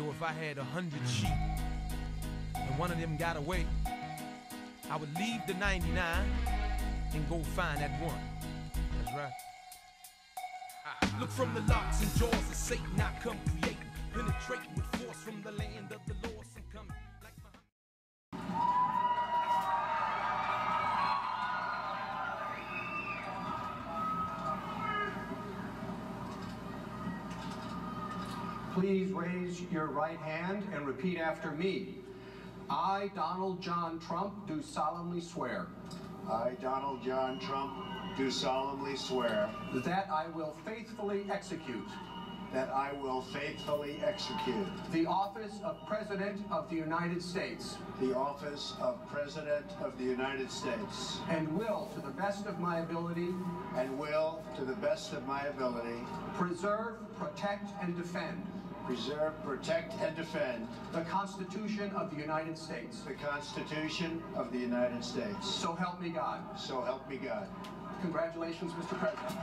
Yo, if I had 100 sheep and one of them got away, I would leave the 99 and go find that one. That's right. Look from the locks and jaws of Satan, I come creating, penetrating with force from the land of the lost and come like Please raise your right hand and repeat after me. I, Donald John Trump, do solemnly swear. I, Donald John Trump, do solemnly swear that I will faithfully execute the office of President of the United States the office of President of the United States and will, to the best of my ability, preserve, protect, and defend the Constitution of the United States. So help me God. So help me God. Congratulations, Mr. President.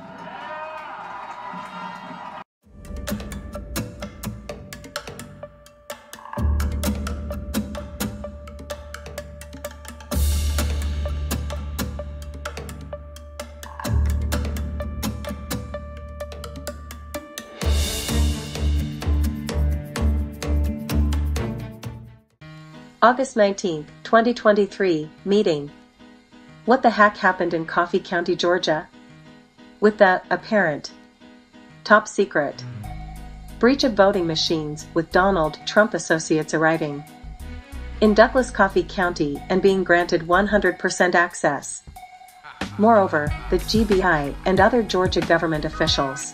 August 19, 2023, meeting. What the heck happened in Coffee County, Georgia? With the apparent top secret breach of voting machines with Donald Trump associates arriving in Douglas Coffee County and being granted 100% access. Moreover, the G.B.R. and other Georgia government officials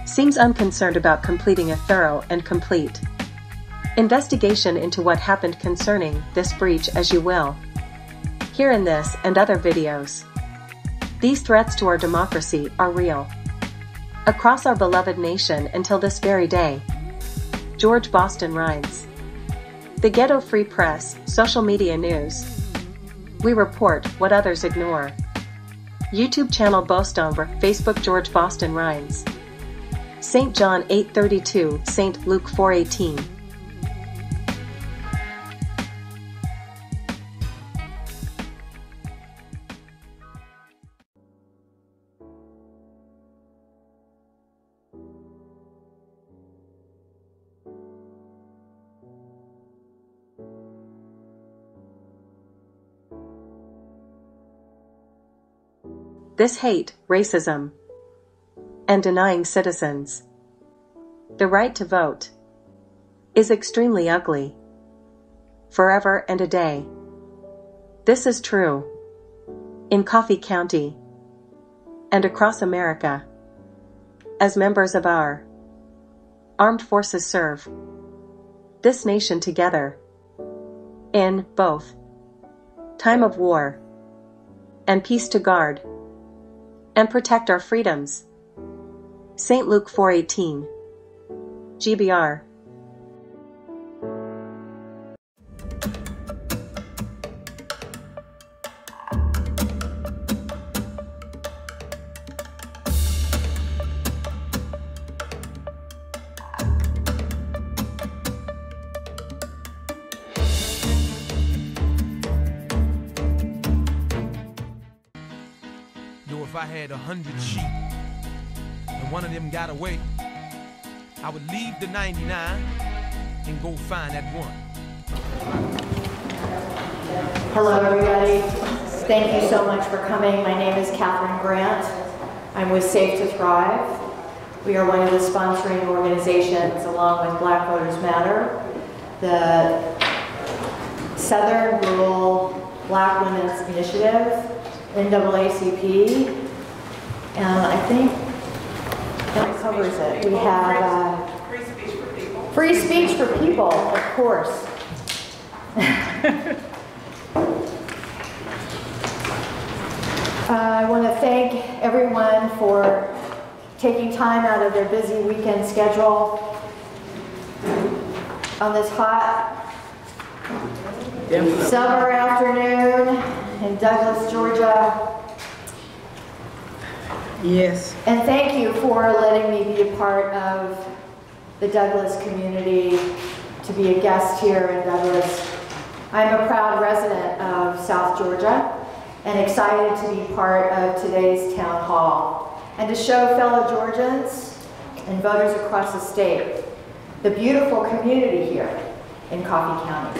seems unconcerned about completing a thorough and complete investigation into what happened concerning this breach, as you will hear in this and other videos. These threats to our democracy are real across our beloved nation until this very day. George Boston Rhines. The Ghetto Free Press, social media news. We report what others ignore. YouTube channel Bostover, Facebook George Boston Rhines. St. John 8:32, St. Luke 4:18. This hate, racism, and denying citizens the right to vote is extremely ugly. Forever and a day. This is true in Coffee County and across America. As members of our armed forces serve this nation together in both time of war and peace to guard and protect our freedoms. St. Luke 4:18. G.B.R. If I had 100 sheep and one of them got away, I would leave the 99 and go find that one. Hello everybody. Thank you so much for coming. My name is Catherine Grant. I'm with Safe to Thrive. We are one of the sponsoring organizations along with Black Voters Matter, the Southern Rural Black Women's Initiative, NAACP, and I think that covers it. We have Free Speech for People. Free Speech for People, of course. I want to thank everyone for taking time out of their busy weekend schedule on this hot summer afternoon in Douglas, Georgia. Yes. And thank you for letting me be a part of the Douglas community to be a guest here in Douglas. I'm a proud resident of South Georgia and excited to be part of today's town hall and to show fellow Georgians and voters across the state the beautiful community here in Coffee County.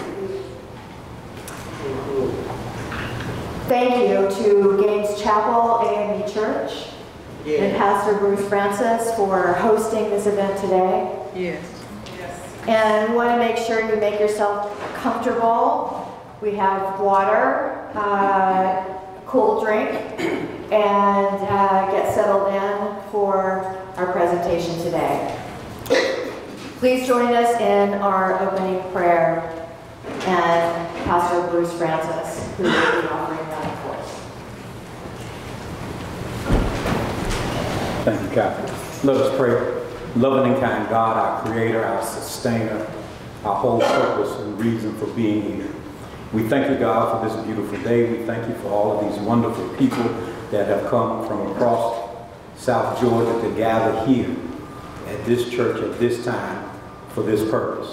Thank you to Gaines Chapel AME Church and Pastor Bruce Francis for hosting this event today. Yes. And we want to make sure you make yourself comfortable. We have water, cool drink, and get settled in for our presentation today. Please join us in our opening prayer and Pastor Bruce Francis, who will be offering that for us. Thank you, Catherine. Let us pray. Loving and kind God, our creator, our sustainer, our whole purpose and reason for being here. We thank you, God, for this beautiful day. We thank you for all of these wonderful people that have come from across South Georgia to gather here at this church at this time for this purpose.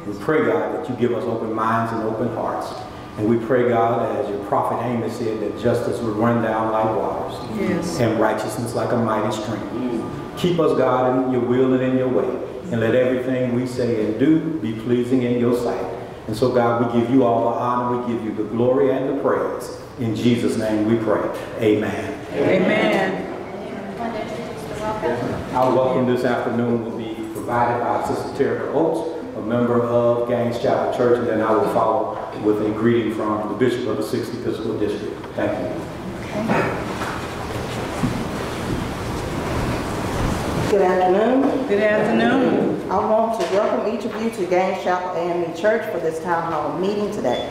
We pray, God, that you give us open minds and open hearts. And we pray, God, as your prophet Amos said, that justice would run down like waters, and righteousness like a mighty stream. Keep us, God, in your will and in your way, and let everything we say and do be pleasing in your sight. And so, God, we give you all the honor, we give you the glory and the praise. In Jesus' name we pray. Amen. Amen. Our welcome this afternoon will be provided by Sister Terica Oates, a member of Gaines Chapel Church, and then I will follow with a greeting from the Bishop of the 6th Episcopal District. Thank you. Good afternoon. Good afternoon. I want to welcome each of you to Gaines Chapel AME Church for this town hall meeting today.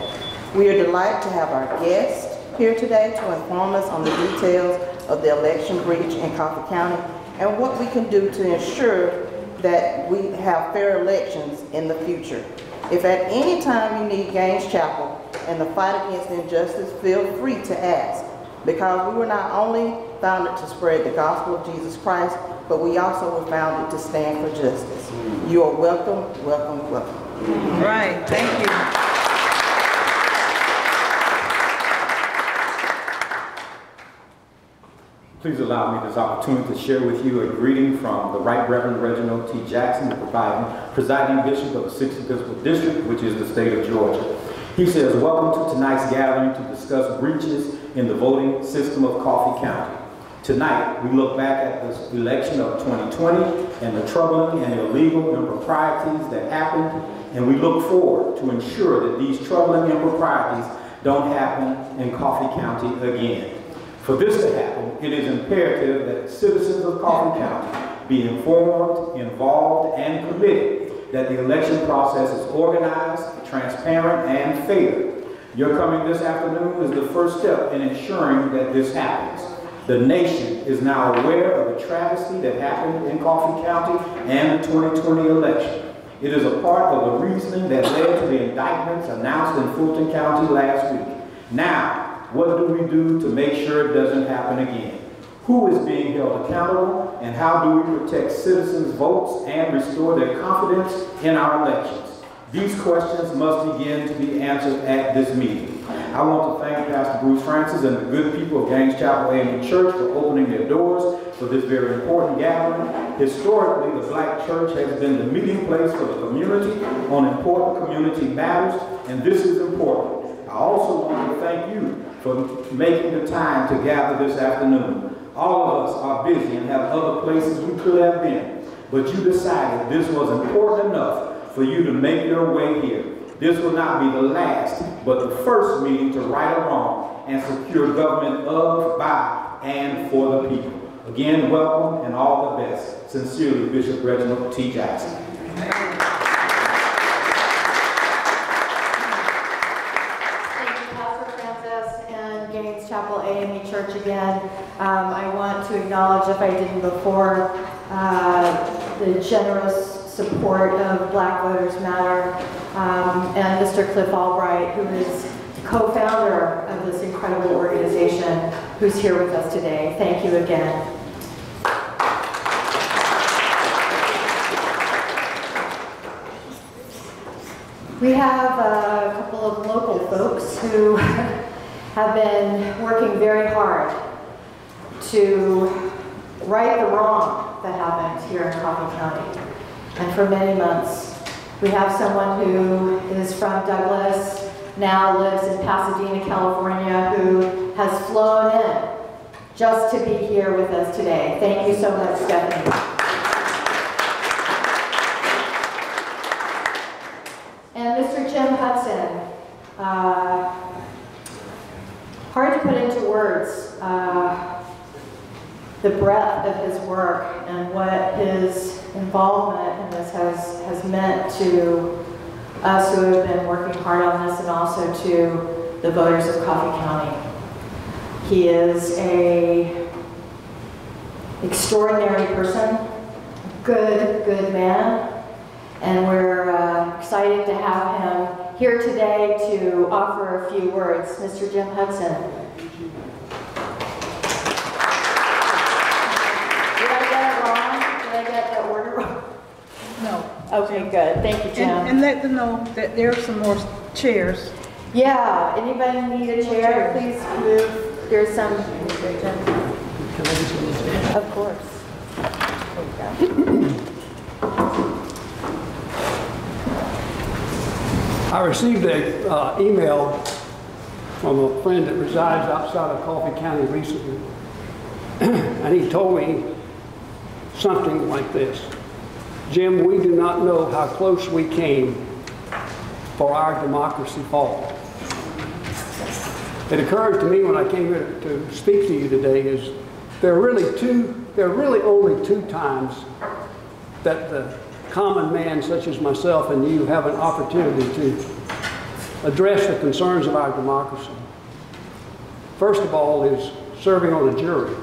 We are delighted to have our guest here today to inform us on the details of the election breach in Coffee County and what we can do to ensure that we have fair elections in the future. If at any time you need Gaines Chapel and the fight against injustice, feel free to ask, because we were not only founded to spread the gospel of Jesus Christ, but we also were founded to stand for justice. You are welcome, welcome, welcome. Right, thank you. Please allow me this opportunity to share with you a greeting from the Right Reverend Reginald T. Jackson, the presiding bishop of the 6th Episcopal District, which is the state of Georgia. He says, welcome to tonight's gathering to discuss breaches in the voting system of Coffee County. Tonight, we look back at the election of 2020 and the troubling and illegal improprieties that happened, and we look forward to ensure that these troubling improprieties don't happen in Coffee County again. For this to happen, it is imperative that citizens of Coffee County be informed, involved, and committed that the election process is organized, transparent, and fair. Your coming this afternoon is the first step in ensuring that this happens. The nation is now aware of the travesty that happened in Coffee County and the 2020 election. It is a part of the reasoning that led to the indictments announced in Fulton County last week. Now, what do we do to make sure it doesn't happen again? Who is being held accountable, and how do we protect citizens' votes and restore their confidence in our elections? These questions must begin to be answered at this meeting. I want to thank Pastor Bruce Francis and the good people of Gaines Chapel AME Church for opening their doors for this very important gathering. Historically, the Black church has been the meeting place for the community on important community matters, and this is important. I also want to thank you for making the time to gather this afternoon. All of us are busy and have other places we could have been, but you decided this was important enough for you to make your way here. This will not be the last, but the first meeting to right a wrong and secure government of, by, and for the people. Again, welcome and all the best. Sincerely, Bishop Reginald T. Jackson. Chapel AME Church again. I want to acknowledge, if I didn't before, the generous support of Black Voters Matter and Mr. Cliff Albright, who is co-founder of this incredible organization, who's here with us today. Thank you again. We have a couple of local folks who have been working very hard to right the wrong that happened here in Coffee County. And for many months, we have someone who is from Douglas, now lives in Pasadena, California, who has flown in just to be here with us today. Thank you so much, Stephanie. And Mr. Jim Hudson, hard to put into words the breadth of his work and what his involvement in this has meant to us who have been working hard on this, and also to the voters of Coffee County. He is an extraordinary person, good man, and we're excited to have him here today to offer a few words. Mr. Jim Hudson. Did I get it wrong? Did I get the order wrong? No. Okay, good. Thank you, Jim. And let them know that there are some more chairs. Yeah, anybody need a chair? Please move. There's some. Of course. I received an email from a friend that resides outside of Coffee County recently, and he told me something like this: Jim, we do not know how close we came for our democracy fall. It occurred to me when I came here to speak to you today is there are really only two times that the common man such as myself and you have an opportunity to address the concerns of our democracy. First of all is serving on a jury.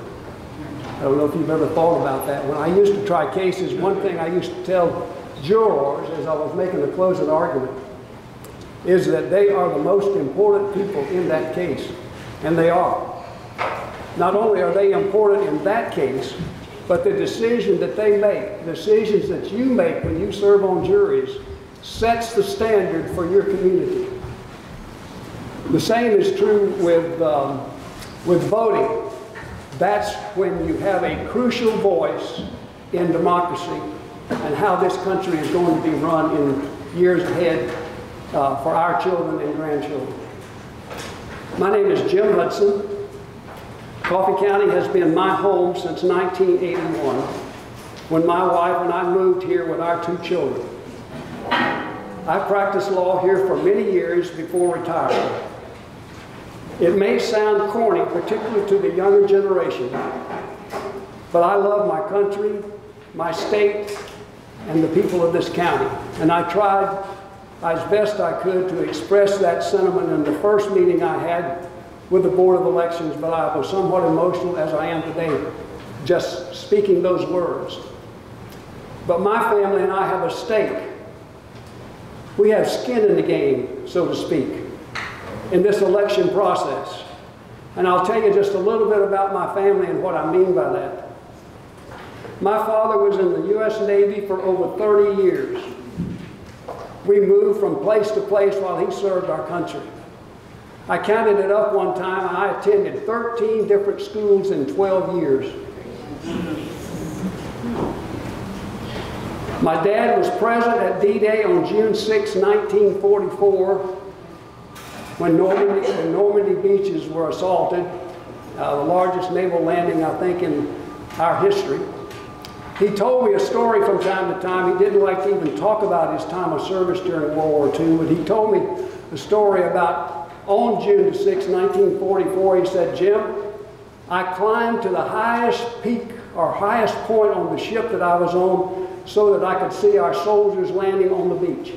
I don't know if you've ever thought about that. When I used to try cases, one thing I used to tell jurors as I was making the closing argument is that they are the most important people in that case, and they are. Not only are they important in that case, but the decision that they make, decisions that you make when you serve on juries, sets the standard for your community. The same is true with voting. That's when you have a crucial voice in democracy and how this country is going to be run in years ahead for our children and grandchildren. My name is Jim Hudson. Coffee County has been my home since 1981, when my wife and I moved here with our two children. I practiced law here for many years before retiring. It may sound corny, particularly to the younger generation, but I love my country, my state, and the people of this county. And I tried as best I could to express that sentiment in the first meeting I had with the Board of Elections, but I was somewhat emotional as I am today, just speaking those words. But my family and I have a stake. We have skin in the game, so to speak, in this election process. And I'll tell you just a little bit about my family and what I mean by that. My father was in the U.S. Navy for over 30 years. We moved from place to place while he served our country. I counted it up one time, and I attended 13 different schools in 12 years. My dad was present at D-Day on June 6, 1944, when the Normandy beaches were assaulted, the largest naval landing, I think, in our history. He told me a story from time to time. He didn't like to even talk about his time of service during World War II, but he told me a story about on June 6, 1944, he said, Jim, I climbed to the highest peak or highest point on the ship that I was on so that I could see our soldiers landing on the beach.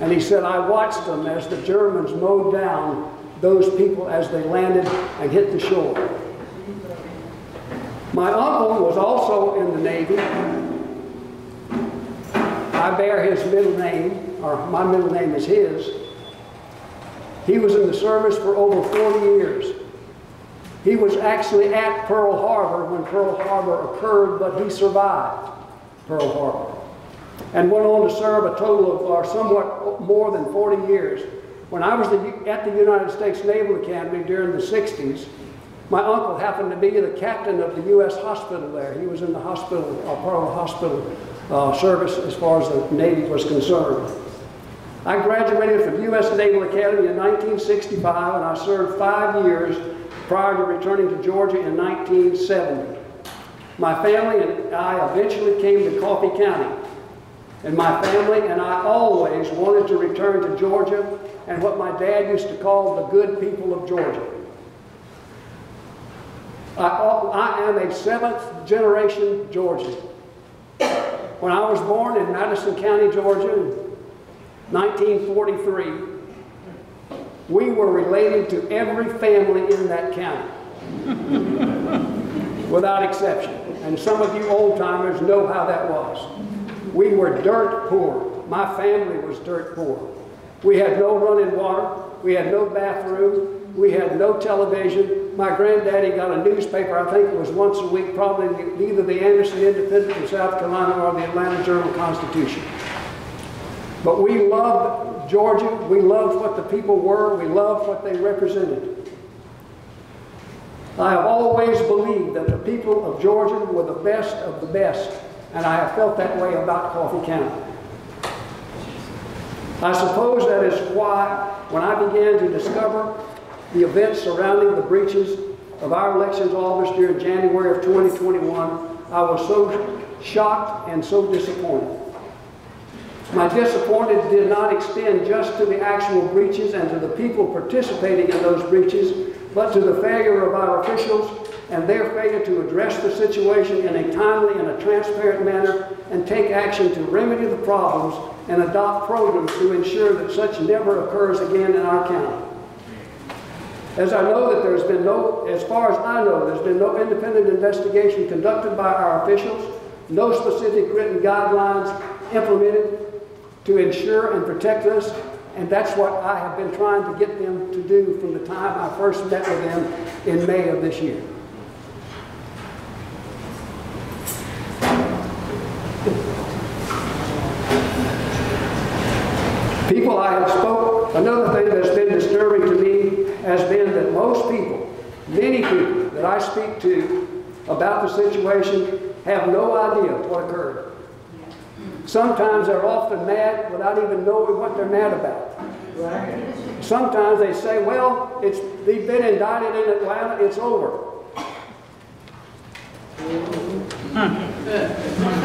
And he said, I watched them as the Germans mowed down those people as they landed and hit the shore. My uncle was also in the Navy. I bear his middle name, or my middle name is his. He was in the service for over 40 years. He was actually at Pearl Harbor when Pearl Harbor occurred, but he survived Pearl Harbor. and went on to serve a total of somewhat more than 40 years. When I was at the United States Naval Academy during the 60s, my uncle happened to be the captain of the U.S. hospital there. He was in the hospital, part of the hospital service as far as the Navy was concerned. I graduated from U.S. Naval Academy in 1965, and I served 5 years prior to returning to Georgia in 1970. My family and I eventually came to Coffee County, and my family and I always wanted to return to Georgia and what my dad used to call the good people of Georgia. I am a 7th generation Georgian. When I was born in Madison County, Georgia, in 1943, we were related to every family in that county, without exception. And some of you old-timers know how that was. We were dirt poor. My family was dirt poor. We had no running water. We had no bathroom. We had no television. My granddaddy got a newspaper, I think it was once a week, probably either the Anderson Independent in South Carolina or the Atlanta Journal-Constitution. But we loved Georgia. We loved what the people were. We loved what they represented. I have always believed that the people of Georgia were the best of the best, and I have felt that way about Coffee County. I suppose that is why, when I began to discover the events surrounding the breaches of our elections office during January of 2021, I was so shocked and so disappointed. My disappointment did not extend just to the actual breaches and to the people participating in those breaches, but to the failure of our officials and their failure to address the situation in a timely and a transparent manner and take action to remedy the problems and adopt programs to ensure that such never occurs again in our county. As I know that there's been no, as far as I know, there's been no independent investigation conducted by our officials, no specific written guidelines implemented to ensure and protect us, and that's what I have been trying to get them to do from the time I first met with them in May of this year. People I have spoken, another thing that's been disturbing to me has been that most people, many people that I speak to about the situation have no idea what occurred. Sometimes they're often mad without even knowing what they're mad about. Sometimes they say, well, they've been indicted in Atlanta, it's over.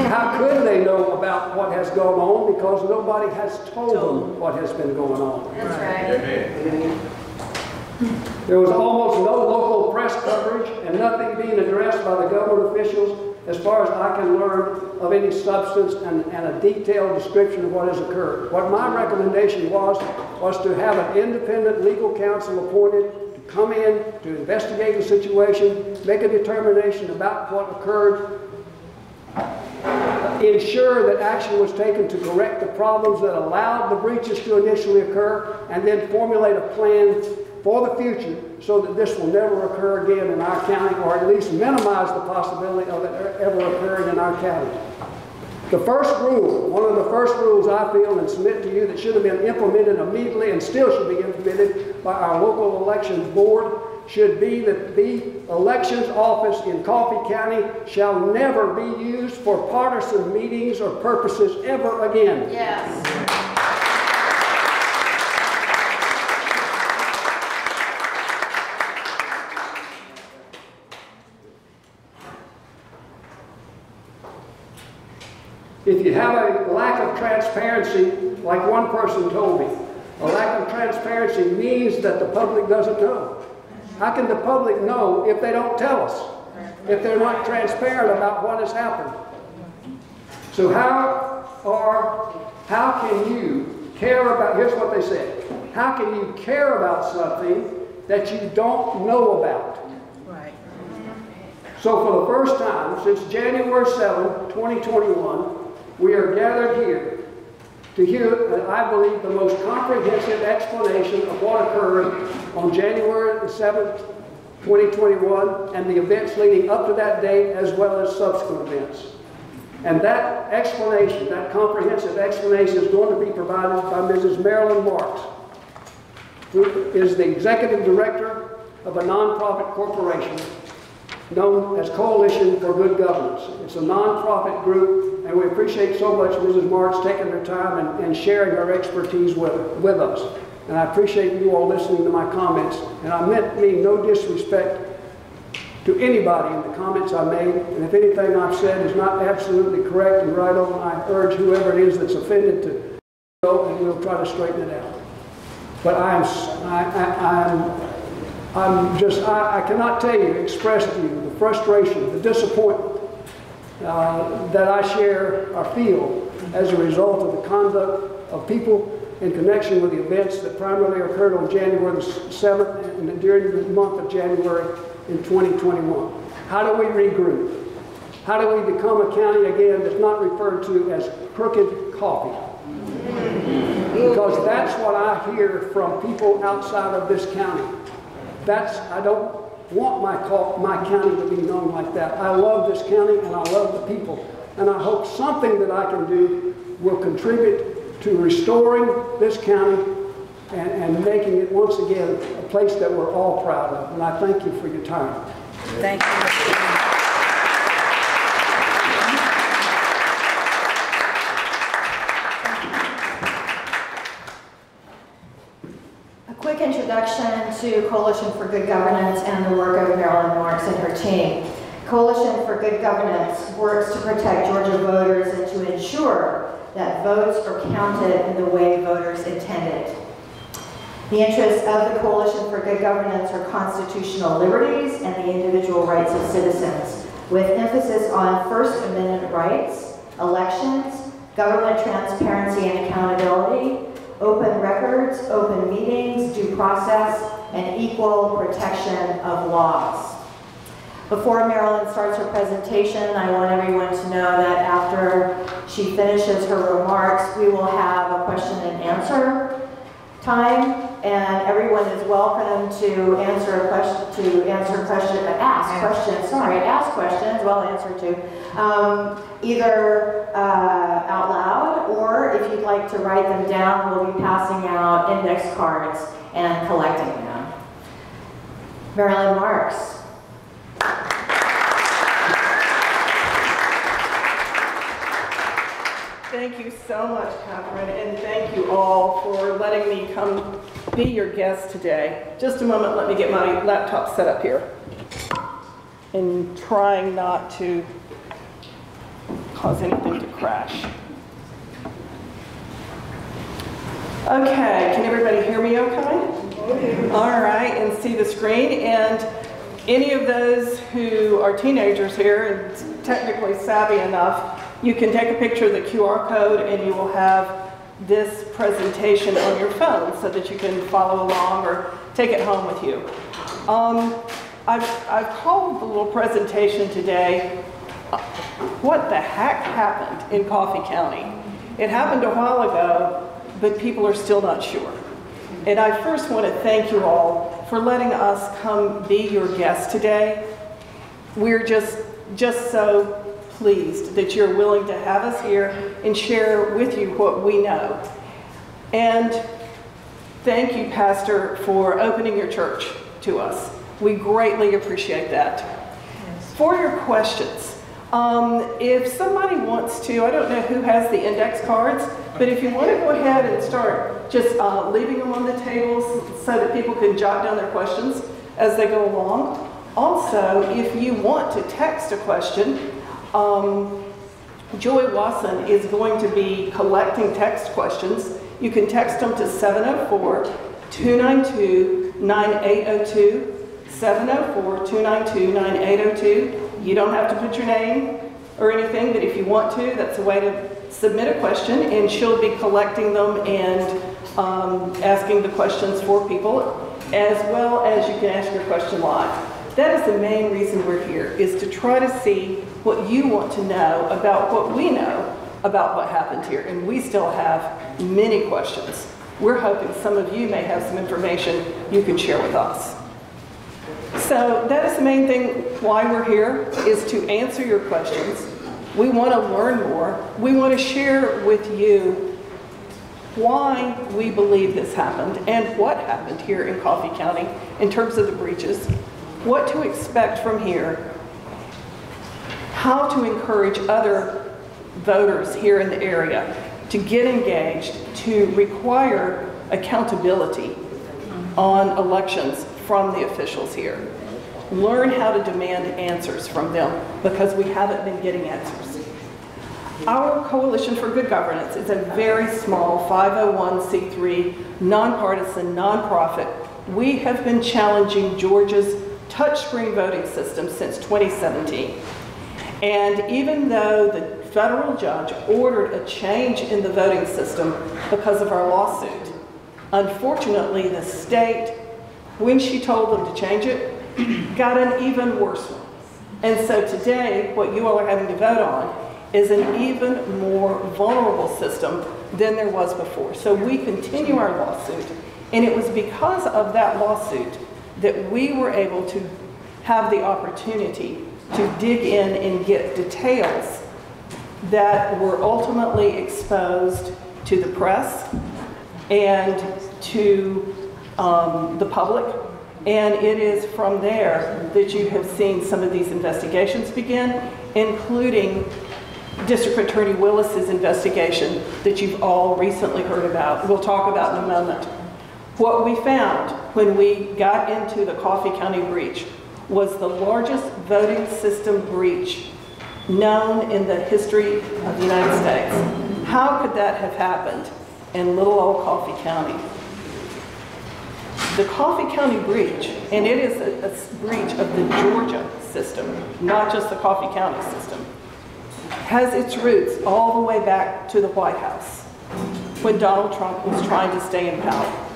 How could they know about what has gone on? Because nobody has told them what has been going on. That's right. There was almost no local press coverage and nothing being addressed by the government officials, as far as I can learn, of any substance and a detailed description of what has occurred. What my recommendation was to have an independent legal counsel appointed to come in, to investigate the situation, make a determination about what occurred, ensure that action was taken to correct the problems that allowed the breaches to initially occur, and then formulate a plan for the future so that this will never occur again in our county, or at least minimize the possibility of it ever occurring in our county. The first rule, one of the first rules I feel and submit to you that should have been implemented immediately and still should be implemented by our local elections board should be that the elections office in Coffee County shall never be used for partisan meetings or purposes ever again. Yes. If you have a lack of transparency, like one person told me, a lack of transparency means that the public doesn't know. How can the public know if they don't tell us? If they're not transparent about what has happened? So how can you care about, here's what they said, how can you care about something that you don't know about? Right. So for the first time since January 7, 2021, we are gathered here to hear, I believe, the most comprehensive explanation of what occurred on January 7th, 2021, and the events leading up to that date, as well as subsequent events. And that explanation, that comprehensive explanation is going to be provided by Mrs. Marilyn Marks, who is the executive director of a nonprofit corporation known as Coalition for Good Governance. It's a nonprofit group, and we appreciate so much Mrs. Marks taking her time and sharing her expertise with us. And I appreciate you all listening to my comments. And I mean no disrespect to anybody in the comments I made. And if anything I've said is not absolutely correct and right on, I urge whoever it is that's offended to go, and we'll try to straighten it out. But I cannot tell you, express to you the frustration, the disappointment that I share or feel as a result of the conduct of people in connection with the events that primarily occurred on January the 7th and during the month of January in 2021. How do we regroup? How do we become a county again that's not referred to as crooked coffee? Because that's what I hear from people outside of this county. I don't want my county to be known like that. I love this county and I love the people. And I hope something that I can do will contribute to restoring this county and making it once again a place that we're all proud of. And I thank you for your time. Thank you. A quick introduction to Coalition for Good Governance and the work of Marilyn Marks and her team. Coalition for Good Governance works to protect Georgia voters and to ensure that votes are counted in the way voters intended. The interests of the Coalition for Good Governance are constitutional liberties and the individual rights of citizens, with emphasis on First Amendment rights, elections, government transparency and accountability, open records, open meetings, due process, and equal protection of laws. Before Marilyn starts her presentation, I want everyone to know that after she finishes her remarks, we will have a question and answer time, and everyone is welcome to ask questions, well answered to, either out loud, or if you'd like to write them down, we'll be passing out index cards and collecting them. Marilyn Marks. Thank you so much, Catherine, and thank you all for letting me come be your guest today. Just a moment, let me get my laptop set up here. And trying not to cause anything to crash. Okay, can everybody hear me okay? All right, and see the screen. And any of those who are teenagers here and technically savvy enough, you can take a picture of the QR code and you will have this presentation on your phone so that you can follow along or take it home with you. I've called the little presentation today, What the Heck Happened in Coffee County? It happened a while ago, but people are still not sure. And I first want to thank you all for letting us come be your guests today. We're just so pleased that you're willing to have us here and share with you what we know. And thank you, Pastor, for opening your church to us. We greatly appreciate that. Yes. For your questions, if somebody wants to, I don't know who has the index cards, but if you want to go ahead and start just leaving them on the tables so that people can jot down their questions as they go along. Also, if you want to text a question, Joy Wasson is going to be collecting text questions. You can text them to 704-292-9802, 704-292-9802. You don't have to put your name or anything, but if you want to, that's a way to submit a question, and she'll be collecting them and asking the questions for people, as well as you can ask your question live. That is the main reason we're here, is to try to see what you want to know about what we know about what happened here. And we still have many questions. We're hoping some of you may have some information you can share with us. So that is the main thing why we're here, is to answer your questions. We want to learn more. We want to share with you why we believe this happened and what happened here in Coffee County in terms of the breaches, what to expect from here, how to encourage other voters here in the area to get engaged, to require accountability on elections from the officials here. Learn how to demand answers from them because we haven't been getting answers. Our Coalition for Good Governance is a very small 501c3 nonpartisan nonprofit. We have been challenging Georgia's touchscreen voting system since 2017. And even though the federal judge ordered a change in the voting system because of our lawsuit, unfortunately the state, when she told them to change it, got an even worse one. And so today, what you all are having to vote on is an even more vulnerable system than there was before. So we continue our lawsuit, and it was because of that lawsuit that we were able to have the opportunity to dig in and get details that were ultimately exposed to the press and to the public. And it is from there that you have seen some of these investigations begin, including District Attorney Willis's investigation that you've all recently heard about. We'll talk about in a moment. What we found when we got into the Coffee County breach was the largest voting system breach known in the history of the United States. How could that have happened in little old Coffee County? The Coffee County breach, and it is a breach of the Georgia system, not just the Coffee County system, has its roots all the way back to the White House when Donald Trump was trying to stay in power.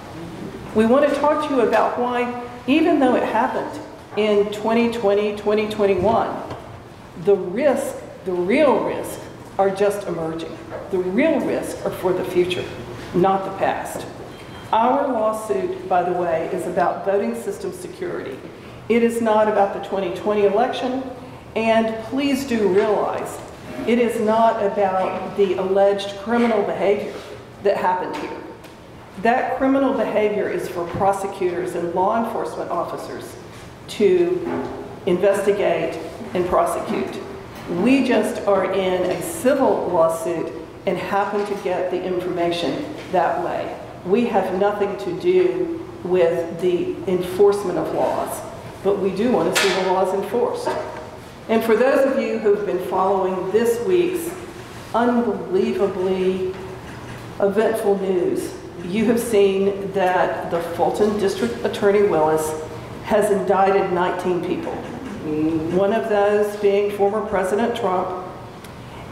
We want to talk to you about why, even though it happened in 2020, 2021, the real risk are just emerging. The real risks are for the future, not the past. Our lawsuit, by the way, is about voting system security. It is not about the 2020 election, and please do realize it is not about the alleged criminal behavior that happened here. That criminal behavior is for prosecutors and law enforcement officers to investigate and prosecute. We just are in a civil lawsuit and happen to get the information that way. We have nothing to do with the enforcement of laws, but we do want to see the laws enforced. And for those of you who've been following this week's unbelievably eventful news, you have seen that the Fulton District Attorney Willis has indicted 19 people. One of those being former President Trump.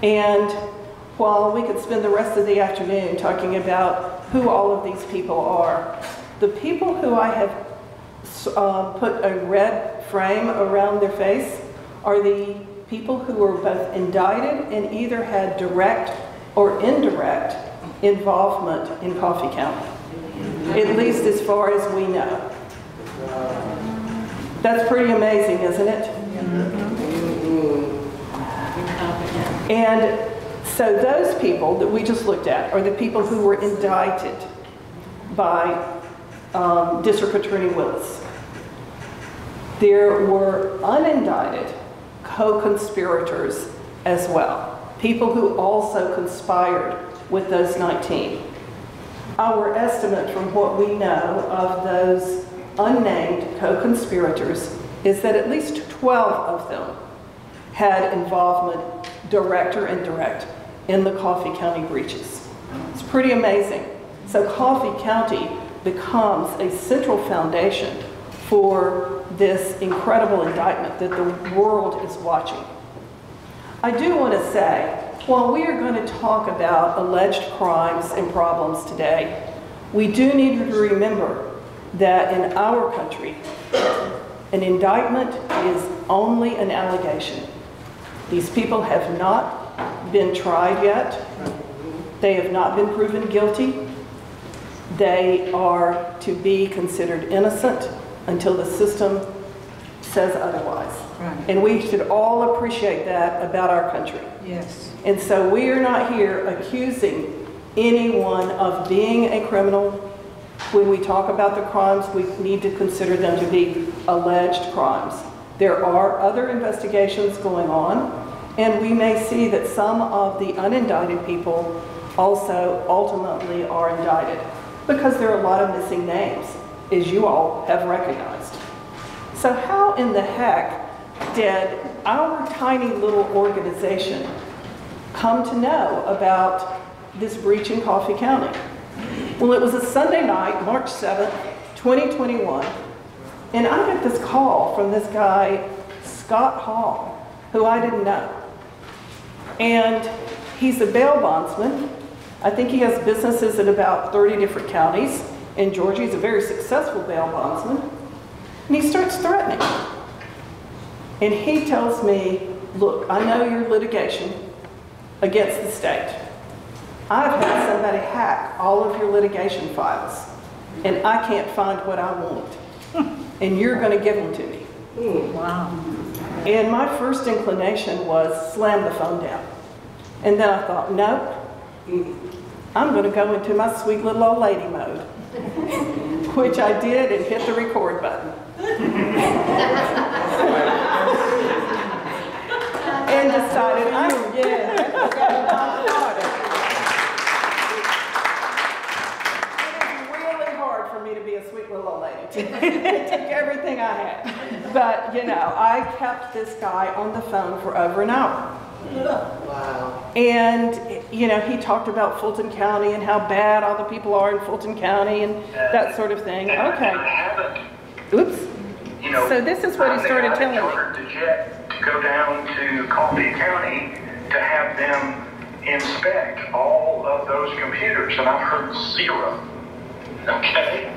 And while we could spend the rest of the afternoon talking about who all of these people are, the people who I have put a red frame around their face are the people who were both indicted and either had direct or indirect involvement in Coffee County, at least as far as we know. That's pretty amazing, isn't it? And so those people that we just looked at are the people who were indicted by District Attorney Willis. There were unindicted co-conspirators as well, people who also conspired with those 19. Our estimate from what we know of those unnamed co-conspirators is that at least 12 of them had involvement, direct or indirect, in the Coffee County breaches. It's pretty amazing. So Coffee County becomes a central foundation for this incredible indictment that the world is watching. I do want to say, while we are going to talk about alleged crimes and problems today, we do need to remember that in our country, an indictment is only an allegation. These people have not been tried yet. They have not been proven guilty. They are to be considered innocent until the system says otherwise. Right. And we should all appreciate that about our country. Yes. And so we are not here accusing anyone of being a criminal. When we talk about the crimes, we need to consider them to be alleged crimes. There are other investigations going on, and we may see that some of the unindicted people also ultimately are indicted, because there are a lot of missing names, as you all have recognized. So how in the heck did our tiny little organization come to know about this breach in Coffee County? Well, it was a Sunday night, March 7th, 2021, and I get this call from this guy, Scott Hall, who I didn't know. And he's a bail bondsman. I think he has businesses in about 30 different counties in Georgia. He's a very successful bail bondsman. And he starts threatening. And he tells me, look, I know your litigation against the state. I've had somebody hack all of your litigation files, and I can't find what I want. And you're going to give them to me. Wow. And my first inclination was slam the phone down. And then I thought, nope, I'm going to go into my sweet little old lady mode, which I did and hit the record button. And decided, It's really hard for me to be a sweet little old lady. It took everything I had. But, you know, I kept this guy on the phone for over an hour. Wow. And, you know, he talked about Fulton County and how bad all the people are in Fulton County and that sort of thing. Okay. Oops. You know, so this is what he started telling me. The jet to go down to Coffee County to have them inspect all of those computers, and I've heard 0. Okay?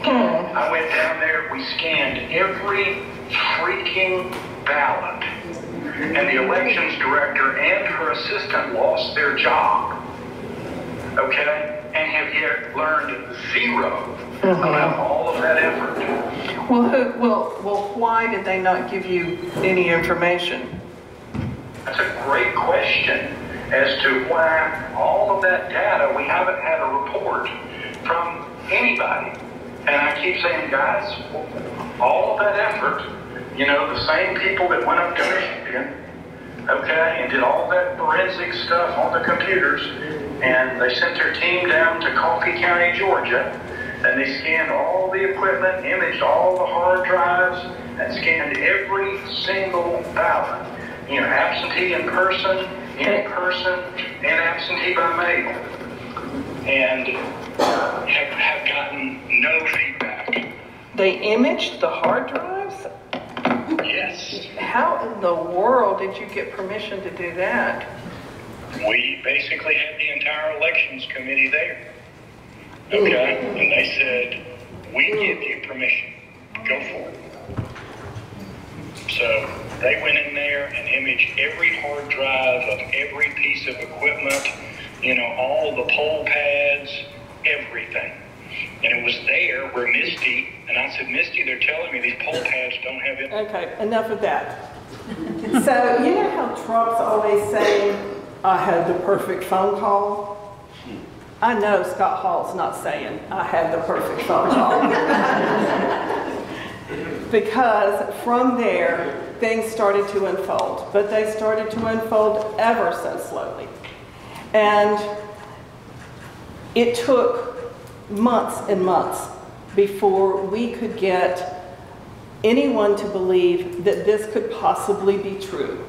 I went down there, we scanned every freaking ballot, and the elections director and her assistant lost their job. Okay? And have yet learned 0 about all of that effort. Well, why did they not give you any information? That's a great question as to why all of that data, we haven't had a report from anybody. And I keep saying, guys, all of that effort, you know, the same people that went up to Michigan, okay, and did all that forensic stuff on the computers, and they sent their team down to Coffee County, Georgia, and they scanned all the equipment, imaged all the hard drives, and scanned every single ballot. You know, absentee in person, and absentee by mail. And have gotten no feedback. They imaged the hard drives? Yes. How in the world did you get permission to do that? We basically had the entire elections committee there. Okay? And they said, we give you permission. Go for it. So they went in there and imaged every hard drive of every piece of equipment, you know, all the poll pads, everything. And it was there where Misty, and I said, Misty, they're telling me these poll pads don't have it. Okay, enough of that. So, you know how Trump's always saying, I had the perfect phone call? I know Scott Hall's not saying, I had the perfect phone call. Because from there, things started to unfold. But they started to unfold ever so slowly. And it took months and months before we could get anyone to believe that this could possibly be true.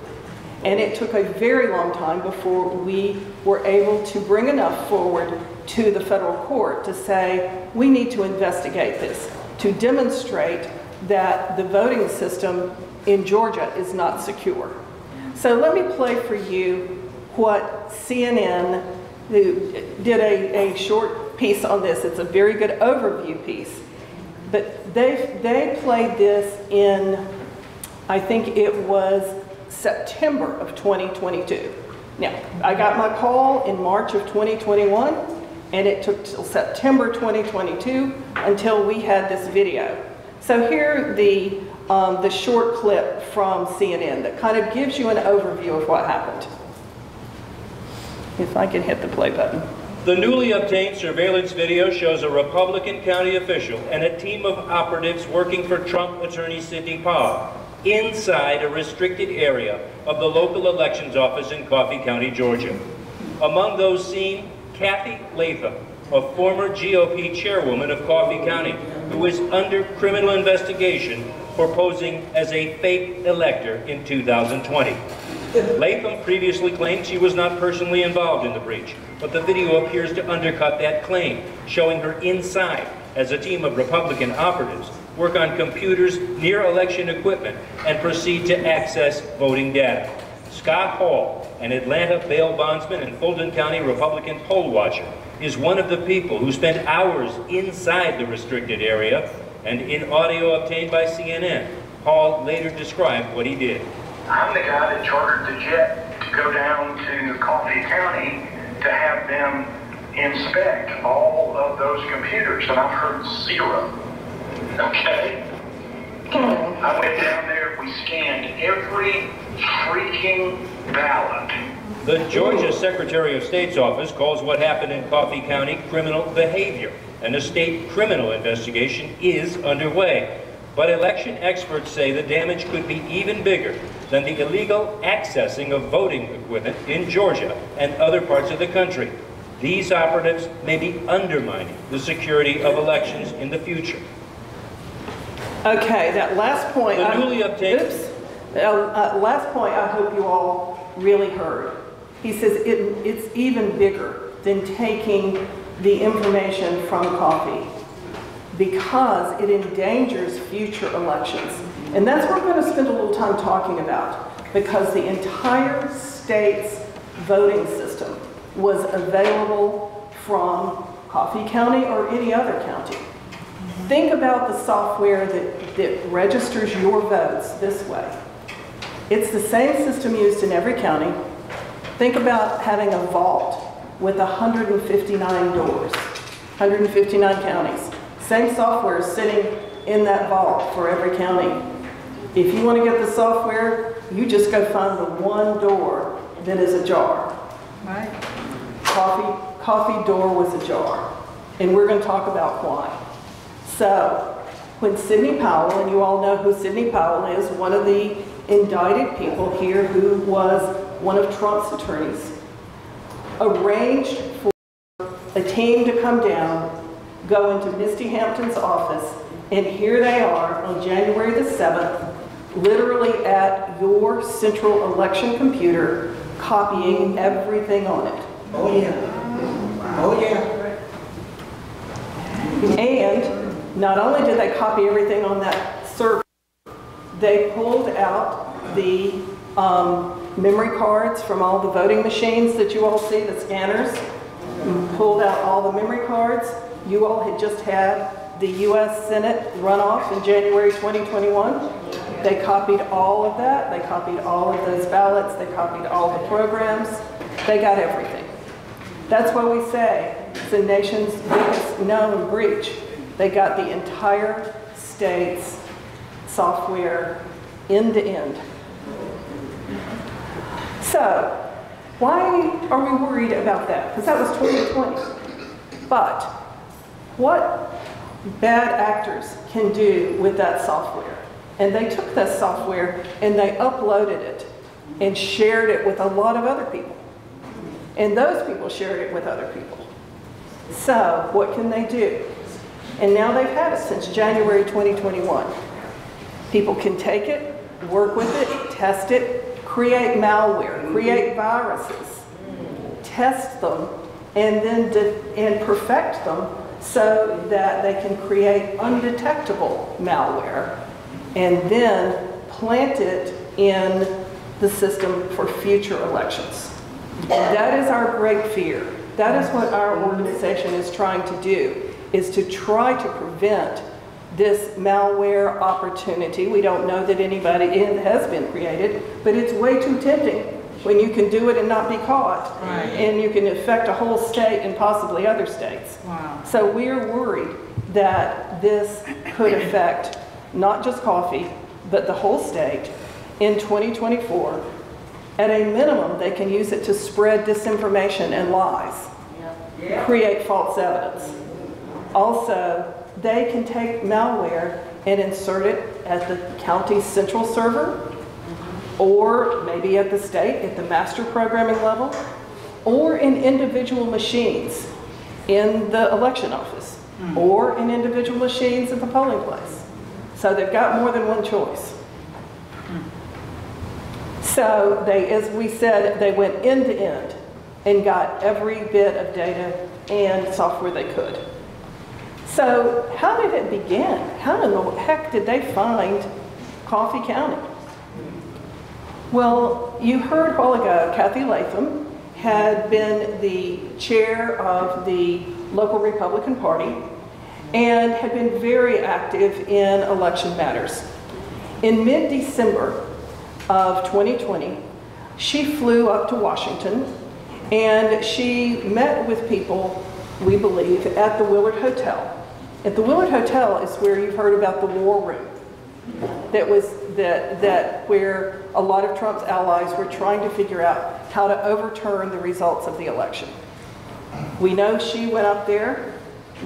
And it took a very long time before we were able to bring enough forward to the federal court to say, we need to investigate this, to demonstrate that the voting system in Georgia is not secure. So let me play for you what CNN, who did a short piece on this. It's a very good overview piece. But they played this in, I think it was September of 2022. Now, I got my call in March of 2021, and it took till September 2022 until we had this video. So here the the short clip from CNN that kind of gives you an overview of what happened. If I can hit the play button. The newly obtained surveillance video shows a Republican county official and a team of operatives working for Trump attorney Sidney Powell inside a restricted area of the local elections office in Coffee County, Georgia. Among those seen, Kathy Latham, a former GOP chairwoman of Coffee County, who is under criminal investigation for posing as a fake elector in 2020. Latham previously claimed she was not personally involved in the breach, but the video appears to undercut that claim, showing her inside as a team of Republican operatives work on computers near election equipment and proceed to access voting data. Scott Hall, an Atlanta bail bondsman and Fulton County Republican poll watcher, is one of the people who spent hours inside the restricted area, and in audio obtained by CNN, Hall later described what he did. I'm the guy that chartered the jet to go down to Coffee County to have them inspect all of those computers, and I've heard zero. Okay? I went down there, we scanned every freaking ballot. The Georgia Secretary of State's office calls what happened in Coffee County criminal behavior, and a state criminal investigation is underway. But election experts say the damage could be even bigger than the illegal accessing of voting equipment in Georgia and other parts of the country. These operatives may be undermining the security of elections in the future. Okay, that last point. The newly obtained. Last point I hope you all really heard. He says it's even bigger than taking the information from Coffee, because it endangers future elections. And that's what we're going to spend a little time talking about, because the entire state's voting system was available from Coffee County or any other county. Think about the software that registers your votes this way. It's the same system used in every county. Think about having a vault with 159 doors, 159 counties. Same software is sitting in that vault for every county. If you want to get the software, you just go find the one door that is ajar. Right. Coffee door was ajar. And we're going to talk about why. So, when Sidney Powell, and you all know who Sidney Powell is, one of the indicted people here who was one of Trump's attorneys, arranged for a team to come down, go into Misty Hampton's office, and here they are on January the 7th, literally at your central election computer, copying everything on it. Oh yeah. Oh yeah. And not only did they copy everything on that server, they pulled out the memory cards from all the voting machines that you all see, the scanners, pulled out all the memory cards. You all had just had the U.S. Senate runoff in January 2021. They copied all of that. They copied all of those ballots. They copied all the programs. They got everything. That's why we say it's the nation's biggest known breach. They got the entire state's software end to end. So, why are we worried about that? Because that was 2020. But what bad actors can do with that software? And they took that software and they uploaded it and shared it with a lot of other people. And those people shared it with other people. So, what can they do? And now they've had it since January 2021. People can take it, work with it, test it, create malware, create viruses, test them, and then perfect them so that they can create undetectable malware and then plant it in the system for future elections. That is our great fear. That is what our organization is trying to do, is to try to prevent this malware opportunity. We don't know that it has been created, but it's way too tempting when you can do it and not be caught. Right. And you can affect a whole state and possibly other states. Wow. So we're worried that this could affect not just Coffee, but the whole state in 2024. At a minimum, they can use it to spread disinformation and lies, create false evidence. Also, they can take malware and insert it at the county's central server, or maybe at the state, at the master programming level, or in individual machines in the election office, or in individual machines at the polling place. So they've got more than one choice. So they, as we said, they went end to end and got every bit of data and software they could. So how did it begin? How in the heck did they find Coffee County? Well, you heard a while ago, Kathy Latham had been the chair of the local Republican Party and had been very active in election matters. In mid-December of 2020, she flew up to Washington and she met with people, we believe, at the Willard Hotel. At the Willard Hotel is where you've heard about the war room. That was where a lot of Trump's allies were trying to figure out how to overturn the results of the election. We know she went up there.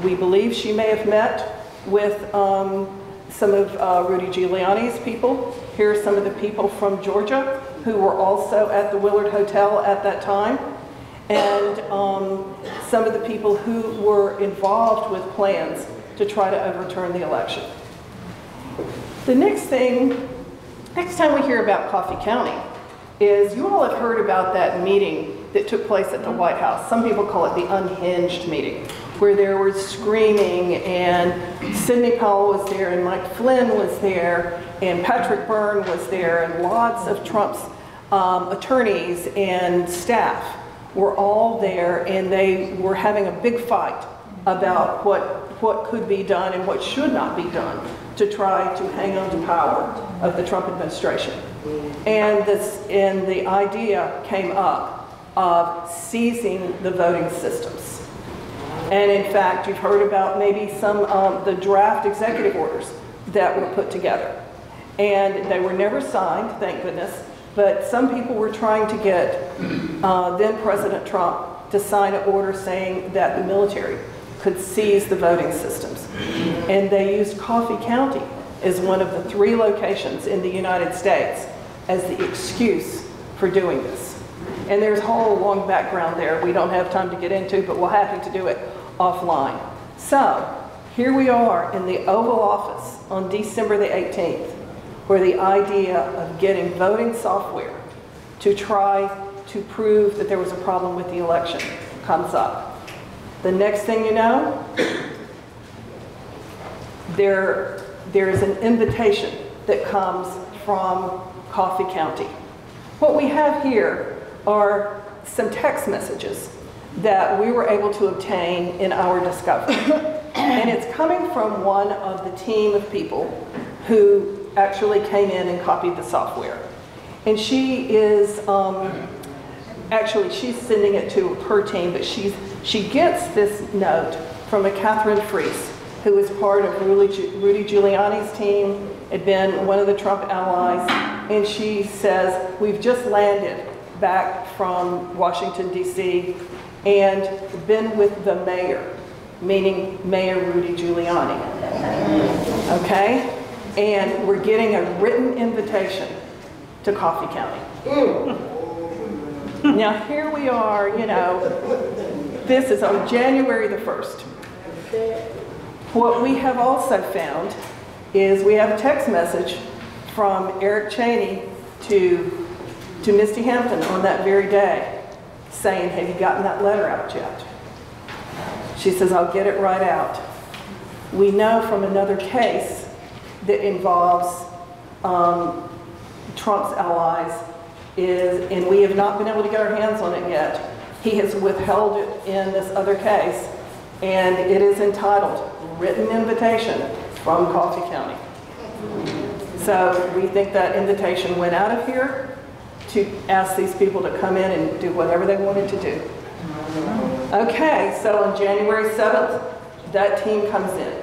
We believe she may have met with some of Rudy Giuliani's people. Here are some of the people from Georgia who were also at the Willard Hotel at that time, and some of the people who were involved with plans to try to overturn the election. The next time we hear about Coffee County is you all have heard about that meeting that took place at the White House. Some people call it the unhinged meeting, where there was screaming and Sidney Powell was there and Mike Flynn was there and Patrick Byrne was there and lots of Trump's attorneys and staff were all there, and they were having a big fight about what could be done and what should not be done to try to hang on to power of the Trump administration. And the idea came up of seizing the voting systems. And in fact, you've heard about maybe some of the draft executive orders that were put together. And they were never signed, thank goodness, but some people were trying to get then President Trump to sign an order saying that the military could seize the voting systems. And they used Coffee County as one of the 3 locations in the United States as the excuse for doing this. And there's a whole long background there we don't have time to get into, but we'll have to do it offline. So here we are in the Oval Office on December the 18th, where the idea of getting voting software to try to prove that there was a problem with the election comes up. The next thing you know, there is an invitation that comes from Coffee County. What we have here are some text messages that we were able to obtain in our discovery. And it's coming from one of the team of people who actually came in and copied the software. And she is, actually she's sending it to her team, but she gets this note from a Catherine Freese, who was part of Rudy Giuliani's team, had been one of the Trump allies, and she says, we've just landed back from Washington, D.C., and been with the mayor, meaning Mayor Rudy Giuliani. Okay? And we're getting a written invitation to Coffee County. Now here we are, you know, this is on January the 1st. What we have also found is we have a text message from Eric Cheney to Misty Hampton on that very day saying, have you gotten that letter out yet? She says, I'll get it right out. We know from another case that involves Trump's allies and we have not been able to get our hands on it yet. He has withheld it in this other case, and it is entitled Written Invitation from Coffee County. So we think that invitation went out of here to ask these people to come in and do whatever they wanted to do. Okay, so on January 7th, that team comes in.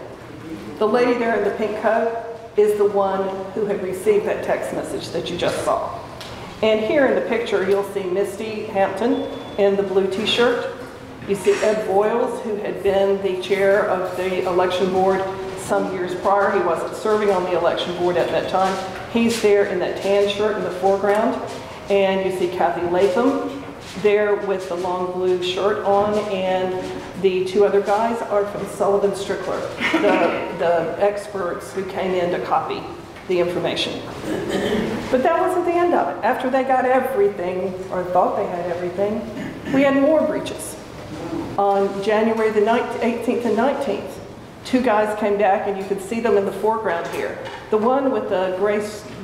The lady there in the pink coat, is the one who had received that text message that you just saw. And here in the picture, you'll see Misty Hampton in the blue t-shirt. You see Ed Boyles, who had been the chair of the election board some years prior. He wasn't serving on the election board at that time. He's there in that tan shirt in the foreground. And you see Kathy Latham there with the long blue shirt on, and the two other guys are from Sullivan Strickler, the experts who came in to copy the information. But that wasn't the end of it. After they got everything, or thought they had everything, we had more breaches. On January the 18th and 19th, two guys came back, and you could see them in the foreground here. The one with the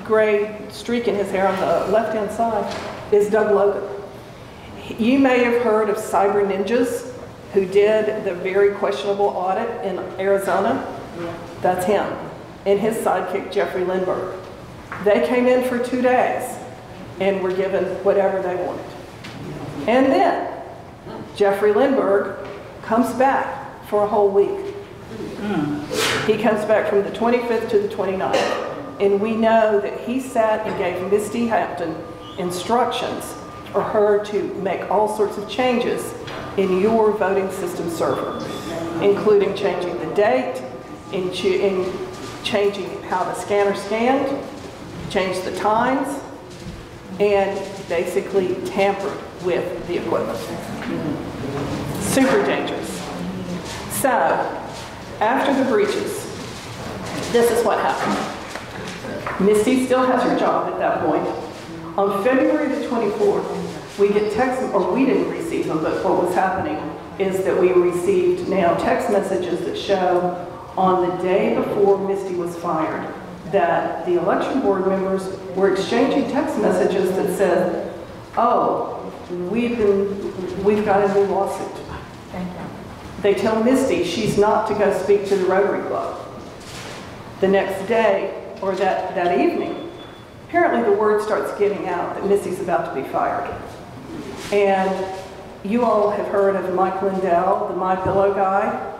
gray streak in his hair on the left-hand side is Doug Logan. You may have heard of Cyber Ninjas, who did the very questionable audit in Arizona. That's him. And his sidekick, Jeffrey Lindbergh. They came in for 2 days and were given whatever they wanted. And then Jeffrey Lindbergh comes back for a whole week. He comes back from the 25th to the 29th. And we know that he sat and gave Misty Hampton instructions for her to make all sorts of changes in your voting system server, including changing the date, in changing how the scanner scanned, changed the times, and basically tampered with the equipment. Super dangerous. So, after the breaches, this is what happened. Misty still has her job at that point. On February the 24th, we get text, or we didn't receive them, but what was happening is that we received now text messages that show on the day before Misty was fired that the election board members were exchanging text messages that said, oh, we've got a new lawsuit. They tell Misty she's not to go speak to the Rotary Club. The next day, or that evening, apparently the word starts getting out that Misty's about to be fired. And you all have heard of Mike Lindell, the My Pillow guy,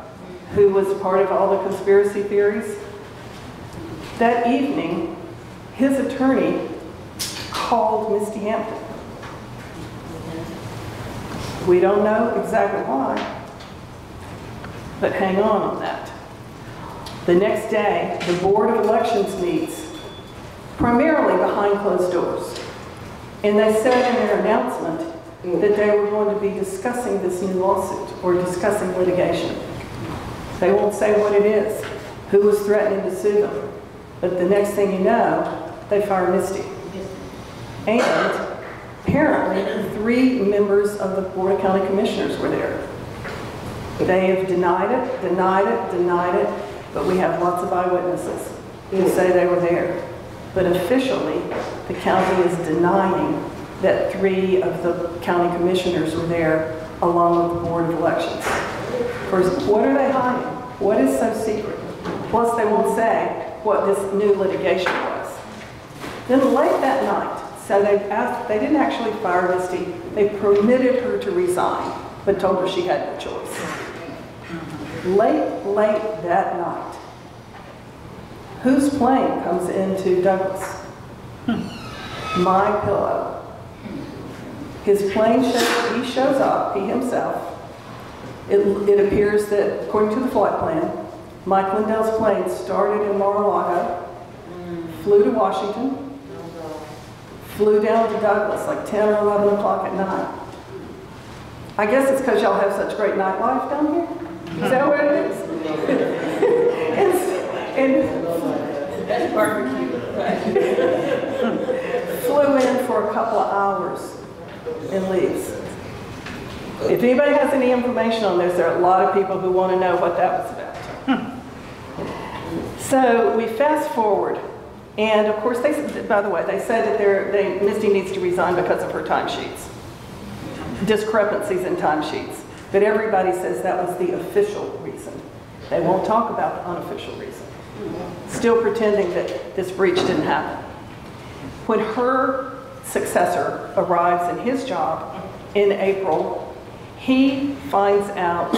who was part of all the conspiracy theories. That evening, his attorney called Misty Hampton. We don't know exactly why, but hang on that. The next day, the Board of Elections meets, primarily behind closed doors. And they said in their announcement that they were going to be discussing this new lawsuit or discussing litigation. They won't say what it is, who was threatening to sue them. But the next thing you know, they fire Misty. And apparently 3 members of the Board of County Commissioners were there. They have denied it, but we have lots of eyewitnesses who say they were there. But officially, the county is denying that 3 of the county commissioners were there along with the Board of Elections. First, what are they hiding? What is so secret? Plus, they won't say what this new litigation was. Then late that night, so they didn't actually fire Misty, they permitted her to resign, but told her she had no choice. Late that night, whose plane comes into Douglas? My Pillow. His plane he shows up, he himself. It appears that, according to the flight plan, Mike Lindell's plane started in Mar-a-Lago, flew to Washington, flew down to Douglas like 10 or 11 o'clock at night. I guess it's because y'all have such great nightlife down here. Is that what it is? That's barbecue. Flew in for a couple of hours and leaves. If anybody has any information on this, there are a lot of people who want to know what that was about. So we fast forward, and of course, by the way, they said that Misty needs to resign because of her timesheets, discrepancies in timesheets. But everybody says that was the official reason. They won't talk about the unofficial reason. Still pretending that this breach didn't happen. When her successor arrives in his job in April, he finds out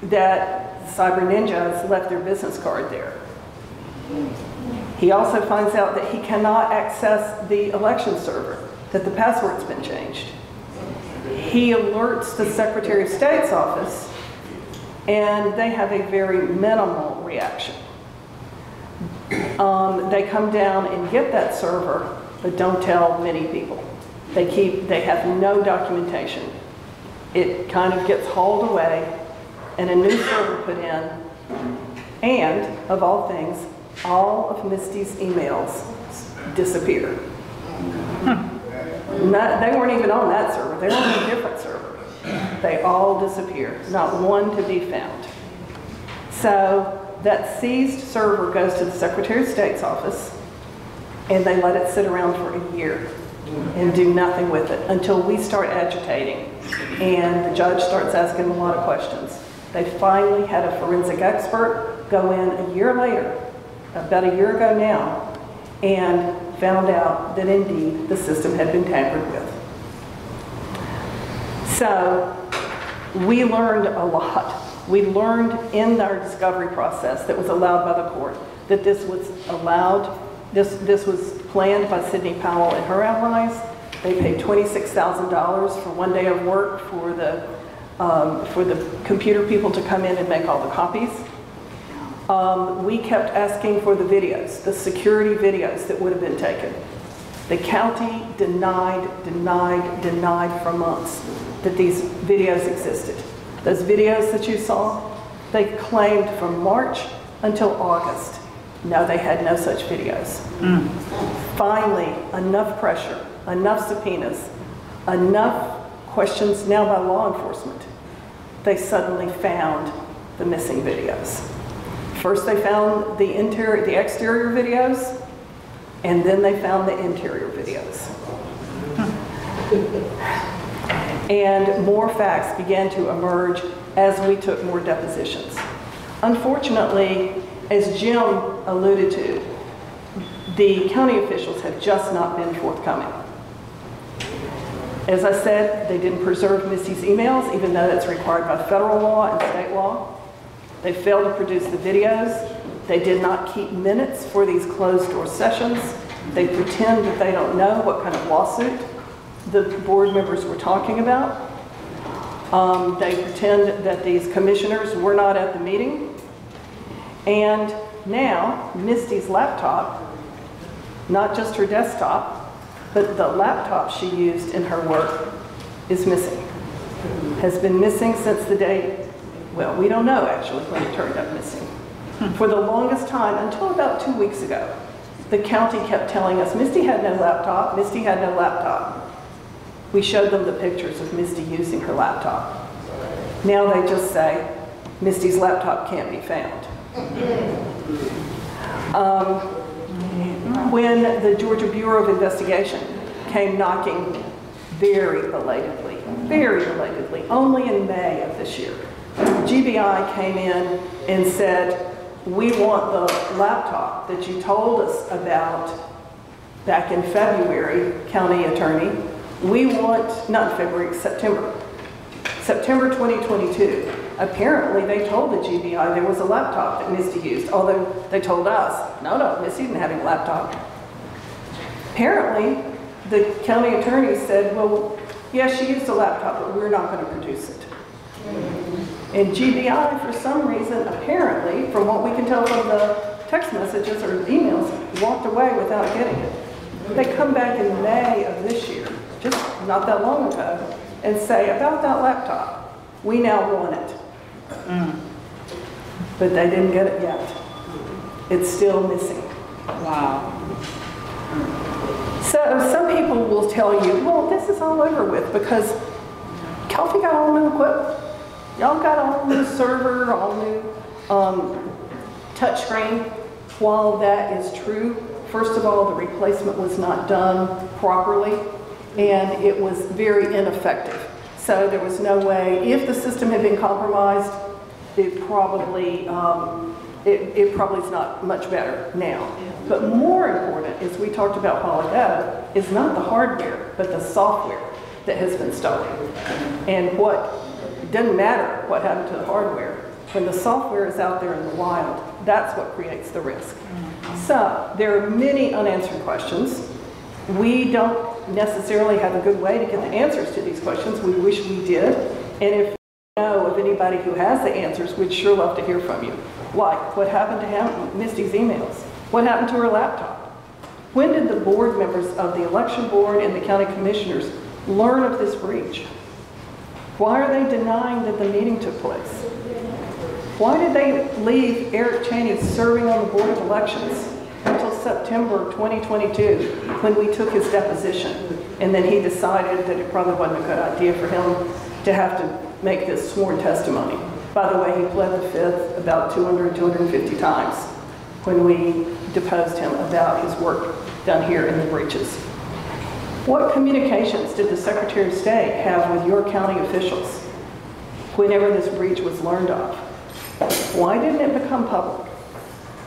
that Cyber Ninjas left their business card there. He also finds out that he cannot access the election server, that the password's been changed. He alerts the Secretary of State's office, and they have a very minimal reaction. They come down and get that server, but don't tell many people. They have no documentation. It kind of gets hauled away, and a new server put in, and, of all things, all of Misty's emails disappear. They weren't even on that server. They were on a different server. They all disappear, not one to be found. So that seized server goes to the Secretary of State's office, and they let it sit around for a year and do nothing with it until we start agitating, and the judge starts asking a lot of questions. They finally had a forensic expert go in a year later, about a year ago now, and found out that indeed the system had been tampered with. So we learned a lot. We learned in our discovery process that was allowed by the court that this was allowed, this was planned by Sidney Powell and her allies. They paid $26,000 for 1 day of work for the computer people to come in and make all the copies. We kept asking for the videos, the security videos that would have been taken. The county denied for months that these videos existed. Those videos that you saw, they claimed from March until August. No, they had no such videos. Finally, enough pressure, enough subpoenas, enough questions now by law enforcement, they suddenly found the missing videos. First they found the exterior videos, and then they found the interior videos. And more facts began to emerge as we took more depositions. Unfortunately, as Jim alluded to, the county officials have just not been forthcoming. As I said, they didn't preserve Misty's emails, even though that's required by federal law and state law. They failed to produce the videos. They did not keep minutes for these closed-door sessions. They pretend that they don't know what kind of lawsuit the board members were talking about. They pretend that these commissioners were not at the meeting. And now, Misty's laptop, not just her desktop, but the laptop she used in her work is missing. Has been missing since the day, well, we don't know actually when it turned up missing. For the longest time, until about 2 weeks ago, the county kept telling us, Misty had no laptop, Misty had no laptop. We showed them the pictures of Misty using her laptop. Now they just say, Misty's laptop can't be found. When the Georgia Bureau of Investigation came knocking very belatedly, only in May of this year, G.B.R. came in and said, we want the laptop that you told us about back in February, county attorney. We want, not February, September 2022. Apparently they told the G.B.R. there was a laptop that Misty used, although they told us, no, Misty didn't have a laptop. Apparently the county attorney said, well, yeah, she used a laptop, but we're not going to produce it. And G.B.R. for some reason, apparently, from what we can tell from the text messages or emails, walked away without getting it. They come back in May of this year, just not that long ago, and say, about that laptop, we now want it. But they didn't get it yet. It's still missing. Wow. So some people will tell you, well, this is all over with because Coffee got all new equipment. Y'all got all new server, all new touchscreen. While that is true, first of all, the replacement was not done properly and it was very ineffective. So there was no way, if the system had been compromised, it probably is not much better now. But more important, as we talked about a while ago, is not the hardware, but the software that has been stolen. And it doesn't matter what happened to the hardware. When the software is out there in the wild, that's what creates the risk. So there are many unanswered questions. We don't necessarily have a good way to get the answers to these questions. We wish we did. And if you know of anybody who has the answers, we'd sure love to hear from you. Like, what happened to Misty's emails? What happened to her laptop? When did the board members of the election board and the county commissioners learn of this breach? Why are they denying that the meeting took place? Why did they leave Eric Cheney serving on the Board of Elections until September 2022 when we took his deposition? And then he decided that it probably wasn't a good idea for him to have to make this sworn testimony. By the way, he pled the fifth about 250 times when we deposed him about his work done here in the breaches. What communications did the Secretary of State have with your county officials whenever this breach was learned of? Why didn't it become public?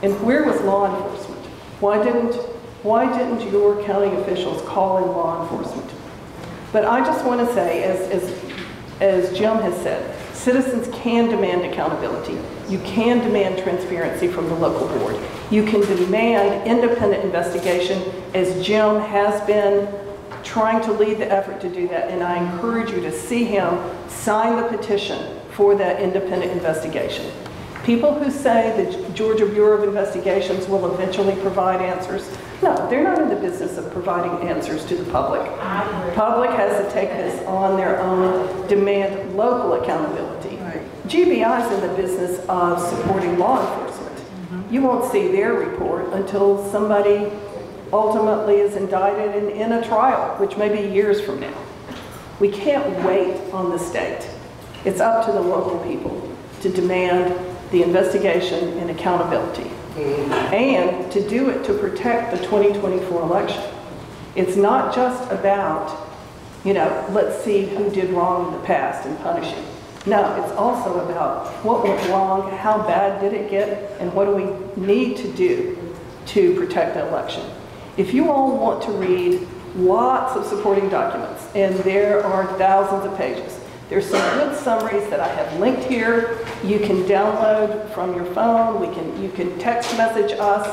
And where was law enforcement? Why didn't your county officials call in law enforcement? But I just want to say, as Jim has said, citizens can demand accountability. You can demand transparency from the local board. You can demand independent investigation, as Jim has been trying to lead the effort to do that, and I encourage you to see him sign the petition for that independent investigation. People who say the Georgia Bureau of Investigations will eventually provide answers, no, they're not in the business of providing answers to the public. The public has to take this on their own, demand local accountability. G.B.R. is in the business of supporting law enforcement. You won't see their report until somebody ultimately is indicted and in a trial, which may be years from now. We can't wait on the state. It's up to the local people to demand the investigation and accountability, and to do it to protect the 2024 election. It's not just about, let's see who did wrong in the past and punish him. No, it's also about what went wrong, how bad did it get, and what do we need to do to protect the election. If you all want to read lots of supporting documents, and there are thousands of pages, there's some good summaries that I have linked here. You can download from your phone. You can text message us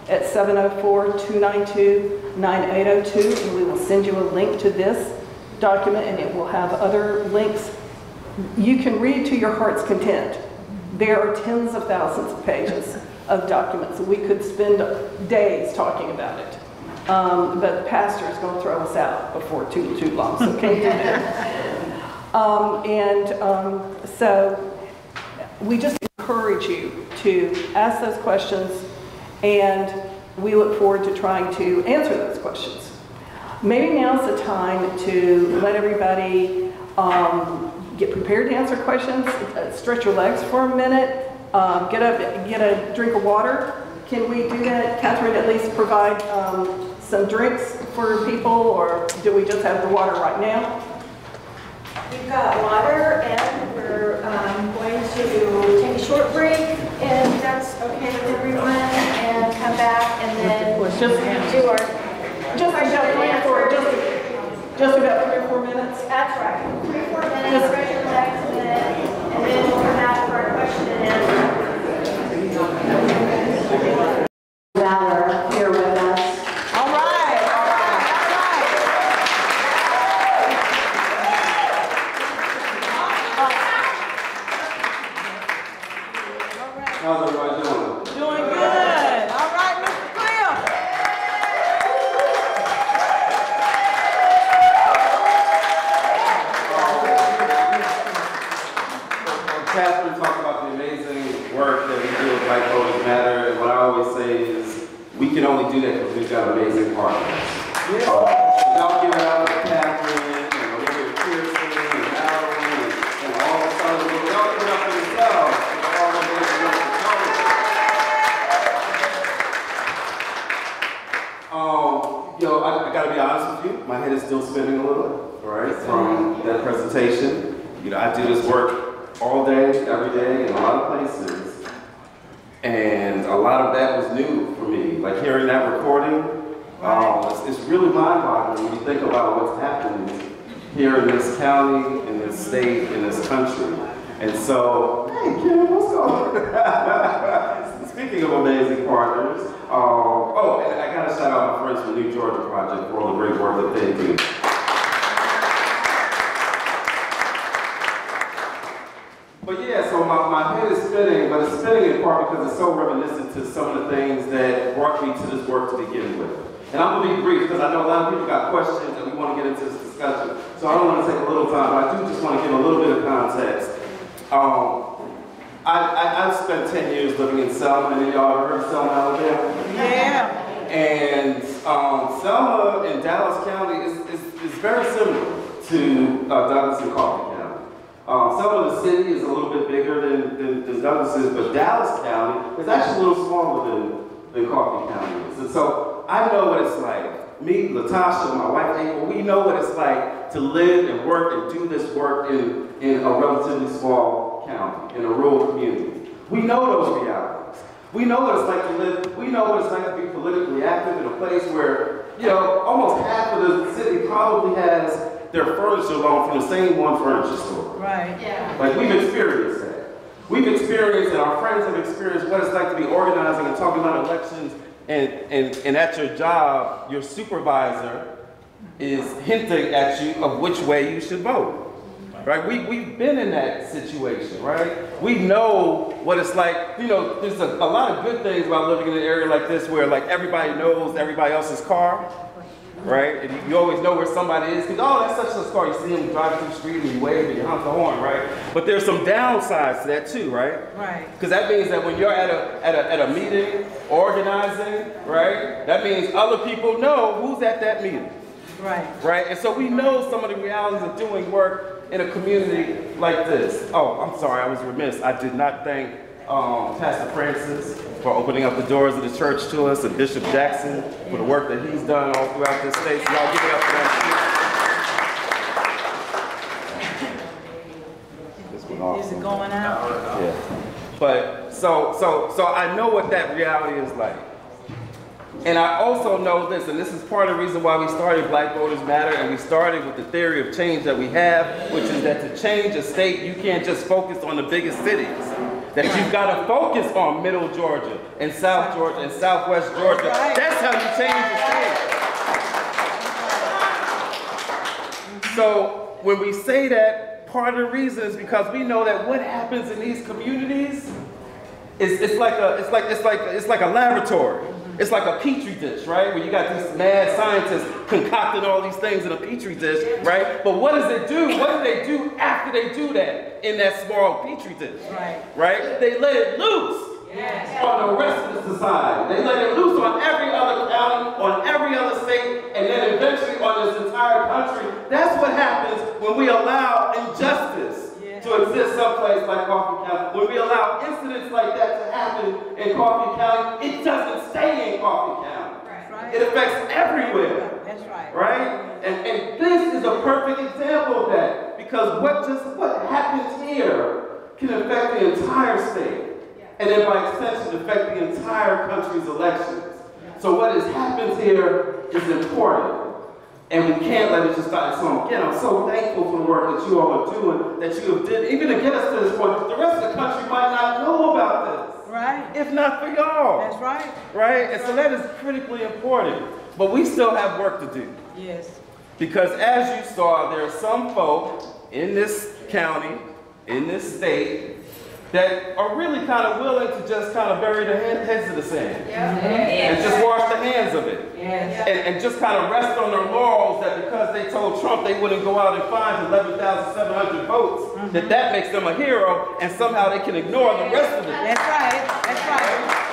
at 704-292-9802, and we will send you a link to this document, and it will have other links. You can read to your heart's content. There are tens of thousands of pages of documents. We could spend days talking about it. But the pastor is going to throw us out before too long, so can't do that. So we just encourage you to ask those questions, and we look forward to trying to answer those questions. Maybe now's the time to let everybody get prepared to answer questions, stretch your legs for a minute, get up, get a drink of water. Can we do that? Catherine, at least provide some drinks for people, or do we just have the water right now? We've got water, and we're going to take a short break, and that's okay with everyone, and come back, and then do our just about 3 or 4 minutes. That's right, 3 or 4 minutes. Stretch your legs, and then we'll come back for our question and answer. Valor here with us. How's everybody doing? Doing good. All right, Mr. Cliff. Catherine talked about the amazing work that we do with Black Voters Matter, and what I always say is we can only do that because we've got amazing partners. Y'all give it up for Catherine and Olivia Pearson and Alan and all the others. Y'all give it up for yourselves. I gotta be honest with you, my head is still spinning a little, right, from that presentation. I do this work all day, every day, in a lot of places, and a lot of that was new for me. Like hearing that recording, it's really mind-boggling when you think about what's happening here in this county, in this state, in this country. And so, hey Kim, what's going on? Speaking of amazing partners, oh, and I gotta shout out my friends from the New Georgia Project for all the great work that they do. But yeah, so my head is spinning, but it's spinning in part because it's so reminiscent to some of the things that brought me to this work to begin with. And I'm going to be brief because I know a lot of people got questions and we want to get into this discussion. So I don't want to take a little time, but I do just want to give a little bit of context. I've spent 10 years living in Selma. Any of y'all ever heard of Selma, Alabama? Yeah. And Selma in Dallas County is very similar to Douglas and Coffee County. Selma, the city, is a little bit bigger than Douglas is, but Dallas County is actually a little smaller than Coffee County is. And so I know what it's like. Me, Latasha, my wife, April, we know what it's like to live and work and do this work in a relatively small county, in a rural community. We know those realities. We know what it's like to live. We know what it's like to be politically active in a place where, you know, almost half of the city probably has their furniture loan from the same one furniture store. Right. Yeah. Like, we've experienced that. We've experienced, and our friends have experienced what it's like to be organizing and talking about elections, and at your job, your supervisor is hinting at you of which way you should vote. Right? We've been in that situation, right? We know what it's like. You know, there's a lot of good things about living in an area like this where, like, everybody knows everybody else's car. Right? And you always know where somebody is because, oh, that's such a car. You see them driving through the street and you wave and you honk the horn, right? But there's some downsides to that too, right? Right. Because that means that when you're at a meeting, organizing, right? That means other people know who's at that meeting. Right. Right? And so we know some of the realities of doing work in a community like this. Oh, I'm sorry, I was remiss. I did not thank Pastor Francis for opening up the doors of the church to us, and Bishop Jackson for the work that he's done all throughout this state. So y'all give it up for that. This went off. Is it going out? Yeah. But so I know what that reality is like. And I also know this, and this is part of the reason why we started Black Voters Matter, and we started with the theory of change that we have, which is that to change a state, you can't just focus on the biggest cities. That you've got to focus on Middle Georgia and South Georgia and Southwest Georgia. That's how you change the state. So when we say that, part of the reason is because we know that what happens in these communities it's like a laboratory. It's like a petri dish, right? Where you got these mad scientists concocting all these things in a petri dish, right? But what does it do? What do they do after they do that in that small petri dish? Right? They let it loose on the rest of the society. They let it loose on every other county, on every other state, and then eventually on this entire country. That's what happens when we allow injustice to exist someplace like Coffee County. When we allow incidents like that to happen in Coffee County, it doesn't stay in Coffee County. Right. It affects everywhere. That's right. Right? And this is a perfect example of that. Because what happens here can affect the entire state. And then by extension affect the entire country's elections. So what has happened here is important. And we can't let it just die. So again, I'm so thankful for the work that you all are doing, that you have did, even to get us to this point. The rest of the country might not know about this. Right. If not for y'all. That's right. Right? And so that is critically important. But we still have work to do. Yes. Because as you saw, there are some folk in this county, in this state, that are really kind of willing to just kind of bury their heads in the sand. And just wash their hands of it. And just kind of rest on their laurels that because they told Trump they wouldn't go out and find 11,700 votes, that makes them a hero, and somehow they can ignore the rest of it. That's right. That's right.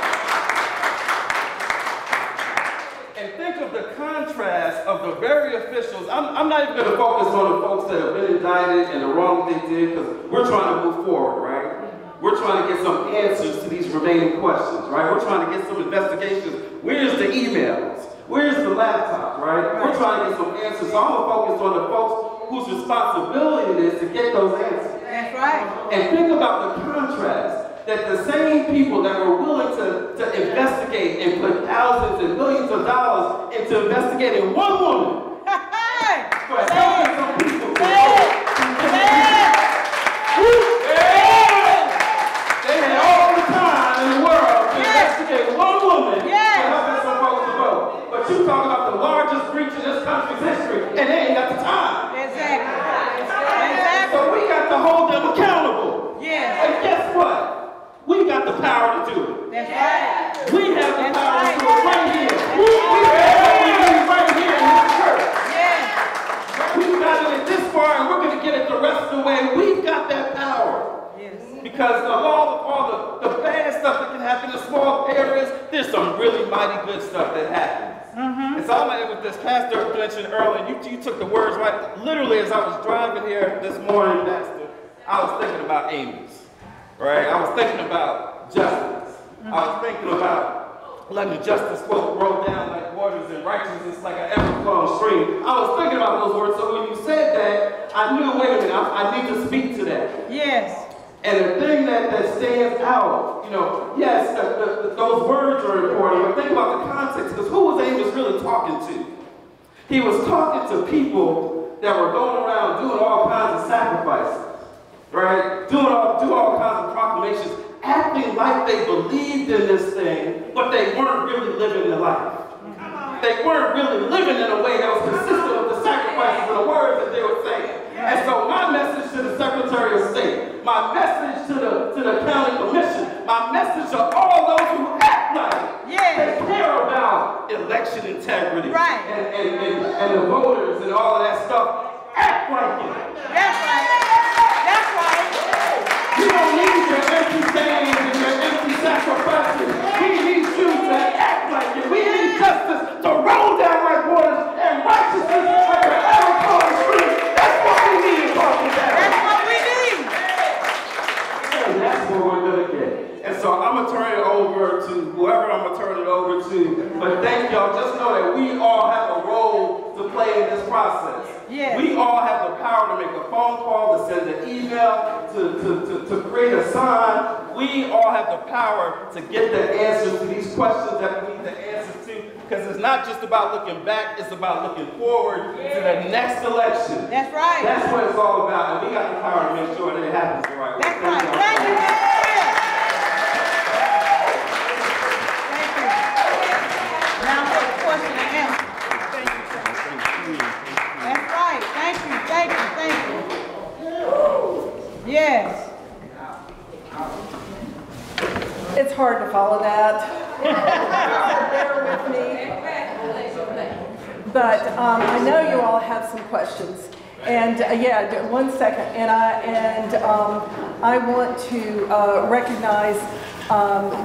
And think of the contrast of the very officials. I'm not even going to focus on the folks that have been indicted and the wrong they did, because we're trying to move forward, right? We're trying to get some answers to these remaining questions, right? We're trying to get some investigations. Where's the emails? Where's the laptop, right? We're trying to get some answers. So I'm going to focus on the folks whose responsibility it is to get those answers. That's right. And think about the contrast that the same people that were willing to investigate and put thousands and millions of dollars into investigating one woman for helping some people. power to do it. That's right. We have the power to do it right here. We have what we need right here in this church. Yes. We've gotten it this far, and we're going to get it the rest of the way. We've got that power. Because along with all the bad stuff that can happen in small areas, there's some really mighty good stuff that happens. And so I'm like, with this pastor mentioned earlier, you took the words right. Literally, as I was driving here this morning, Pastor, I was thinking about Amos, right? I was thinking about justice. I was thinking about letting justice roll down like waters and righteousness like an ever-flowing stream. I was thinking about those words, so when you said that, I knew, wait a minute, I need to speak to that. Yes. And the thing that stands out, you know, yes, those words are important, but think about the context, because who was Amos really talking to? He was talking to people that were going around doing all kinds of sacrifices, right? Doing all kinds of proclamations, acting like they believed in this thing, but they weren't really living their life. They weren't really living in a way that was consistent with the sacrifices and the words that they were saying. And so my message to the Secretary of State, my message to the County Commission, my message to all those who act like they care about election integrity and the voters and all of that stuff, act like it. That's right. That's right. We don't need your empty sayings and your empty sacrifices. We need you to act like it. We need justice to roll down like waters and righteousness like an ever-flowing stream. That's what we need in Coffee County. That's what we need. And that's what we're going to get. And so I'm going to turn it over to whoever I'm going to turn it over to. But thank y'all. Just know that we all have a role to play in this process. Yes. We all have the power to make a phone call, to send an email, to create a sign. We all have the power to get the answers to these questions that we need the answers to. Because it's not just about looking back, it's about looking forward to the next election. That's right. That's what it's all about. And we got the power to make sure that it happens the right way. That's right. Thank you. Thank you. Now for the question and answer. Thank you, sir. That's right. Thank you. Thank you. Thank you. Yes. It's hard to follow that. Bear with me. But I know you all have some questions. And yeah, 1 second. And I want to recognize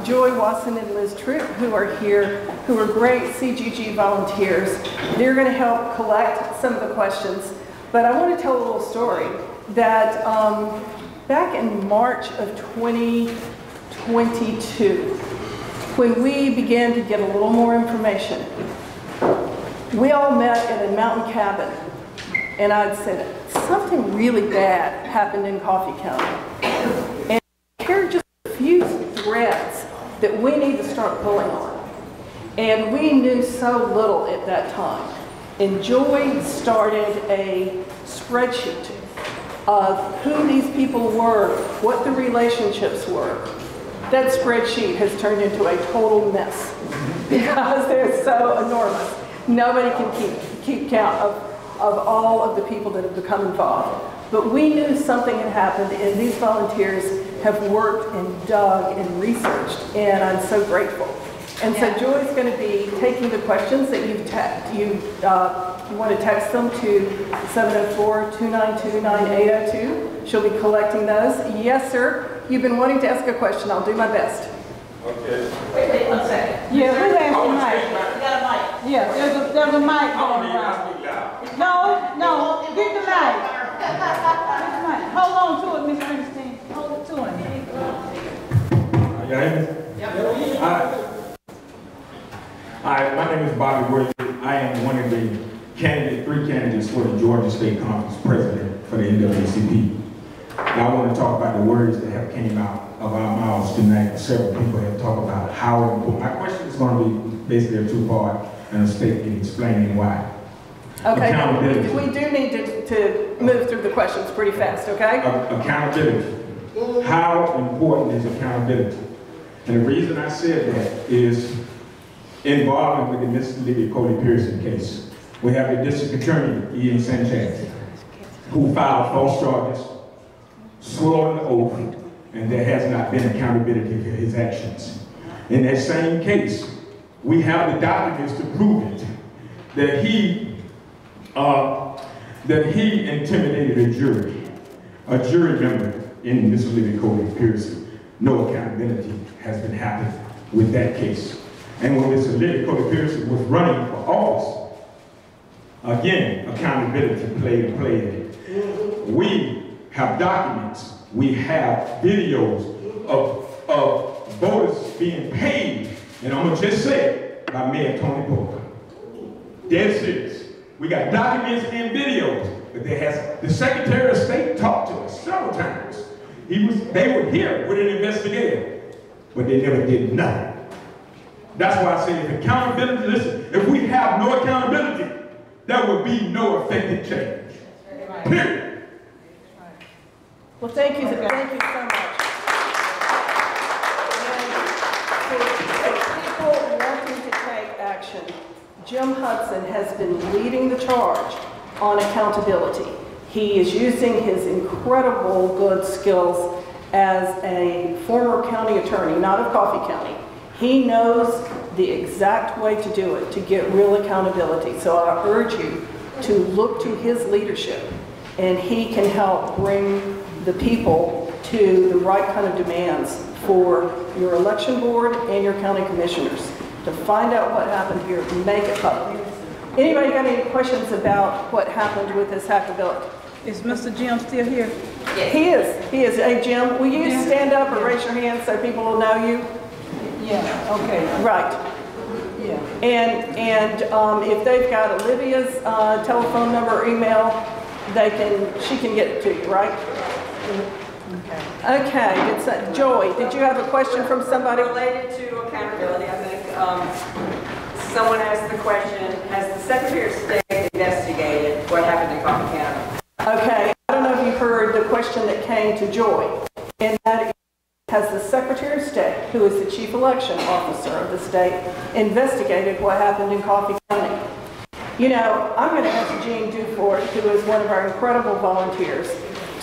Joy Watson and Liz Troop, who are here, who are great CGG volunteers. They're going to help collect some of the questions. But I want to tell a little story that back in March of 2022, when we began to get a little more information, we all met in a mountain cabin, and I'd said, something really bad happened in Coffee County. And here are just a few threads that we need to start pulling on. And we knew so little at that time. And Joy started a spreadsheet of who these people were, what the relationships were. That spreadsheet has turned into a total mess because they're so enormous. Nobody can keep count of all of the people that have become involved. But we knew something had happened, and these volunteers have worked and dug and researched, and I'm so grateful. And so Joy's going to be taking the questions that you want to text them to 704-292-9802. She'll be collecting those. Yes, sir. You've been wanting to ask a question. I'll do my best. Okay. Wait 1 second. Yeah, who's asking Mike? You got a mic. Yeah, there's a mic going around. No, get the mic. Hold on to it, Miss Ernestine. Hold it to him. Are you ready? Yep. Hi, my name is Bobby Worthy. I am one of the three candidates for the Georgia State Conference president for the NAACP. Now I want to talk about the words that have came out of our mouths tonight. Several people have talked about how important. My question is going to be basically a two-part and a statement explaining why. Okay, we do need to move through the questions pretty fast, okay? Accountability. How important is accountability? And the reason I said that is involving with the Mississippi Cody Pearson case. We have the district attorney, Ian Sanchez, who filed false charges, swore an oath, and there has not been accountability for his actions. In that same case, we have the documents to prove it, that he intimidated a jury member in Mr. Livy Cody Pearson. No accountability has been happening with that case. And when Mr. Livy Cody Pearson was running for office, again, accountability played in it. We have documents, we have videos of voters being paid, and I'm gonna just say it, by Mayor Tony Pope. Dead serious. We got documents and videos, but the Secretary of State talked to us several times. They were here with an investigator, but they never did nothing. That's why I say if accountability, listen, if we have no accountability, there will be no effective change. Period. Well, thank you so much. And for people wanting to take action, Jim Hudson has been leading the charge on accountability. He is using his incredible good skills as a former county attorney, not of Coffee County. He knows the exact way to do it, to get real accountability. So I urge you to look to his leadership, and he can help bring the people to the right kind of demands for your election board and your county commissioners to find out what happened here, make it public. Anybody got any questions about what happened with this hackability? Is Mr. Jim still here? Yes. He is. Hey, Jim, will you stand up or raise your hand so people will know you? Yeah, okay. Right. Yeah. And if they've got Olivia's telephone number or email, she can get it to you, right? Okay. It's Joy, did you have a question from somebody? Related to accountability, I think someone asked the question, has the Secretary of State investigated what happened in Coffee County? Okay, I don't know if you heard the question that came to Joy, and that is, has the Secretary of State, who is the Chief Election Officer of the state, investigated what happened in Coffee County? You know, I'm going to ask Jean Dufort, who is one of our incredible volunteers,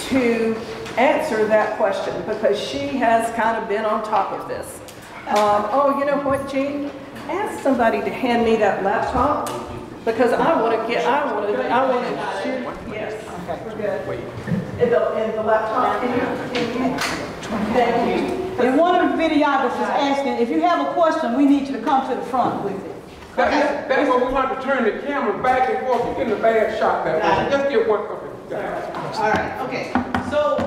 to answer that question, because she has kind of been on top of this. Oh, you know what, Jean? Ask somebody to hand me that laptop, because I want to shoot. Yes. Okay. We're good. In the laptop. Can you? Thank you. And one of the videographers is asking, if you have a question, we need you to come to the front with it. That's what we want to turn the camera back and forth. You're getting a bad shot that way. Just get one of it. All right. Okay. So,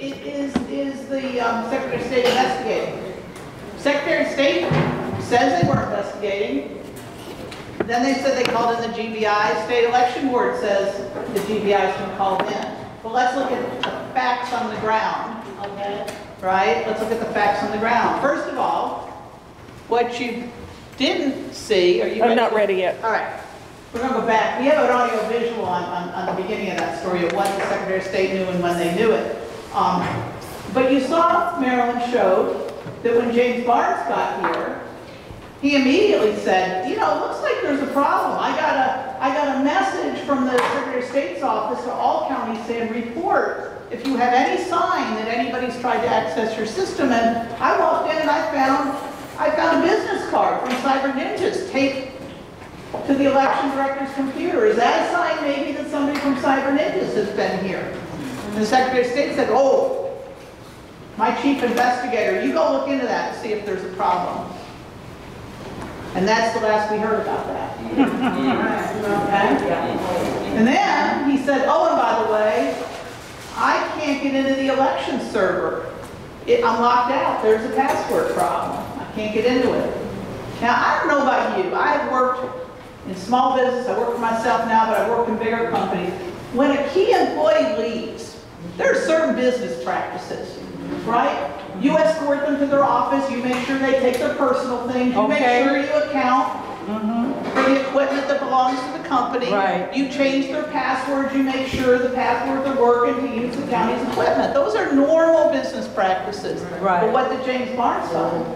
is the Secretary of State investigating? Secretary of State says they were investigating. Then they said they called in the G.B.I. State Election Board says the G.B.I. has been called in. Well, let's look at the facts on the ground. Okay. Right? Let's look at the facts on the ground. First of all, what you didn't see, are you ready? I'm not ready yet. All right. We're going to go back. We have an audio visual on the beginning of that story of what the Secretary of State knew and when they knew it. But you saw Marilyn showed that when James Barnes got here, he immediately said, you know, it looks like there's a problem. I got a message from the Secretary of State's office to all counties saying report if you have any sign that anybody's tried to access your system. And I walked in and I found a business card from Cyber Ninjas taped to the election director's computer. Is that a sign maybe that somebody from Cyber Ninjas has been here? And the Secretary of State said, oh, my chief investigator, you go look into that and see if there's a problem. And that's the last we heard about that. Okay? And then he said, oh, and by the way, I can't get into the election server. I'm locked out. There's a password problem. I can't get into it. Now, I don't know about you. I've worked in small business. I work for myself now, but I've worked in bigger companies. When a key employee leaves, there are certain business practices, right? You escort them to their office. You make sure they take their personal things. You make sure you account for the equipment that belongs to the company. Right. You change their passwords. You make sure the passwords are working to use the county's equipment. Those are normal business practices. Right. But what did James Barnes find?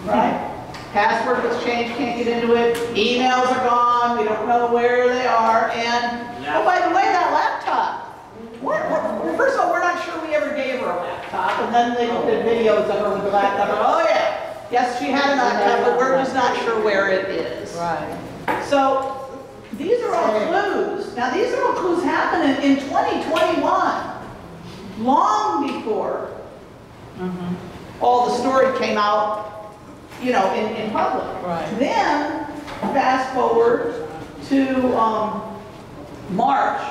Right? Password was changed, can't get into it. Emails are gone. We don't know where they are. And, oh, by the way, that laptop. First of all, we're not sure we ever gave her a laptop, and then they looked at videos of her with the laptop, and oh yeah, yes, she had a laptop, but we're just not sure where it is. Right. So these are all clues. Now these are all clues happening in 2021, long before all the story came out, you know, in public. Right. Then fast forward to March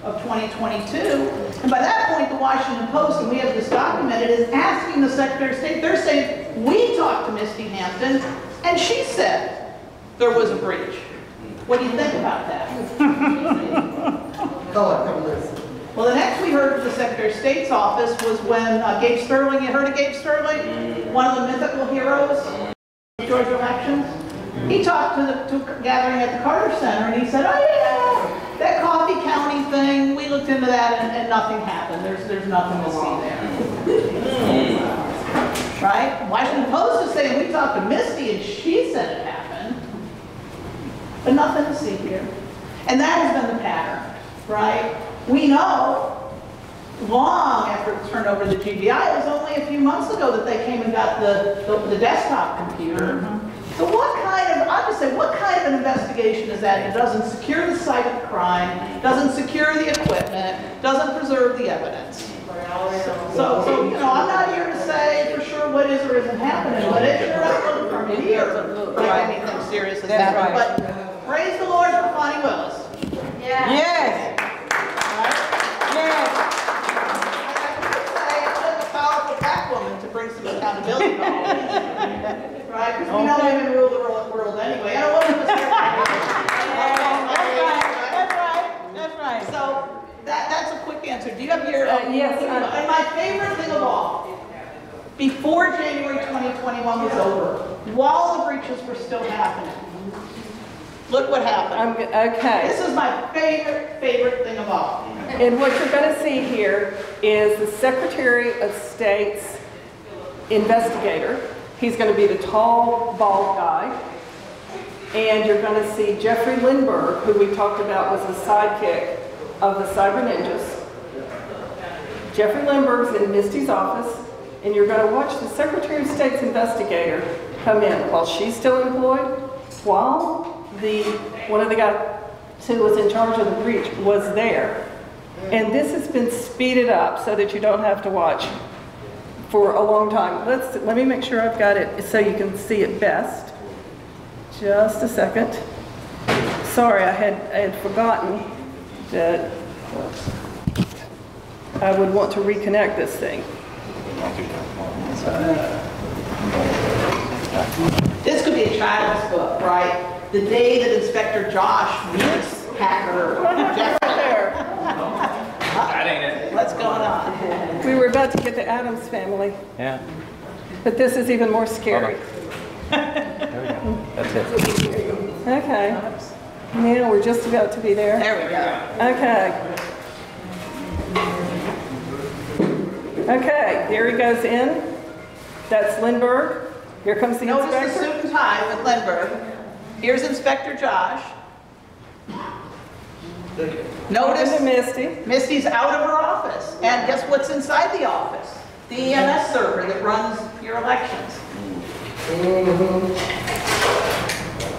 of 2022, and by that point the Washington Post, and we have this documented, is asking the Secretary of State, they're saying, we talked to Misty Hampton, and she said there was a breach. What do you think about that? Well, the next we heard from the Secretary of State's office was when Gabe Sterling, you heard of Gabe Sterling? One of the mythical heroes of Georgia elections. He talked to the gathering at the Carter Center, and he said, oh yeah, that Coffee County thing, we looked into that and nothing happened. There's nothing to see there. Right? Washington Post is saying we talked to Misty and she said it happened, but nothing to see here. And that has been the pattern, right? We know long after it was turned over to the G.B.R, it was only a few months ago that they came and got the desktop computer. So what kind of, I would say, what kind of an investigation is that? It doesn't secure the site of the crime, doesn't secure the equipment, doesn't preserve the evidence. So you know, I'm not here to say for sure what is or isn't happening, but it sure doesn't look from here like anything serious has happened. But praise the Lord for Connie Willis. Yes. Yes. To bring some accountability home. Right? Because we know women rule the world anyway. I don't want to That's right. So that's a quick answer. Do you have your yes. And my favorite thing of all, before January 2021 was over, while the breaches were still happening, look what happened. Okay. This is my favorite thing of all. And what you're going to see here is the Secretary of State's investigator. He's going to be the tall, bald guy. And you're going to see Jeffrey Lindbergh, who we talked about was the sidekick of the Cyber Ninjas. Jeffrey Lindbergh's in Misty's office, and you're going to watch the Secretary of State's investigator come in while she's still employed, while one of the guys who was in charge of the breach was there. And this has been speeded up so that you don't have to watch for a long time. Let me make sure I've got it so you can see it best. Just a second. Sorry, I had forgotten that I would want to reconnect this thing. This could be a child's book, right? The day that Inspector Josh meets hacker Jeff there. That ain't it. What's going on? We were about to get the Addams Family. Yeah. But this is even more scary. There we go. That's it. Okay. Now we're just about to be there. There we go. Okay. Okay, there he goes in. That's Lindbergh. Here comes the Notice inspector. the suit and tie with Lindbergh. Here's Inspector Josh. Notice Misty. Misty's out of her office. And guess what's inside the office? The EMS server that runs your elections.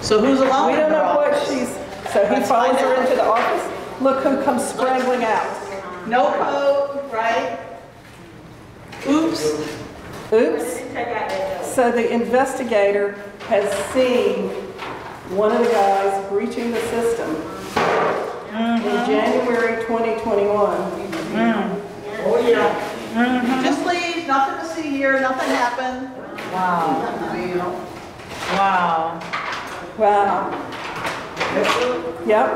So who's alone? We don't in her know what office? so he Let's follows find her out. into the office. Look who comes scrambling out. No code, right? Oops. Oops. So the investigator has seen one of the guys breaching the system in January 2021. Oh yeah. Just leave, nothing to see here, nothing happened. Wow. Wow. Wow. Yep.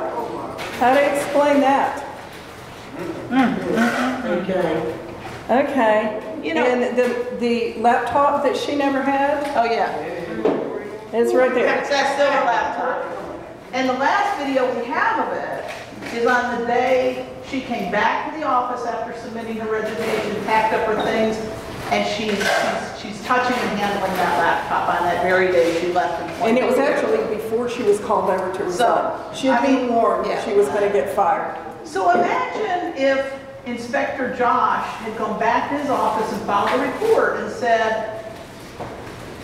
How do you explain that? Okay. Okay. You know, and the laptop that she never had? Oh yeah. It's right there. It's that silver laptop. And the last video we have of it is on the day she came back to the office after submitting her resignation, packed up her things, and she's touching and handling that laptop on that very day she left. And it was actually before she was called over to resign. She had been warned that she was going to get fired. So imagine if Inspector Josh had gone back to his office and filed a report and said,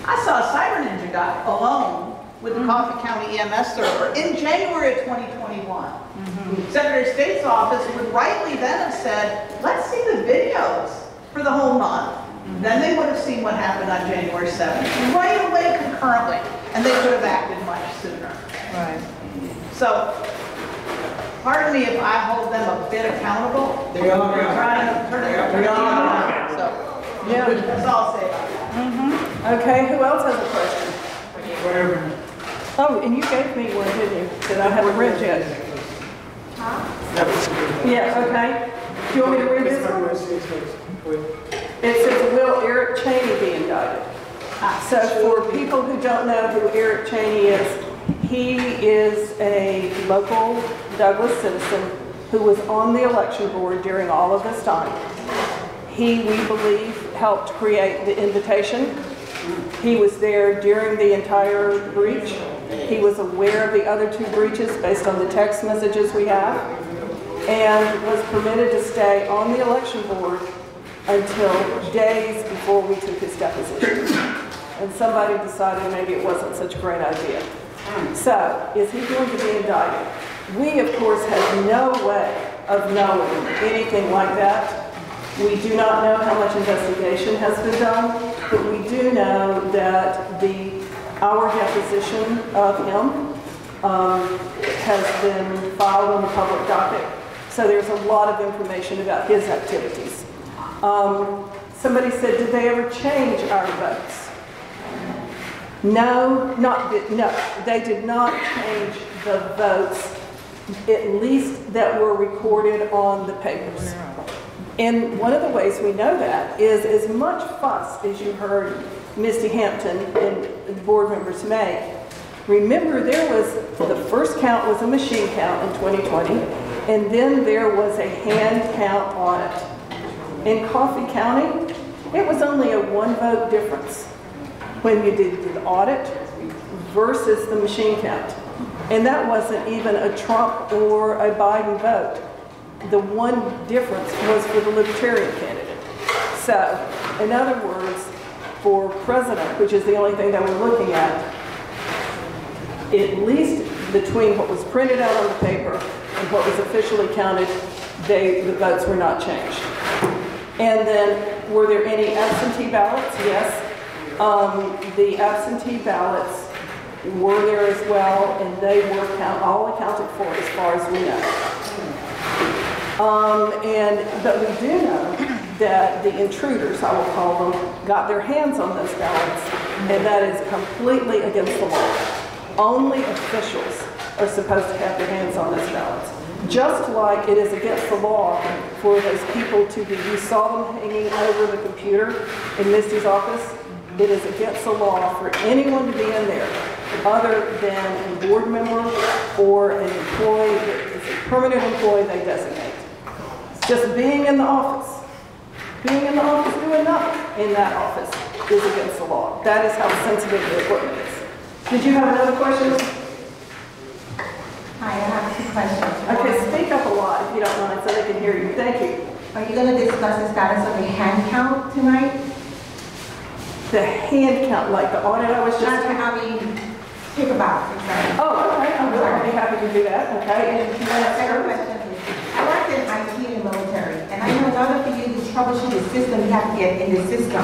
I saw a Cyber Ninja guy alone with the Coffee County EMS server in January of 2021. Secretary of State's office would rightly then have said, let's see the videos for the whole month. Then they would have seen what happened on January 7th, right away concurrently, and they could have acted much sooner. Right. So, pardon me if I hold them a bit accountable. They are trying to turn it around. So, Yeah. that's all I'll say about that. Okay, who else has a question? Oh, and you gave me one, didn't you, that I haven't read yet? Yeah, okay. Do you want me to read this one? It says, will Eric Cheney be indicted? So for people who don't know who Eric Cheney is, he is a local Douglas citizen who was on the election board during all of this time. He, we believe, helped create the invitation. He was there during the entire breach. He was aware of the other two breaches based on the text messages we have, and was permitted to stay on the election board until days before we took his deposition. And somebody decided maybe it wasn't such a great idea. So, is he going to be indicted? We, of course, have no way of knowing anything like that. We do not know how much investigation has been done, but we do know that our deposition of him has been filed on the public docket. So there's a lot of information about his activities. Somebody said, did they ever change our votes? No, no, they did not change the votes, at least that were recorded on the papers. And one of the ways we know that is as much fuss as you heard Misty Hampton and the board members make. Remember, there was, the first count was a machine count in 2020, and then there was a hand count audit. In Coffee County, it was only a 1 vote difference when you did the audit versus the machine count. And that wasn't even a Trump or a Biden vote. The one difference was for the Libertarian candidate. So, in other words, for president, which is the only thing that we're looking at least between what was printed out on the paper and what was officially counted, the votes were not changed. And then, were there any absentee ballots? Yes. The absentee ballots were there as well, and they were all accounted for as far as we know. But we do know that the intruders, I will call them, got their hands on those ballots, and that is completely against the law. Only officials are supposed to have their hands on those ballots. Just like it is against the law for those people to be, you saw them hanging over the computer in Misty's office, it is against the law for anyone to be in there other than a board member or an employee that is a permanent employee they designate. Just being in the office doing nothing in that office is against the law. That is how sensitive the equipment is. Did you have another question? Hi, I have 2 questions. Okay, speak up a lot if you don't mind so they can hear you. Thank you. Are you going to discuss the status of the hand count tonight? The hand count, like the audit I was just... Think about it. Oh, okay. I'll be happy to do that. Okay. And second question, please. I worked in IT in the military, and I know in order for you to troubleshoot the system, you have to get in the system.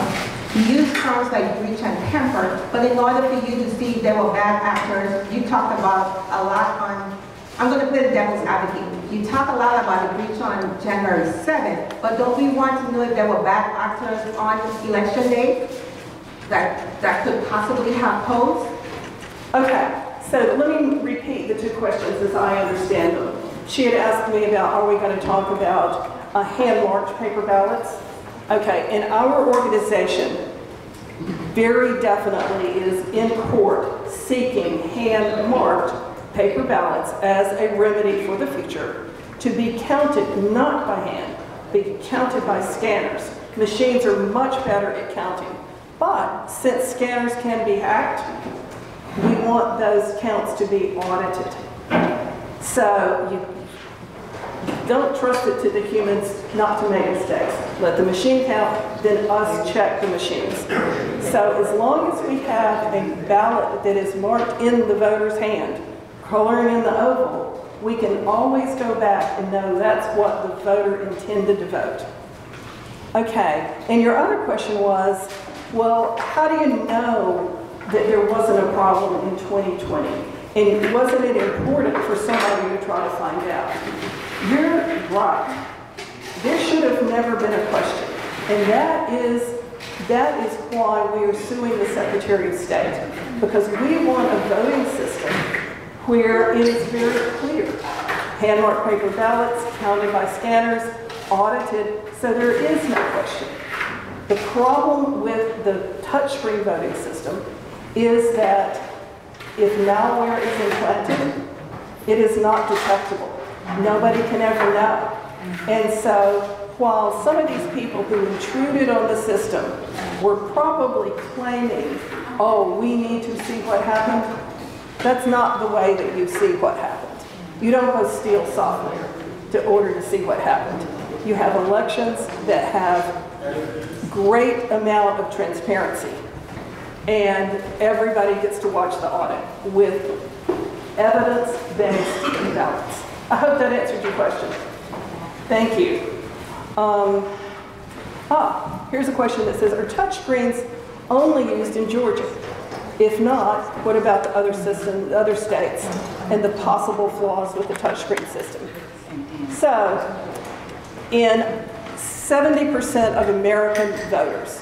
You use terms like breach and tamper, but in order for you to see if there were bad actors, you talked about a lot on, I'm going to play the devil's advocate. You talk a lot about the breach on January 7th, but don't we want to know if there were bad actors on election day that could possibly have posed? Okay, so let me repeat the 2 questions as I understand them. She had asked me about, are we going to talk about hand-marked paper ballots? Okay, and our organization very definitely is in court seeking hand-marked paper ballots as a remedy for the future to be counted not by hand, be counted by scanners. Machines are much better at counting, but since scanners can be hacked, we want those counts to be audited. So Don't trust it to the humans not to make mistakes. Let the machine count, then us check the machines. So as long as we have a ballot that is marked in the voter's hand, coloring in the oval, we can always go back and know that's what the voter intended to vote. Okay, and your other question was, well, how do you know that there wasn't a problem in 2020? And wasn't it important for somebody to try to find out? You're right. There should have never been a question. And that is why we are suing the Secretary of State. Because we want a voting system where it is very clear. Hand-marked paper ballots, counted by scanners, audited, so there is no question. The problem with the touchscreen voting system is that if malware is implanted, it is not detectable. Nobody can ever know. And so while some of these people who intruded on the system were probably claiming, oh, we need to see what happened, that's not the way that you see what happened. You don't go steal software in order to see what happened. You have elections that have great amount of transparency, and everybody gets to watch the audit with evidence-based ballots. I hope that answered your question. Thank you. Here's a question that says, are touchscreens only used in Georgia? If not, what about the other systems, the other states, and the possible flaws with the touchscreen system? So, in 70% of American voters,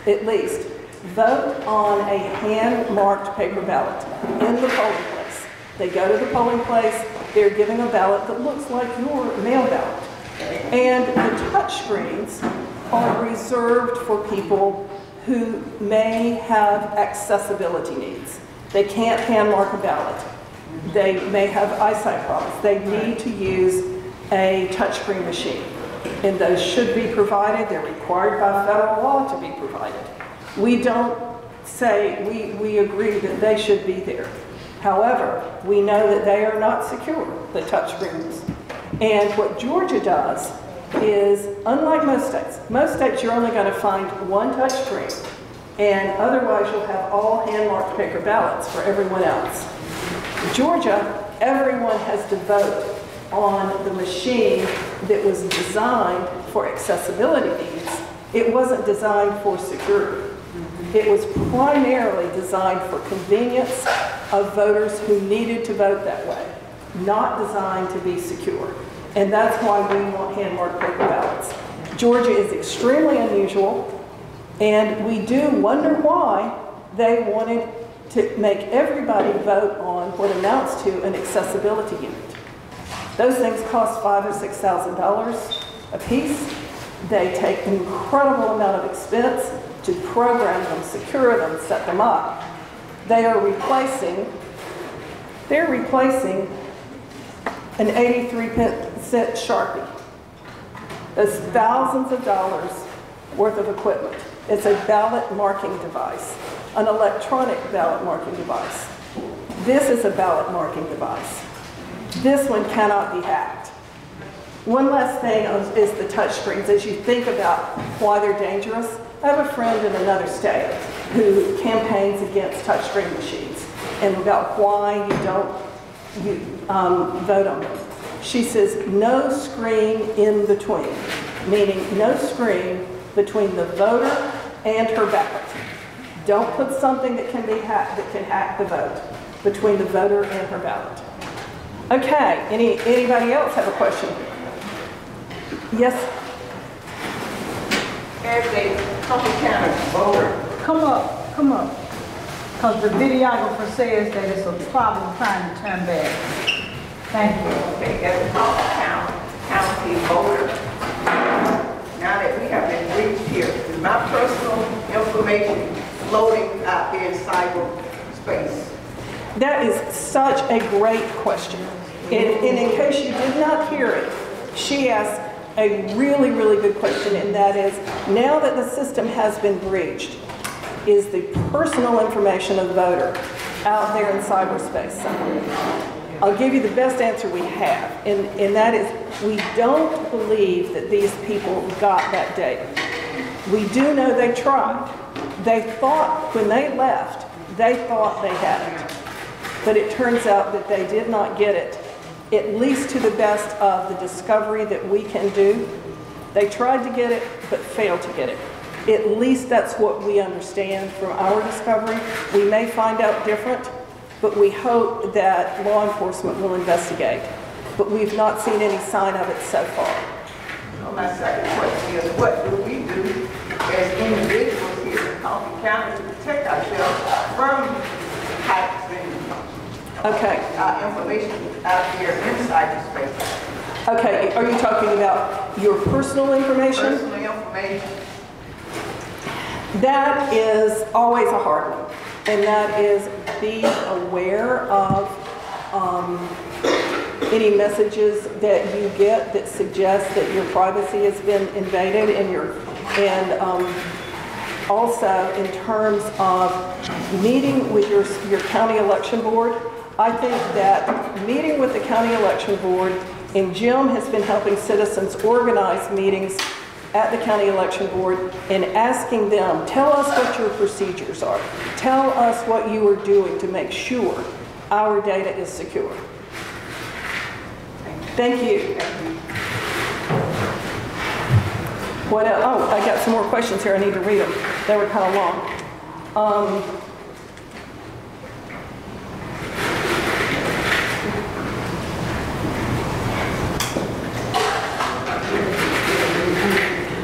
at least, vote on a hand-marked paper ballot in the polling place. They go to the polling place, they're giving a ballot that looks like your mail ballot. And the touch screens are reserved for people who may have accessibility needs. They can't hand-mark a ballot. They may have eyesight problems. They need to use a touchscreen machine. And those should be provided. They're required by federal law to be provided. We don't say, we agree that they should be there. However, we know that they are not secure, the touchscreens. And what Georgia does is, unlike most states you're only going to find one touchscreen, and otherwise you'll have all hand-marked paper ballots for everyone else. Georgia, everyone has to vote on the machine that was designed for accessibility needs. It wasn't designed for security. It was primarily designed for convenience of voters who needed to vote that way, not designed to be secure. And that's why we want hand-marked paper ballots. Georgia is extremely unusual, and we do wonder why they wanted to make everybody vote on what amounts to an accessibility unit. Those things cost $5,000 or $6,000 a piece. They take an incredible amount of expense to program them, secure them, set them up. They're replacing an 83-cent Sharpie. That's thousands of dollars worth of equipment. It's a ballot marking device, an electronic ballot marking device. This is a ballot marking device. This one cannot be hacked. One last thing is the touch screens. As you think about why they're dangerous, I have a friend in another state who campaigns against touchscreen machines and about why you don't vote on them. She says no screen in between, meaning no screen between the voter and her ballot. Don't put something that can be hacked, that can hack the vote, between the voter and her ballot. Okay, anybody else have a question? Yes? As a Coffee County voter, come up. Because the videographer says that it's a problem trying to turn back. Thank you. Okay, as a County voter, now that we have been reached here, is my personal information floating out there in cyberspace? That is such a great question. And in case you did not hear it, she asked a really, really good question, and that is, now that the system has been breached, is the personal information of the voter out there in cyberspace somewhere? I'll give you the best answer we have, and that is we don't believe that these people got that data. We do know they tried. They thought, when they left, they thought they had it. But it turns out that they did not get it, at least to the best of the discovery that we can do. They tried to get it, but failed to get it. At least that's what we understand from our discovery. We may find out different, but we hope that law enforcement will investigate. But we've not seen any sign of it so far. Well, my second question is, what do we do as individuals here in Coffee County to protect ourselves from hacks and our information out here in cyberspace? Okay, are you talking about your personal information? Personal information. That is always a hard one, and that is be aware of any messages that you get that suggest that your privacy has been invaded, and also in terms of meeting with your county election board. I think that meeting with the county election board, and Jim has been helping citizens organize meetings at the county election board and asking them, tell us what your procedures are. Tell us what you are doing to make sure our data is secure. Thank you. What else? Oh, I got some more questions here. I need to read them. They were kind of long.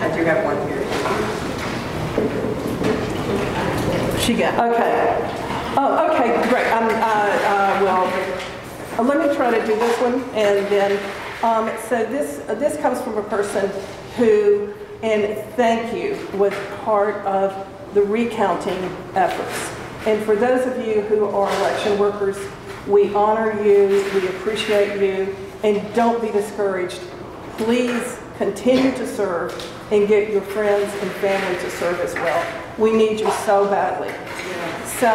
I do have one here. She got, okay. Oh, okay, great. Well, let me try to do this one, and then, so this comes from a person who, and thank you, was part of the recounting efforts. And for those of you who are election workers, we honor you, we appreciate you, and don't be discouraged. Please continue to serve and get your friends and family to serve as well. We need you so badly. So,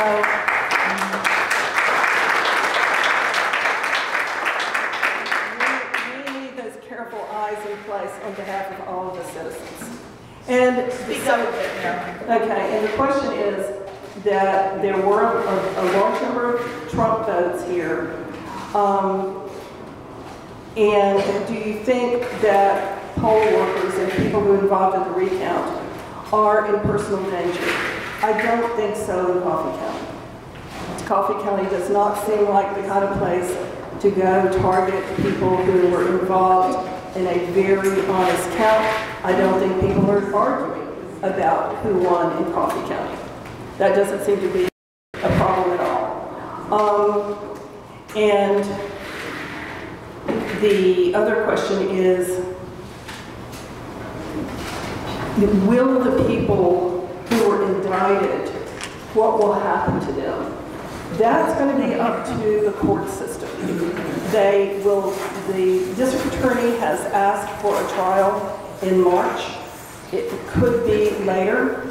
we need those careful eyes in place on behalf of all of the citizens. And okay, and the question is that there were a large number of Trump votes here. And do you think that poll workers and people who are involved in the recount are in personal danger? I don't think so in Coffee County. Coffee County does not seem like the kind of place to go target people who were involved in a very honest count. I don't think people are arguing about who won in Coffee County. That doesn't seem to be a problem at all. And the other question is, will the people who were indicted, what will happen to them? That's going to be up to the court system. The district attorney has asked for a trial in March. It could be later,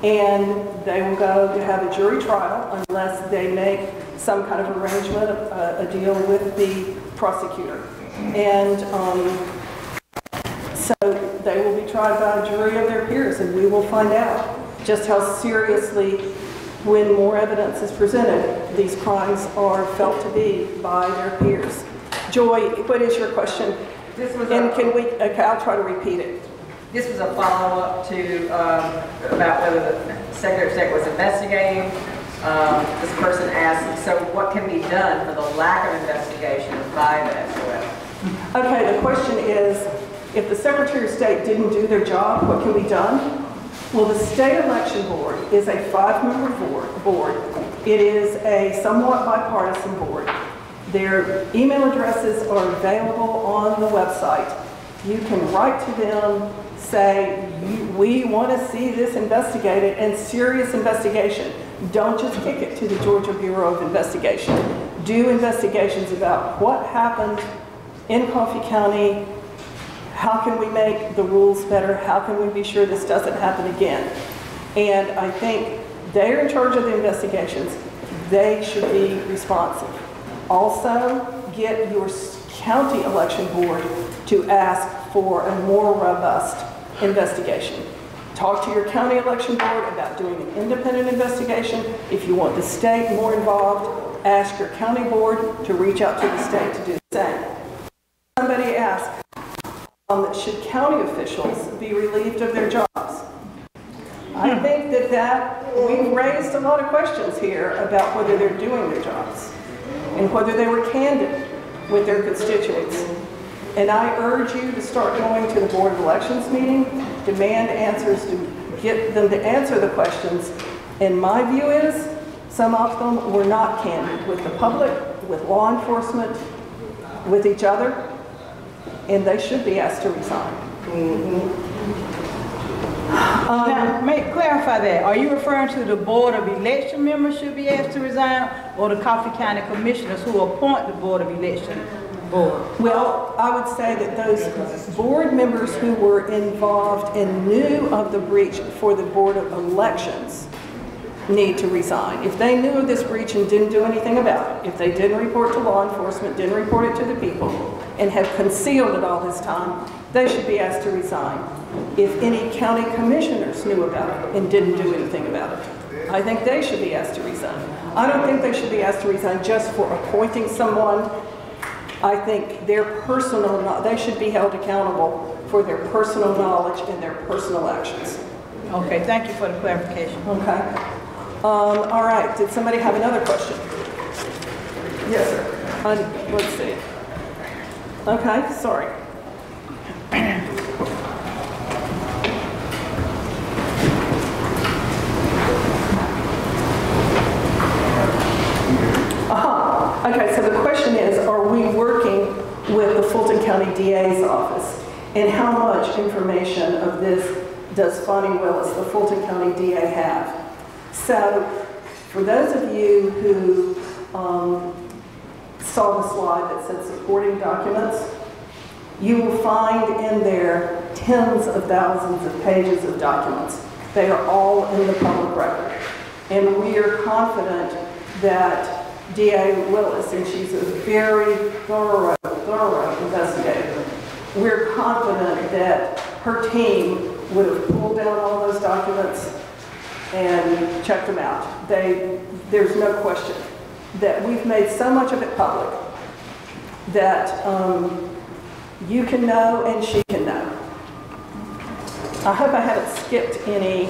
and they will go to have a jury trial unless they make some kind of arrangement, a deal with the prosecutor. And so they will be tried by a jury of their peers, and we will find out just how seriously, when more evidence is presented, these crimes are felt to be by their peers. Joy, what is your question? And can we, okay, I'll try to repeat it. This was a follow-up to about whether the Secretary of State was investigating. This person asked, so what can be done for the lack of investigation by the SOS? Okay, the question is, if the Secretary of State didn't do their job, what can be done? Well, the State Election Board is a 5-member board. It is a somewhat bipartisan board. Their email addresses are available on the website. You can write to them, say, we want to see this investigated, and serious investigation. Don't just kick it to the Georgia Bureau of Investigation. Do investigations about what happened in Coffee County. How can we make the rules better? How can we be sure this doesn't happen again? And I think they're in charge of the investigations. They should be responsive. Also, get your county election board to ask for a more robust investigation. Talk to your county election board about doing an independent investigation. If you want the state more involved, ask your county board to reach out to the state to do the same. Somebody asked, should county officials be relieved of their jobs? I think that we've raised a lot of questions here about whether they're doing their jobs and whether they were candid with their constituents. And I urge you to start going to the Board of Elections meeting, demand answers, to get them to answer the questions. And my view is, some of them were not candid with the public, with law enforcement, with each other, and they should be asked to resign. Now, clarify that. Are you referring to the Board of Election members should be asked to resign, or the Coffee County Commissioners who appoint the Board of Election board? Well, I would say that those board members who were involved and knew of the breach for the Board of Elections need to resign. If they knew of this breach and didn't do anything about it, if they didn't report to law enforcement, didn't report it to the people, and have concealed it all this time, they should be asked to resign. If any county commissioners knew about it and didn't do anything about it, I think they should be asked to resign. I don't think they should be asked to resign just for appointing someone. I think they should be held accountable for their personal knowledge and their personal actions. Okay, thank you for the clarification. Okay. All right, did somebody have another question? Yes, sir. Let's see. Okay, sorry. Okay, so the question is, are we working with the Fulton County DA's office? And how much information of this does Fonnie Willis, the Fulton County DA, have? So, for those of you who saw the slide that said supporting documents, you will find in there tens of thousands of pages of documents. They are all in the public record. And we are confident that DA Willis, and she's a very thorough investigator, we're confident that her team would have pulled down all those documents and checked them out. There's no question that we've made so much of it public that you can know and she can know. I hope I haven't skipped any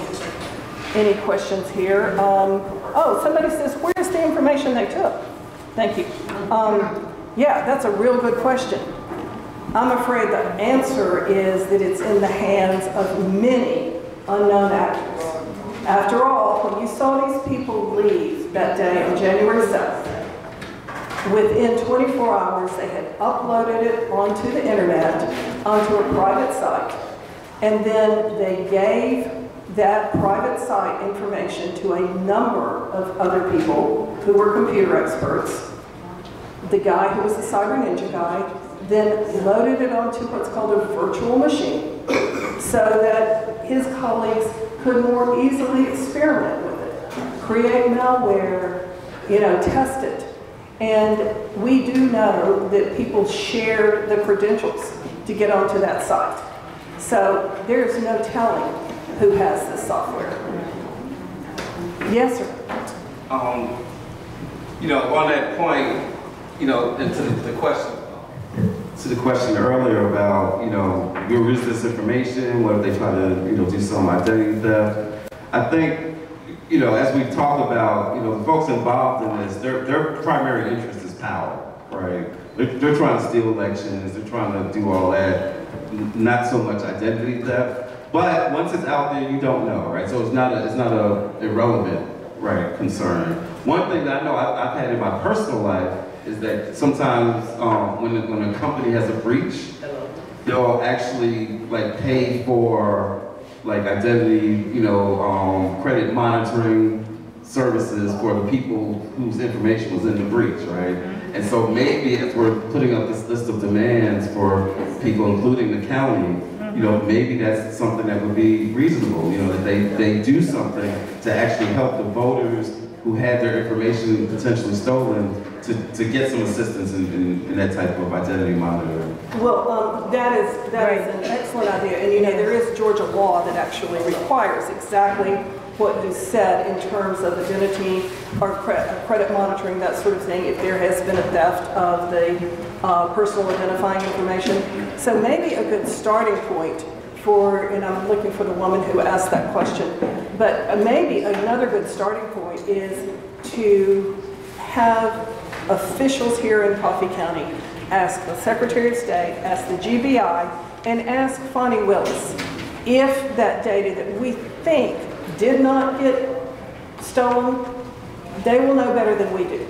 questions here. Oh, somebody says, where's the information they took? Thank you. Yeah, that's a real good question. I'm afraid the answer is that it's in the hands of many unknown actors. After all, when you saw these people leave that day on January 7th, within 24 hours they had uploaded it onto the internet, onto a private site, and then they gave that private site information to a number of other people who were computer experts. The guy who was the Cyber Ninja guy then loaded it onto what's called a virtual machine so that his colleagues could more easily experiment with it, create malware, test it. And we do know that people shared the credentials to get onto that site. So there's no telling who has this software. Yes, sir. On that point, and to the question earlier about, where is this information? What if they try to, do some identity theft? I think, as we talk about, the folks involved in this, their primary interest is power, right? They're trying to steal elections. They're trying to do all that. Not so much identity theft. But once it's out there, you don't know, right? So it's not a irrelevant, right, concern. One thing that I know I've had in my personal life is that sometimes when a company has a breach, they'll actually pay for identity, credit monitoring services for the people whose information was in the breach, right? And so maybe if we're putting up this list of demands for people, including the county, maybe that's something that would be reasonable, that they do something to actually help the voters who had their information potentially stolen to get some assistance in that type of identity monitoring? Well, that is an excellent idea. And you know, there is Georgia law that actually requires exactly what you said in terms of identity or credit monitoring, that sort of thing, if there has been a theft of the personal identifying information. So maybe a good starting point for, and I'm looking for the woman who asked that question, but maybe another good starting point is to have officials here in Coffee County ask the Secretary of State, ask the GBI, and ask Fonnie Willis if that data that we think did not get stolen, they will know better than we do.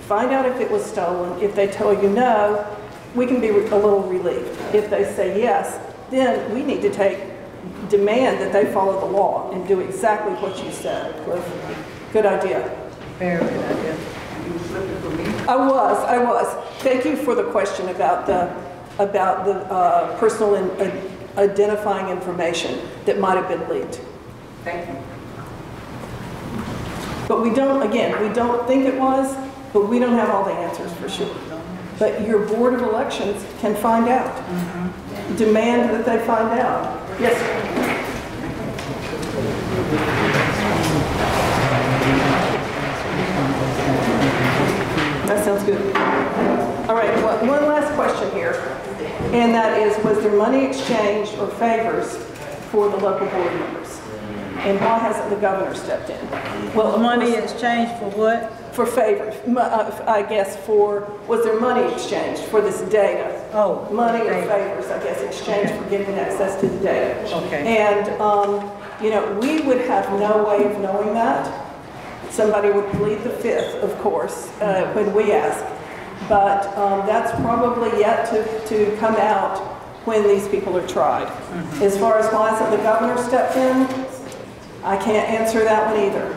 Find out if it was stolen. If they tell you no, we can be a little relieved. If they say yes, then we need to demand that they follow the law and do exactly what you said, Cliff. Good idea. Very good idea. I was. Thank you for the question about the personal identifying information that might have been leaked. Thank you. But we don't think it was, but we don't have all the answers for sure. But your Board of Elections can find out. Demand that they find out. Yes, that sounds good. All right, well, one last question here, and that is, was there money exchanged or favors for the local board members? And why hasn't the governor stepped in? Well, money exchanged for what? For favors, I guess, was there money exchanged for this data? Oh. Money or favors, I guess, exchanged for getting access to the data. Okay. And, you know, we would have no way of knowing that. Somebody would plead the fifth, of course, when we ask. But that's probably yet to come out when these people are tried. As far as why hasn't the governor stepped in, I can't answer that one either.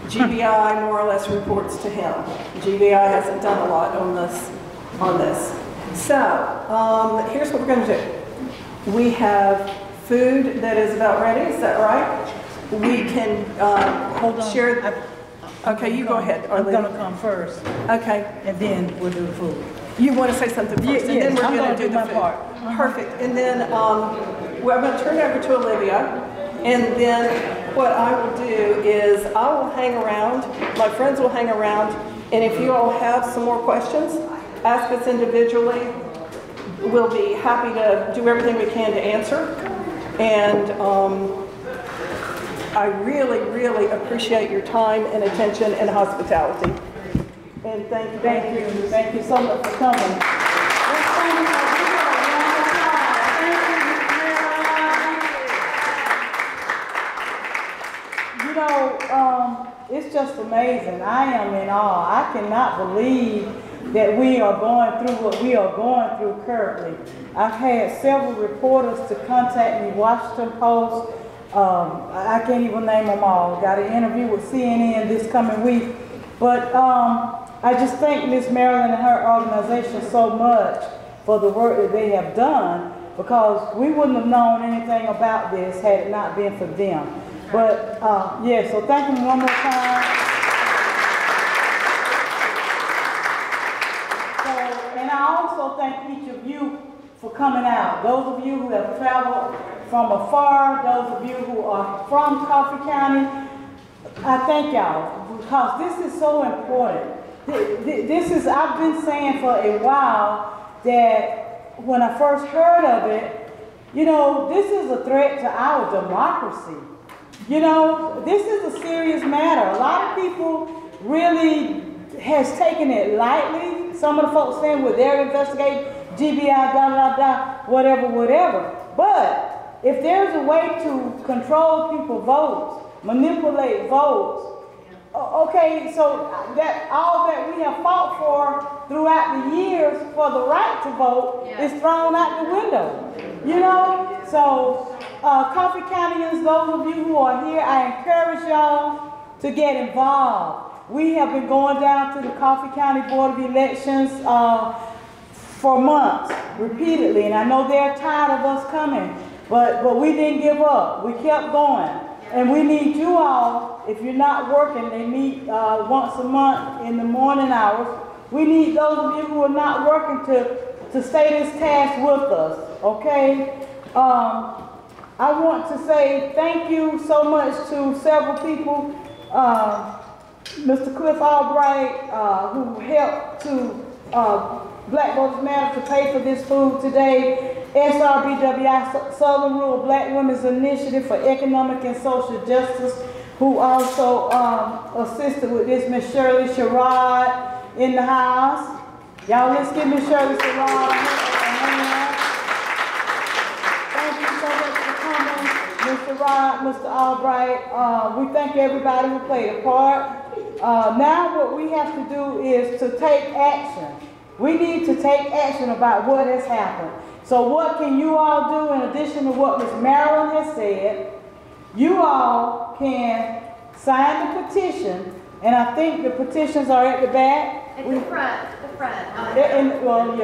GBI more or less reports to him. GBI hasn't done a lot on this. So here's what we're going to do. We have food that is about ready. Is that right? We can hold on. Share. Okay, you go ahead. I'm going to come first. Okay. And then we'll do the food. You want to say something first, and then we're going to do the my food. part. Perfect. And then I'm going to turn it over to Olivia. And then what I will do is I will hang around, my friends will hang around, and if you all have some more questions, ask us individually. We'll be happy to do everything we can to answer. And I really, really appreciate your time and attention and hospitality. And thank you. Thank you so much for coming. You know, it's just amazing. I am in awe. I cannot believe that we are going through what we are going through currently. I've had several reporters to contact me, Washington Post. I can't even name them all. Got an interview with CNN this coming week. But I just thank Ms. Marilyn and her organization so much for the work that they have done, because we wouldn't have known anything about this had it not been for them. But yeah, so thank them one more time. And I also thank each of you for coming out. Those of you who have traveled from afar, those of you who are from Coffee County, I thank y'all, because this is so important. This is, I've been saying for a while that when I first heard of it, you know, this is a threat to our democracy. You know, this is a serious matter. A lot of people really has taken it lightly. Some of the folks saying, well, they're investigating G.B.R, whatever. But if there's a way to control people's votes, manipulate votes, okay, so that all that we have fought for throughout the years for the right to vote is thrown out the window. You know? So Coffee Countyans, those of you who are here, I encourage y'all to get involved. We have been going down to the Coffee County Board of Elections for months, repeatedly, and I know they're tired of us coming, but we didn't give up. We kept going. And we need you all, if you're not working, they meet once a month in the morning hours. We need those of you who are not working to stay this task with us, okay? I want to say thank you so much to several people. Mr. Cliff Albright, who helped to Black Voters Matter to pay for this food today. SRBWI, Southern Rural Black Women's Initiative for Economic and Social Justice, who also assisted with this, Miss Shirley Sherrod in the house. Y'all, let's give Miss Shirley Sherrod a hand. Thank you so much for coming, Mr. Rod, Mr. Albright. We thank everybody who played a part. Now what we have to do is to take action. We need to take action about what has happened. So what can you all do in addition to what Ms. Marilyn has said? You all can sign the petition, and I think the petitions are at the back. At the front, the front. In the front,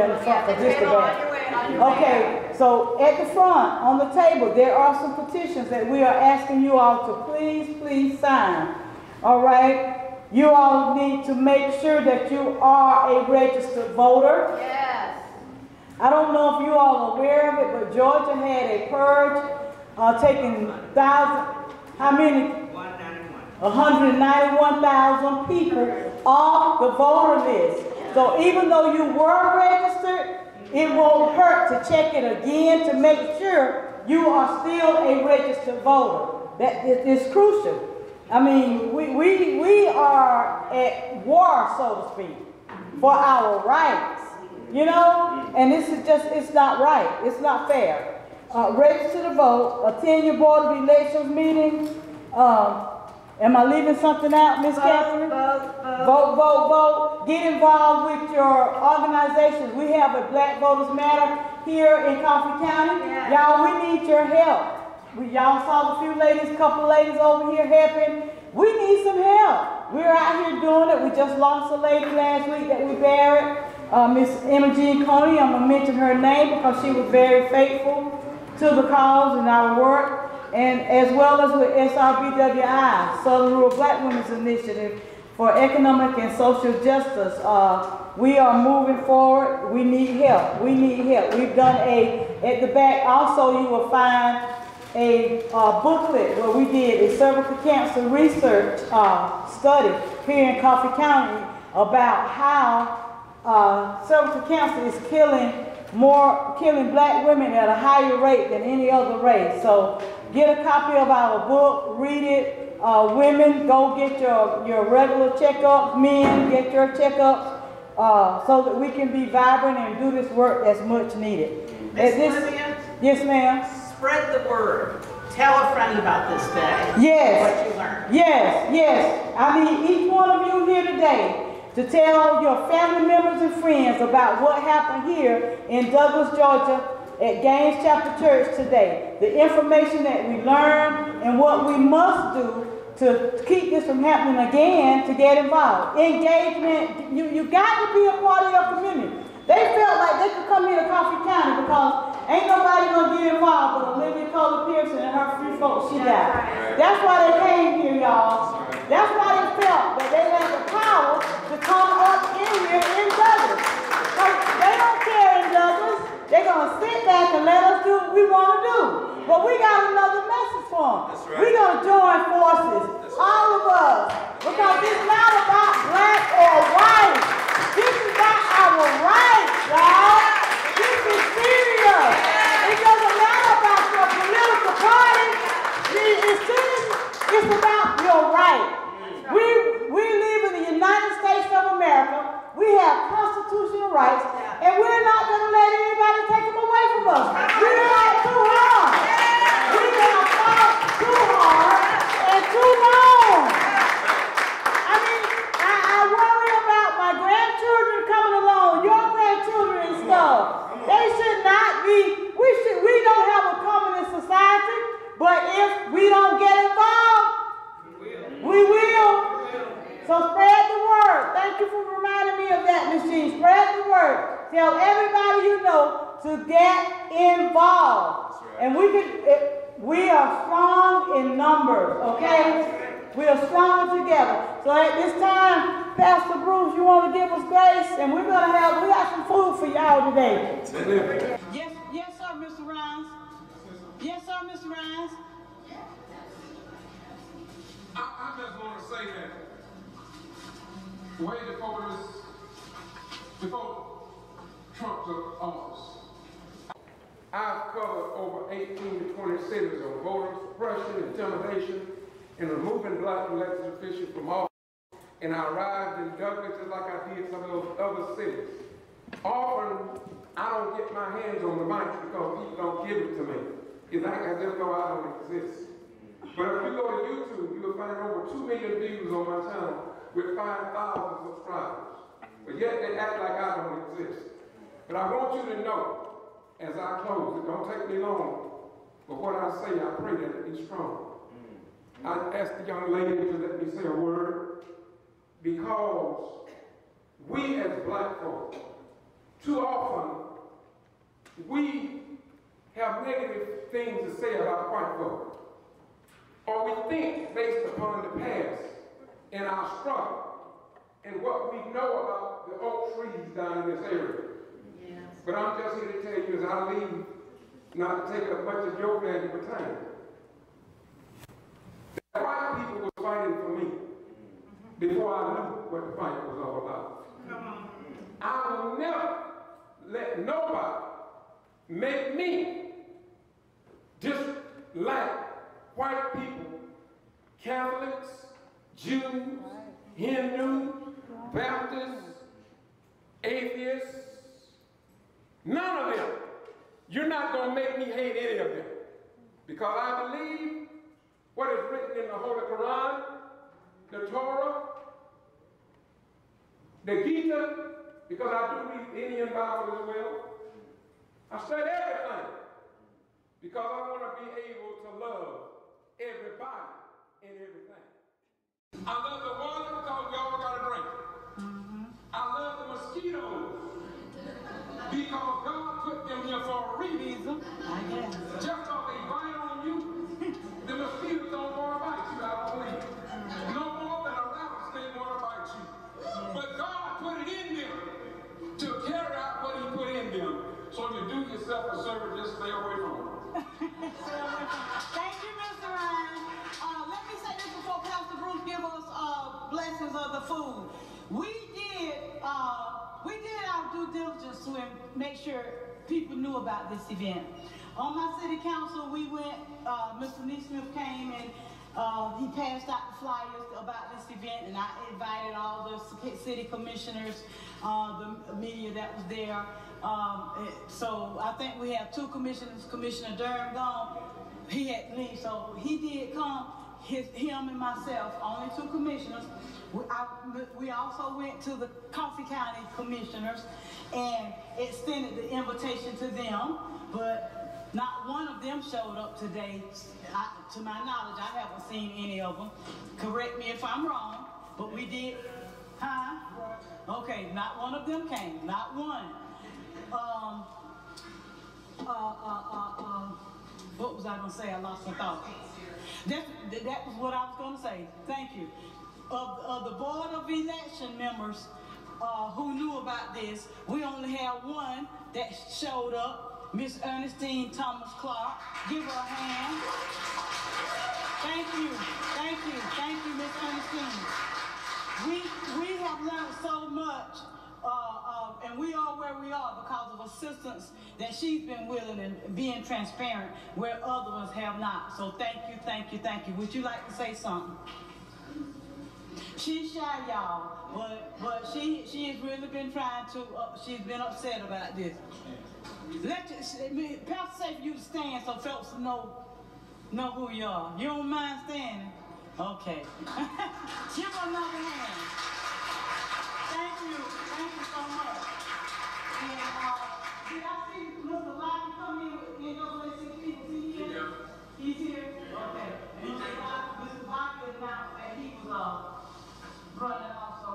but just the back. Okay, so at the front, on the table, there are some petitions that we are asking you all to please sign. All right? You all need to make sure that you are a registered voter. Yes. I don't know if you all are aware of it, but Georgia had a purge, taking how many? 191,000 people off the voter list. So even though you were registered, it won't hurt to check it again to make sure you are still a registered voter. That is crucial. I mean, we are at war, so to speak, for our rights. You know, and this is just, it's not right. It's not fair. Register to vote, attend your Board of Elections meeting. Am I leaving something out, Ms. Catherine? Vote. Get involved with your organizations. We have a Black Voters Matter here in Coffee County. Yeah. Y'all, we need your help. Y'all saw the couple ladies over here helping. We need some help. We're out here doing it. We just lost a lady last week that we buried. Miss Emma Jean Coney, I'm going to mention her name because she was very faithful to the cause and our work, and as well as with SRBWI, Southern Rural Black Women's Initiative for Economic and Social Justice. We are moving forward. We need help. We've done at the back also you will find a booklet where we did a cervical cancer research study here in Coffee County about how cervical cancer is killing Black women at a higher rate than any other race. So get a copy of our book, read it. Women, go get your regular checkups. Men, get your checkups so that we can be vibrant and do this work that's much needed. Ms. Olivia? Yes, ma'am. Spread the word. Tell a friend about this day. Yes. What you learned. Yes. I need each one of you here today to tell your family members and friends about what happened here in Douglas, Georgia at Gaines Chapel Church today. The information that we learned and what we must do to keep this from happening again, to get involved. Engagement, you got to be a part of your community. They felt like they could come here to Coffee County because ain't nobody gonna get involved but Olivia Cole Pearson and her few folks she got. That's why they came here, y'all. That's why they felt that they had the power to come up in here in Douglas. They don't care in Douglas. They're gonna sit back and let us do what we wanna do. But we got another message for them. We're gonna join forces, all of us, because it's not about black or white. This is about our rights, y'all. This is serious. It doesn't matter about your political party. It's about your right. We live in the United States of America. We have constitutional rights, and we're not going to let anybody take them away from us. We fought too hard. We have fought too hard and too long. I mean, I worry about my grandchildren coming along, your grandchildren and stuff. They should not be, we don't have a communist society, but if we don't get involved, we will. So spread the word. Thank you for reminding me of that, Ms. Jean. Spread the word. Tell everybody you know to get involved. And we can, we are strong in numbers, okay? We are stronger together. So at this time, Pastor Bruce, you want to give us grace? And we got some food for y'all today. Yes, sir, Mr. Rhines. Yes, sir, Mr. Rhines. I just want to say that way before Trump took office, I've covered over 18 to 20 cities on voter suppression, intimidation, and removing black elected officials from office. And I arrived in Douglas just like I did some of those other cities. Often, I don't get my hands on the mic because people don't give it to me. It's like as if though I don't exist. But if you go to YouTube, you'll find over 2 million views on my channel with 5,000 subscribers. But yet they act like I don't exist. But I want you to know, as I close, it don't take me long, but what I say, I pray that it be strong. I asked the young lady to let me say a word, because we as black folk, too often, we have negative things to say about white folk. Or we think based upon the past and our struggle and what we know about the oak trees down in this area. Yes. But I'm just here to tell you as I leave, not to take up much of your valuable time. The white people were fighting for me before I knew what the fight was all about. I will never let nobody make me dislike white people, Catholics, Jews, Hindus, Baptists, atheists, none of them. You're not going to make me hate any of them. Because I believe what is written in the Holy Quran, the Torah, the Gita, because I do read the Indian Bible as well. I study everything because I want to be able to love everybody and everything. I love the water because we all got to drink. I love the mosquitoes because God put them here for a reason. Just because they bite on you, the mosquitoes don't want to bite you, I don't believe. No more than a rattlesnake want to bite you. But God put it in them to carry out what he put in them. So you do yourself a service, just stay away from them. Thank you, Mr. Ryan. Let me say this before Pastor Bruce give us blessings of the food. We did our due diligence to make sure people knew about this event. On my city council, we went, Mr. Neesmith came and he passed out the flyers about this event, and I invited all the city commissioners, the media that was there. So I think we have 2 commissioners. Commissioner Durham gone. He had to leave, so he did come. Him and myself, only 2 commissioners. We also went to the Coffee County commissioners and extended the invitation to them, but not one of them showed up today. To my knowledge, I haven't seen any of them. Correct me if I'm wrong, but we did. Huh? Okay, not one of them came. Not one. What was I going to say? I lost my thought. That was what I was going to say. Thank you. Of the Board of Election members who knew about this, we only have one that showed up, Miss Ernestine Thomas Clark. Give her a hand. Thank you, Miss Ernestine. We have learned so much, and we are where we are because of assistance that she's been willing and being transparent where other ones have not. So thank you. Would you like to say something? She's shy, y'all, but she has really been trying to. She's been upset about this. Pastor say for you to stand so folks know who you are. You don't mind standing? Okay. Give her another hand. Thank you so much. And did I see Mr. Locke come in and go with 6 people? Is he here? Yeah. He's here? Okay. And Mr. Locke announced that he was running also.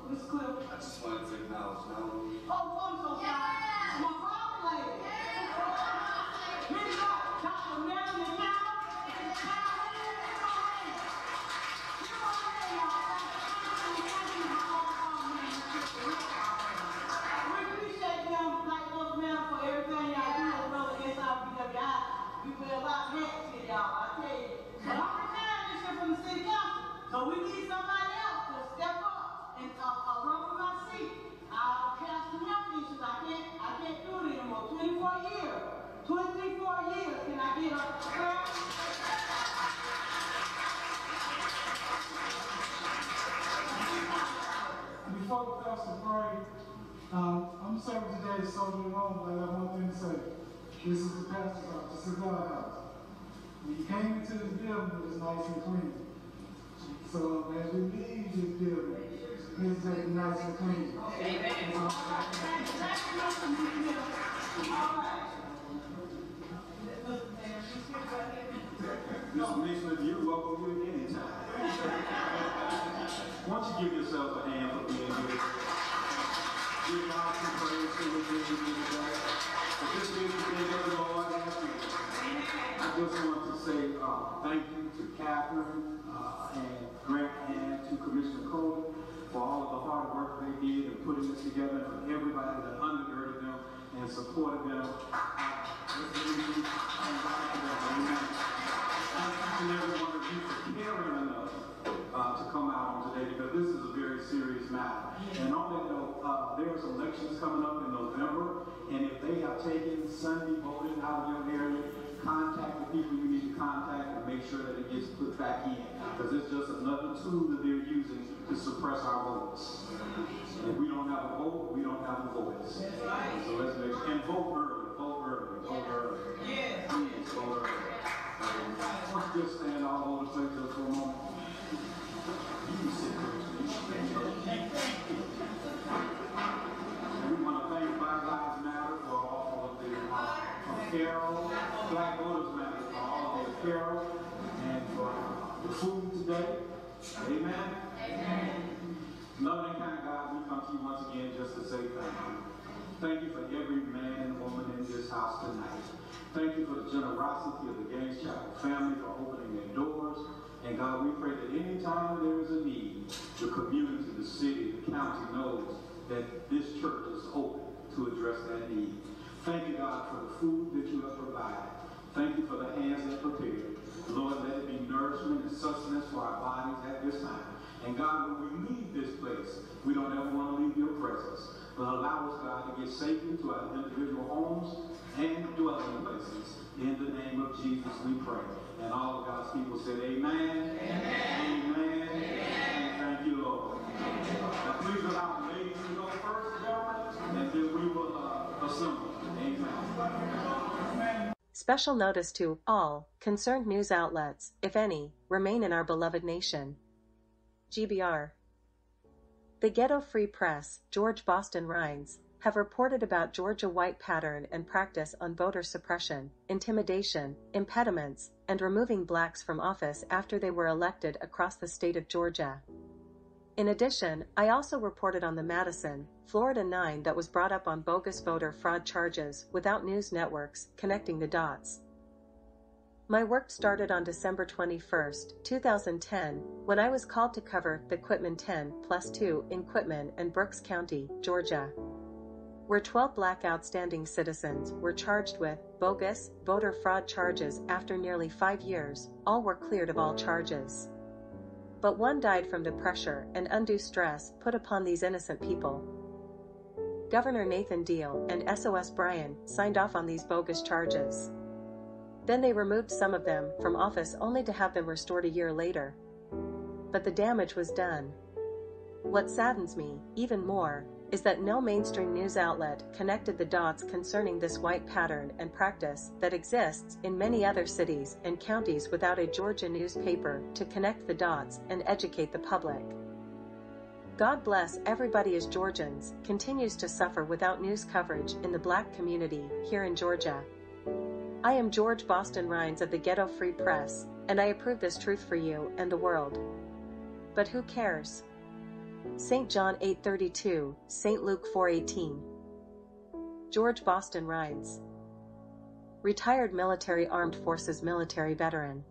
Miss Cliff? I just wanted to acknowledge Melanie. Oh, I'm so sorry. My brother lady. Miss Dr. Melanie appreciate them, like those men, for everything y'all do as well as SRBWI. We wear a lot of hats here, y'all, I tell you. But I'm retired this year from the city council, so we need somebody else to step up and run for my seat. I'll have some health issues. I can't do it anymore. 24 years. 24 years. Can I get a prayer? Before the pastor pray, I'm serving today to soldier home, but I got one thing to say. This is the pastor's house. This is God's house. When you came into this building, it was nice and clean. So as we leave this building, it's like nice and clean. Amen. Mr. Commissioner, you're welcome here anytime. Why don't you give yourself a hand for being here? Give God some praise for what you're doing today. But this is the day of the Lord has made. I just want to say thank you to Catherine and Grant and to Commissioner Cole for all of the hard work they did in putting this together, and for everybody that undergirded them and supported them. Thank each and every one of you for caring enough to come out on today, because this is a very serious matter. And on that note, there's elections coming up in November, and if they have taken Sunday voting out of your area, contact the people you need to contact and make sure that it gets put back in, because it's just another tool that they're using to suppress our votes. And if we don't have a vote, we don't have a voice. So let's make sure, and vote early, vote early, vote early. Please vote early. Let's just stand all over the place just for a moment. You can sit there. And we want to thank Black Lives Matter for all of the apparel, Black Voters Matter for all of the apparel, and for the food today. Amen? Amen. Loving and kind God, we come to you once again just to say thank you. Thank you for every man and woman in this house tonight. Thank you for the generosity of the Gaines Chapel family for opening their doors. And God, we pray that anytime there is a need, the community, the city, the county knows that this church is open to address that need. Thank you, God, for the food that you have provided. Thank you for the hands that prepared. Lord, let it be nourishment and sustenance for our bodies at this time. And God, when we leave this place, we don't ever want to leave your presence. But allow us, God, to get safely to our individual homes and dwelling places. In the name of Jesus, we pray. And all of God's people said, amen, amen, amen, and thank you, Lord. Now, please allow the ladies to go first, gentlemen, and then we will assemble. Amen. Special notice to all concerned news outlets, if any, remain in our beloved nation. G.B.R. The Ghetto Free Press, George Boston Rhines, have reported about Georgia white pattern and practice on voter suppression, intimidation, impediments, and removing blacks from office after they were elected across the state of Georgia. In addition, I also reported on the Madison, Florida 9 that was brought up on bogus voter fraud charges without news networks connecting the dots. My work started on December 21, 2010, when I was called to cover the Quitman 10+2 in Quitman and Brooks County, Georgia, where 12 black outstanding citizens were charged with bogus voter fraud charges. After nearly 5 years, all were cleared of all charges. But one died from the pressure and undue stress put upon these innocent people. Governor Nathan Deal and SOS Bryan signed off on these bogus charges. Then they removed some of them from office only to have them restored a year later. But the damage was done. What saddens me, even more, is that no mainstream news outlet connected the dots concerning this white pattern and practice that exists in many other cities and counties without a Georgia newspaper to connect the dots and educate the public. God bless everybody as Georgians continues to suffer without news coverage in the black community here in Georgia. I am George Boston Rhines of the Ghetto Free Press, and I approve this truth for you and the world. But who cares? St. John 8:32, St. Luke 4:18. George Boston Rhines. Retired military armed forces military veteran.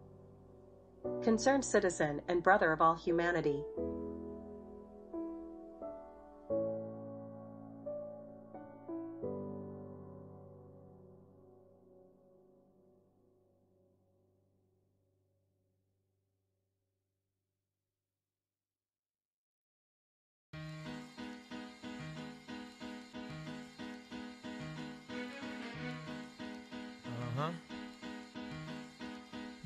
concerned citizen and brother of all humanity.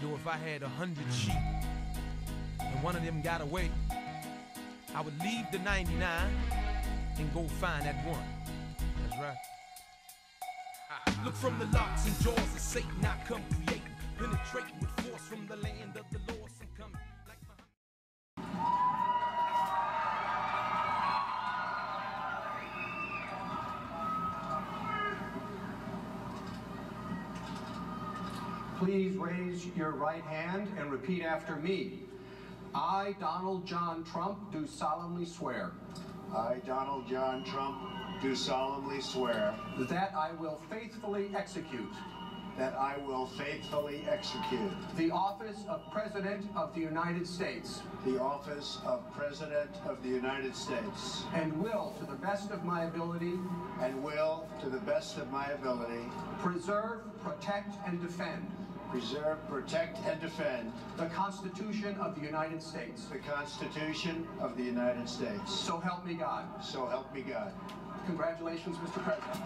Yo, if I had 100 sheep and one of them got away, I would leave the 99 and go find that one. That's right. Look from the locks and jaws of Satan, I come creating, penetrating with force from the land of the lost and coming like Please raise your right hand and repeat after me. I, Donald John Trump, do solemnly swear. I, Donald John Trump, do solemnly swear. That I will faithfully execute. That I will faithfully execute. The office of President of the United States. The office of President of the United States. And will, to the best of my ability. And will, to the best of my ability. Preserve, protect, and defend. Preserve, protect, and defend the Constitution of the United States. The Constitution of the United States. So help me God. So help me God. Congratulations, Mr. President.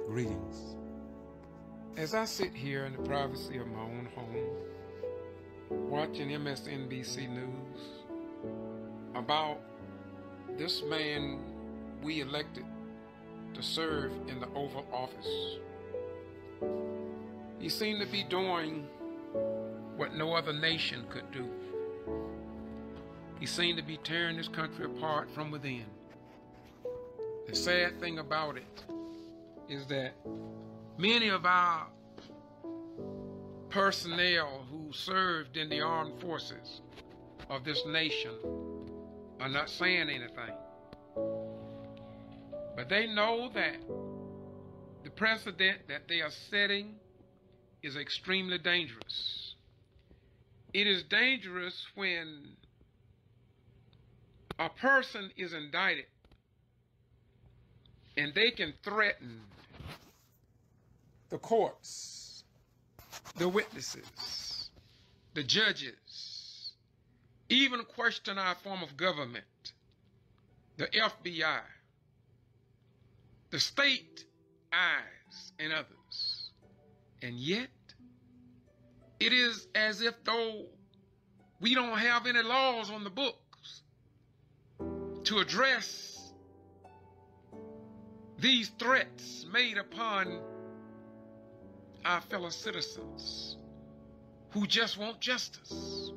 Greetings. As I sit here in the privacy of my own home, watching MSNBC News about this man we elected to serve in the Oval Office, he seemed to be doing what no other nation could do. He seemed to be tearing this country apart from within. The sad thing about it is that many of our personnel who served in the armed forces of this nation are not saying anything. But they know that the precedent that they are setting is extremely dangerous. It is dangerous when a person is indicted and they can threaten the courts, the witnesses, the judges, even question our form of government, the FBI, the state eyes, and others. And yet, it is as if though we don't have any laws on the books to address these threats made upon our fellow citizens who just want justice.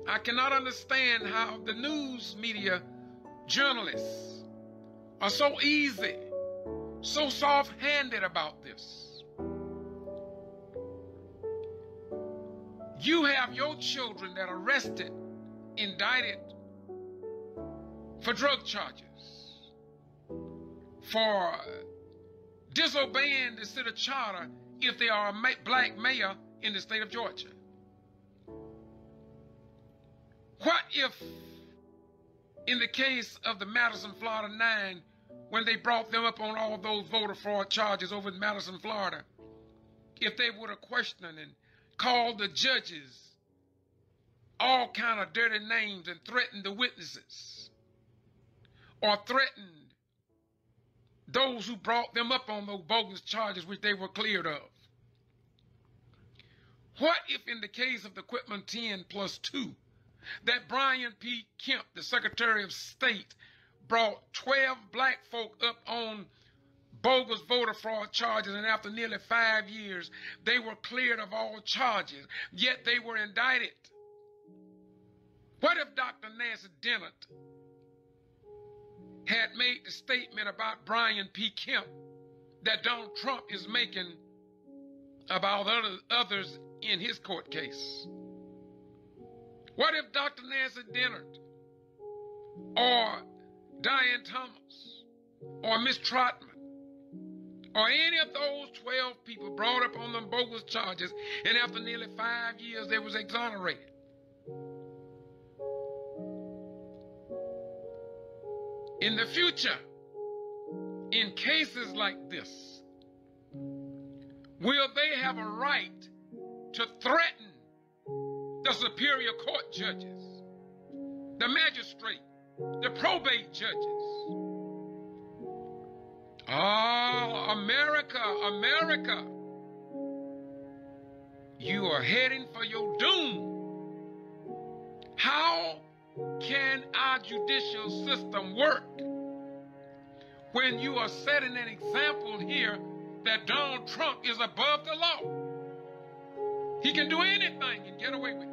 I cannot understand how the news media journalists are so easy, so soft-handed about this. You have your children that are arrested, indicted for drug charges, for disobeying the city charter if they are a black mayor in the state of Georgia. What if, in the case of the Madison, Florida 9, when they brought them up on all those voter fraud charges over in Madison, Florida, if they would have questioned and called the judges all kind of dirty names and threatened the witnesses, or threatened those who brought them up on those bogus charges which they were cleared of? What if, in the case of the Quitman 10+2, that Brian P. Kemp, the Secretary of State, brought 12 black folk up on bogus voter fraud charges, and after nearly 5 years, they were cleared of all charges, yet they were indicted? What if Dr. Nancy Dennett had made the statement about Brian P. Kemp that Donald Trump is making about others in his court case? What if Dr. Nancy Dennett or Diane Thomas or Miss Trotman or any of those 12 people brought up on them bogus charges, and after nearly 5 years they was exonerated? In the future, in cases like this, will they have a right to threaten the superior court judges, the magistrate, the probate judges? Oh, America, America, you are heading for your doom. How can our judicial system work when you are setting an example here that Donald Trump is above the law? He can do anything and get away with it.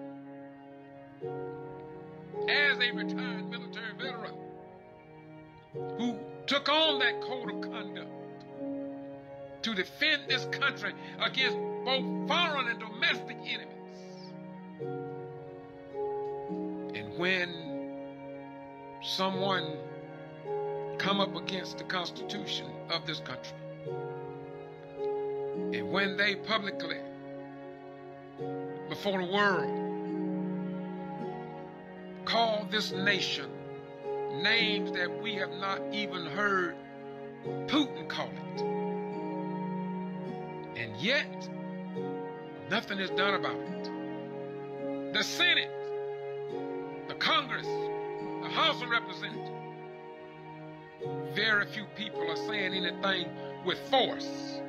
As a retired military veteran who took on that code of conduct to defend this country against both foreign and domestic enemies. And when someone come up against the Constitution of this country, and when they publicly, before the world, call this nation names that we have not even heard Putin call it, and yet nothing is done about it. The Senate, the Congress, the House of Representatives, very few people are saying anything with force.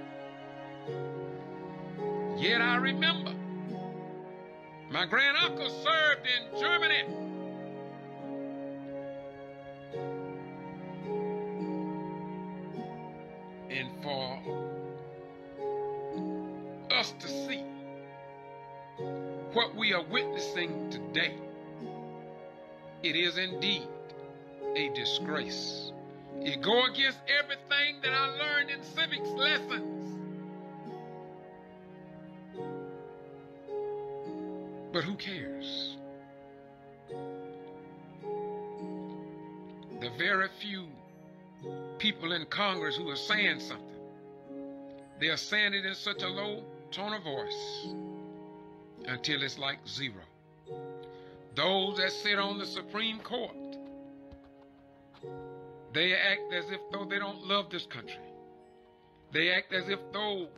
Yet I remember my granduncle served in Germany. And for us to see what we are witnessing today, it is indeed a disgrace. It goes against everything that I learned in civics lessons. But who cares? The very few people in Congress who are saying something, they are saying it in such a low tone of voice until it's like zero. Those that sit on the Supreme Court, they act as if though they don't love this country. They act as if though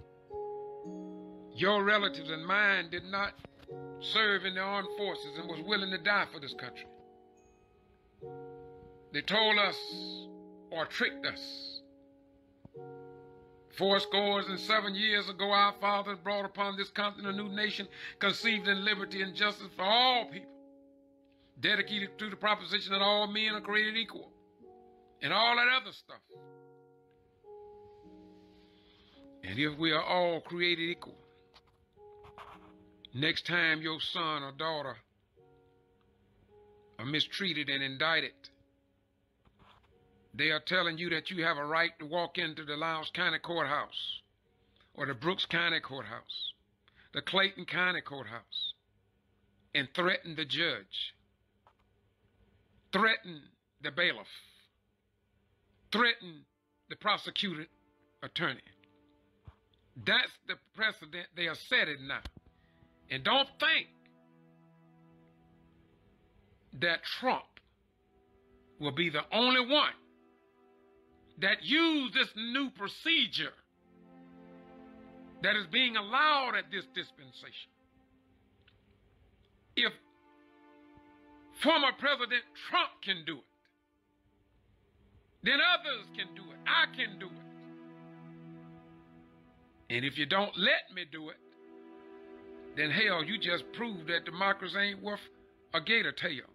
your relatives and mine did not serve in the armed forces and was willing to die for this country. They told us or tricked us. 77 years ago, our fathers brought upon this continent a new nation conceived in liberty and justice for all people, dedicated to the proposition that all men are created equal, and all that other stuff. And if we are all created equal, next time your son or daughter are mistreated and indicted, They are telling you that you have a right to walk into the Lowndes County Courthouse or the Brooks County Courthouse, the Clayton County Courthouse, and threaten the judge, threaten the bailiff, threaten the prosecuting attorney. That's the precedent they are setting now. And don't think that Trump will be the only one that used this new procedure that is being allowed at this dispensation. If former President Trump can do it, then others can do it. I can do it. And if you don't let me do it, then hell, you just proved that democracy ain't worth a gator tail.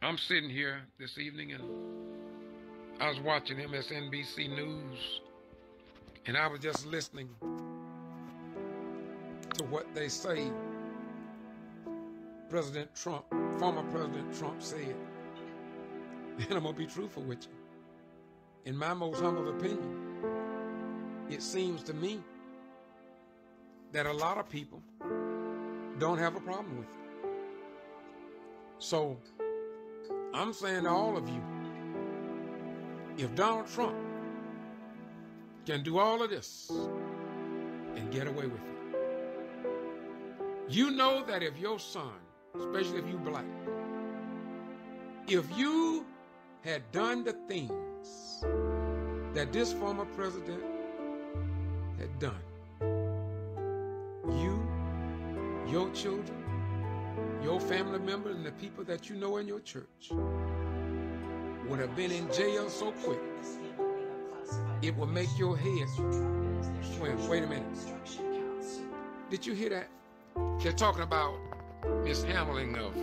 I'm sitting here this evening and I was watching MSNBC News and I was just listening to what they say President Trump, former President Trump said. And I'm gonna be truthful with you. In my most humble opinion, it seems to me that a lot of people don't have a problem with it. So I'm saying to all of you, if Donald Trump can do all of this and get away with it, you know that if your son, especially if you black, if you had done the things that this former president had done, you, your children, your family members, and the people that you know in your church would have been in jail so quick, it would make your head swim. Wait a minute. Did you hear that? They're talking about mishandling of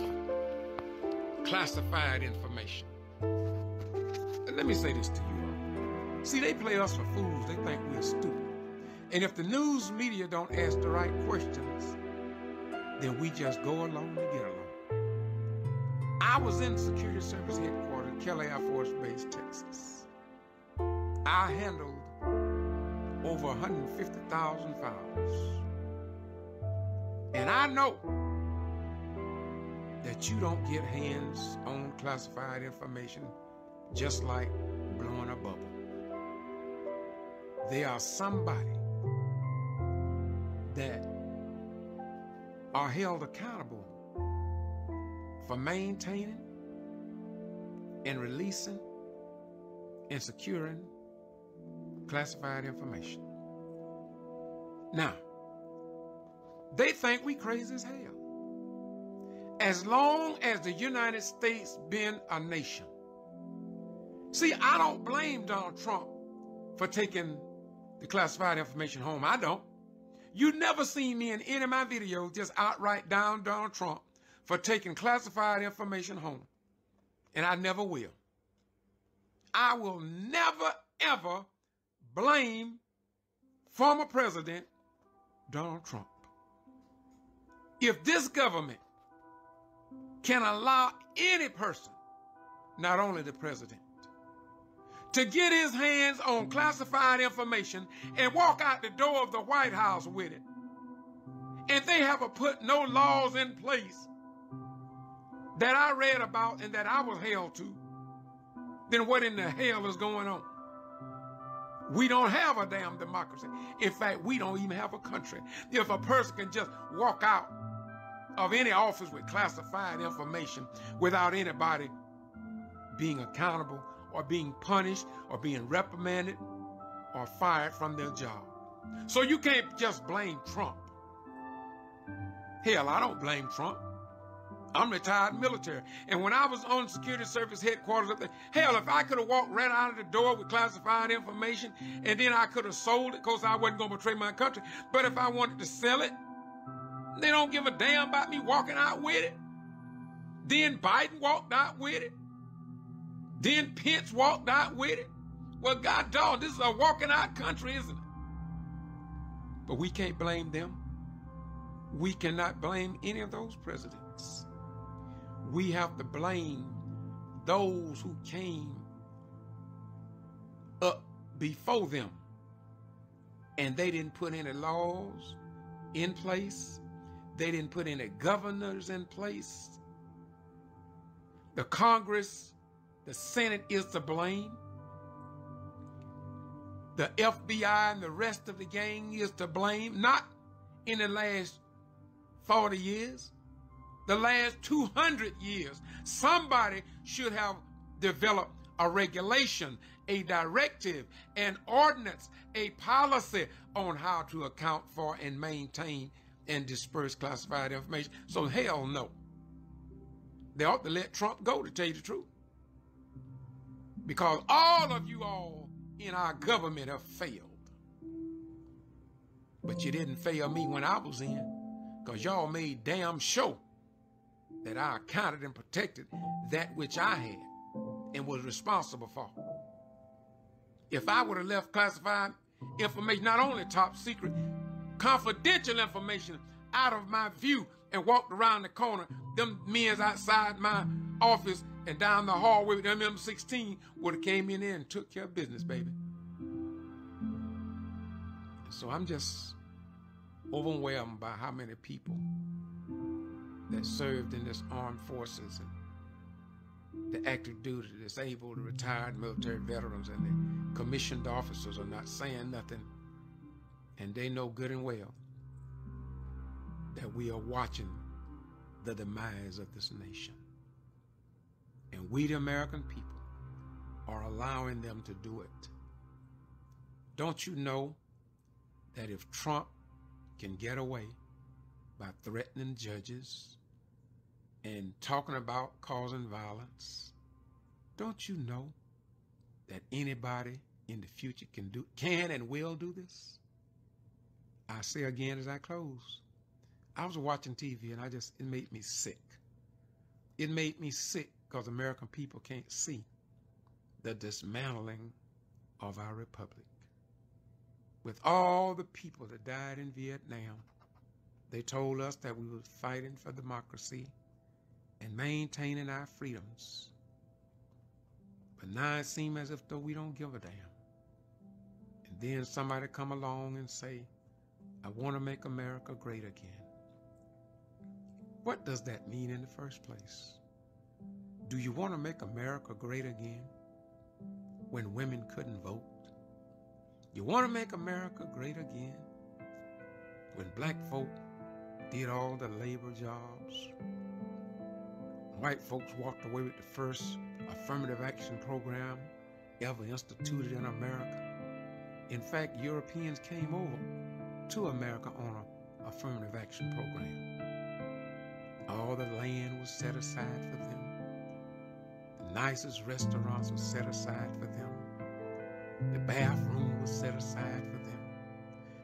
classified information. Let me say this to you all. See, they play us for fools. They think we're stupid. And if the news media don't ask the right questions, then we just go along to get along. I was in Security Service Headquarters, Kelly Air Force Base, Texas. I handled over 150,000 files. And I know that you don't get hands on classified information just like blowing a bubble. They are somebody that are held accountable for maintaining and releasing and securing classified information. Now, they think we crazy as hell. As long as the United States been a nation. See, I don't blame Donald Trump for taking the classified information home. I don't. You never seen me in any of my videos just outright down Donald Trump for taking classified information home. And I never will. I will never, ever blame former President Donald Trump. If this government can allow any person, not only the president, to get his hands on classified information and walk out the door of the White House with it, and they haven't put no laws in place that I read about and that I was held to, then what in the hell is going on? We don't have a damn democracy. In fact, we don't even have a country. If a person can just walk out of any office with classified information without anybody being accountable or being punished or being reprimanded or fired from their job. So you can't just blame Trump. Hell, I don't blame Trump. I'm retired military. And when I was on Security Service Headquarters up there, hell, if I could have walked right out of the door with classified information and then I could have sold it because I wasn't going to betray my country. But if I wanted to sell it, they don't give a damn about me walking out with it. Then Biden walked out with it. Then Pence walked out with it. Well, God dog, this is a walking out country, isn't it? But we can't blame them. We cannot blame any of those presidents. we have to blame those who came up before them, and they didn't put any laws in place. They didn't put any governors in place. The Congress, the Senate is to blame. The FBI and the rest of the gang is to blame, not in the last 40 years, the last 200 years. Somebody should have developed a regulation, a directive, an ordinance, a policy on how to account for and maintain and disperse classified information. So hell no. They ought to let Trump go, to tell you the truth. Because all of you all in our government have failed. But you didn't fail me when I was in, because y'all made damn sure that I accounted and protected that which I had and was responsible for. If I would have left classified information, not only top secret, confidential information out of my view and walked around the corner, them men's outside my office and down the hallway with them M16 would have came in there and took care of business, baby. So I'm just overwhelmed by how many people that served in this armed forces and the active duty, the disabled, the retired military veterans, and the commissioned officers are not saying nothing. And they know good and well that we are watching the demise of this nation. And we, the American people, are allowing them to do it. Don't you know that if Trump can get away by threatening judges and talking about causing violence, don't you know that anybody in the future can and will do this? I say again as I close, I was watching TV and it made me sick. It made me sick because American people can't see the dismantling of our republic. With all the people that died in Vietnam, they told us that we were fighting for democracy and maintaining our freedoms. But now it seems as if though we don't give a damn. And then somebody come along and say, I want to make America great again. What does that mean in the first place? Do you want to make America great again when women couldn't vote? You want to make America great again when black folk did all the labor jobs? White folks walked away with the first affirmative action program ever instituted in America. In fact, Europeans came over to America on an affirmative action program. All the land was set aside for them. The nicest restaurants were set aside for them. The bathroom was set aside for them.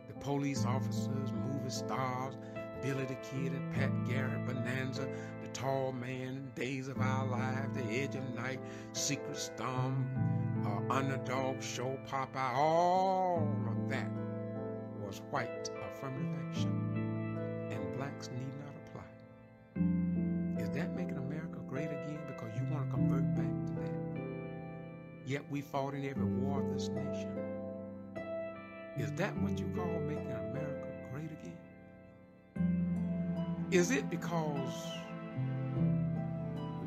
The police officers, movie stars, Billy the Kid and Pat Garrett, Bonanza, The Tall Man, Days of Our Lives, The Edge of Night, Secret Storm, Underdog Show, Popeye, all of that was white affirmative action, and blacks need not apply. Is that making America great again because you want to convert back to that? Yet we fought in every war of this nation. Is that what you call making America great again? Is it because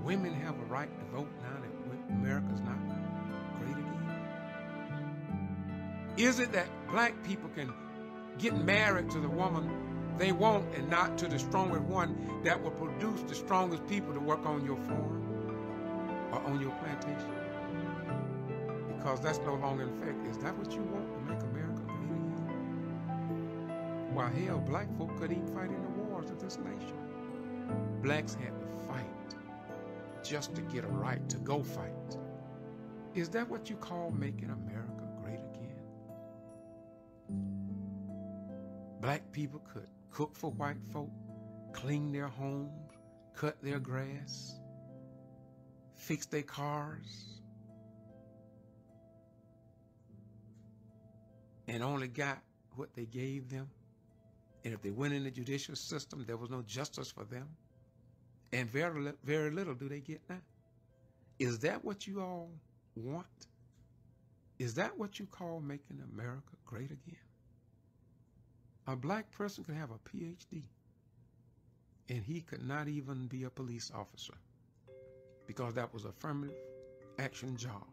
women have a right to vote now that America's not great again? Is it that black people can get married to the woman they want and not to the strongest one that will produce the strongest people to work on your farm or on your plantation? Because that's no longer in effect. Is that what you want to make America great again? Why, hell, black folk couldn't even fight in the wars of this nation. Blacks had to fight just to get a right to go fight. Is that what you call making America great again? Black people could cook for white folk, clean their homes, cut their grass, fix their cars, and only got what they gave them. And if they went in the judicial system, there was no justice for them. And very little do they get now. Is that what you all want? Is that what you call making America great again? A black person could have a PhD, and he could not even be a police officer because that was affirmative action job.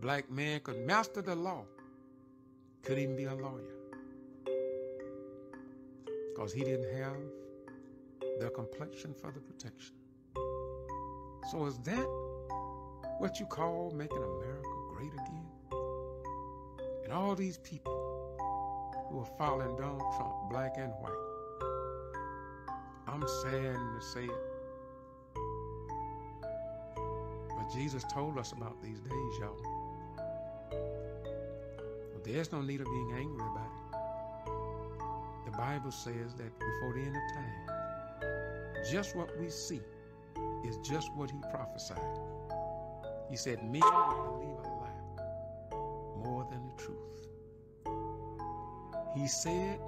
Black man could master the law, could even be a lawyer because he didn't have the complexion for the protection. So is that what you call making America great again? And all these people who are following Donald Trump, black and white, I'm saddened to say it, but Jesus told us about these days, y'all. Well, there's no need of being angry about it. The Bible says that before the end of time, just what we see is just what he prophesied. He said, men will believe a lie more than the truth. He said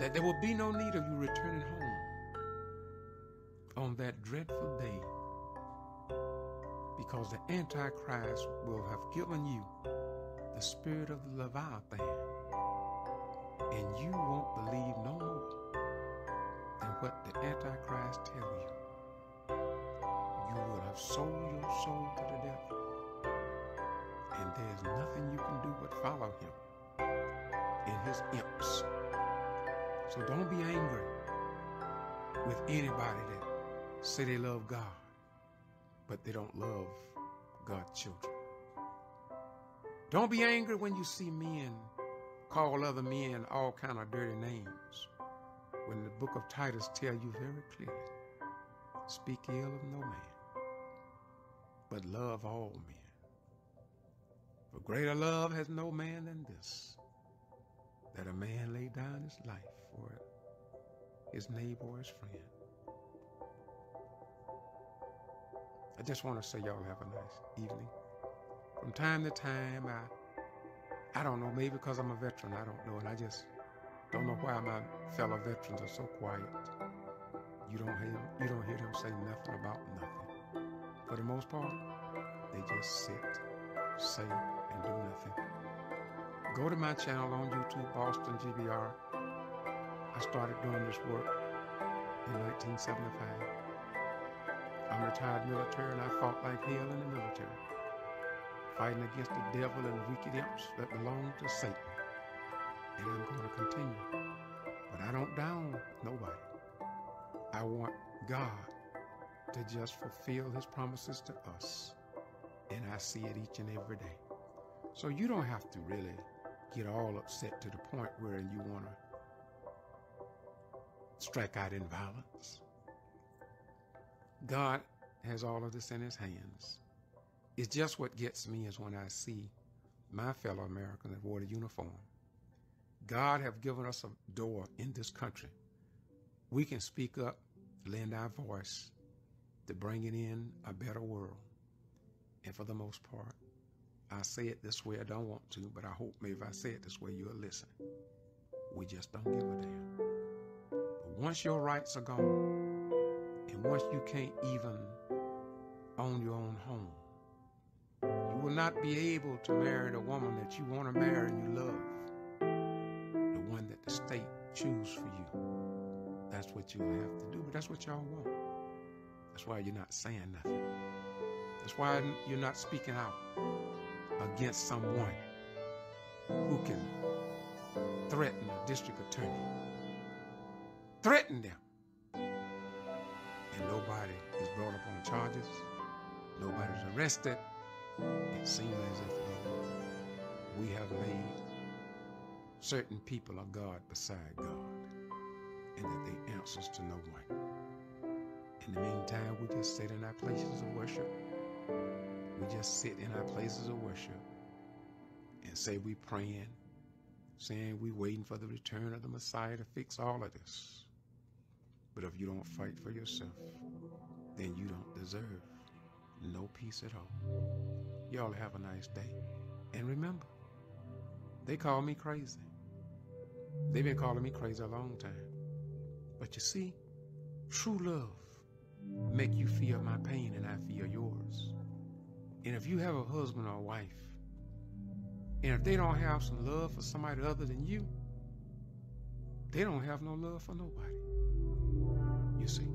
that there will be no need of you returning home on that dreadful day because the Antichrist will have given you the spirit of the Leviathan, and you won't believe no more than what the Antichrist tells you. You will have sold your soul to the devil, and there's nothing you can do but follow him in his imps. So don't be angry with anybody that say they love God, but they don't love God's children. Don't be angry when you see men call other men all kind of dirty names, when the book of Titus tells you very clearly, speak ill of no man, but love all men. For greater love has no man than this, that a man lay down his life for his neighbor or his friend. I just want to say y'all have a nice evening. From time to time, I don't know, maybe because I'm a veteran, I don't know, and I just don't know why my fellow veterans are so quiet. You don't hear them say nothing about nothing. For the most part, they just sit, say, and do nothing. Go to my channel on YouTube, Boston G.B.R. I started doing this work in 1975. I'm retired military, and I fought like hell in the military, fighting against the devil and the wicked imps that belong to Satan. And I'm going to continue. But I don't down nobody. I want God to just fulfill his promises to us. And I see it each and every day. So you don't have to really get all upset to the point where you want to strike out in violence. God has all of this in his hands. It's just what gets me is when I see my fellow Americans that wore the uniform. God have given us a door in this country. We can speak up, lend our voice to bring it in a better world. And for the most part, I say it this way, I don't want to, but I hope maybe if I say it this way, you'll listen. We just don't give a damn. But once your rights are gone, and once you can't even own your own home, you will not be able to marry the woman that you want to marry and you love, the one that the state choose for you. That's what you'll have to do, but that's what y'all want. That's why you're not saying nothing. That's why you're not speaking out against someone who can threaten a district attorney. Threaten them. And nobody is brought up on charges. Nobody's arrested. It seems as if we have made certain people a God beside God, and that they answers to no one. In the meantime, we just sit in our places of worship. We just sit in our places of worship and say we praying, saying we waiting for the return of the Messiah to fix all of this. But if you don't fight for yourself, then you don't deserve no peace at all. Y'all have a nice day. And remember, they call me crazy. They've been calling me crazy a long time. But you see, True love make you feel my pain and I feel yours. And if you have a husband or a wife, and if they don't have some love for somebody other than you, they don't have no love for nobody. You see,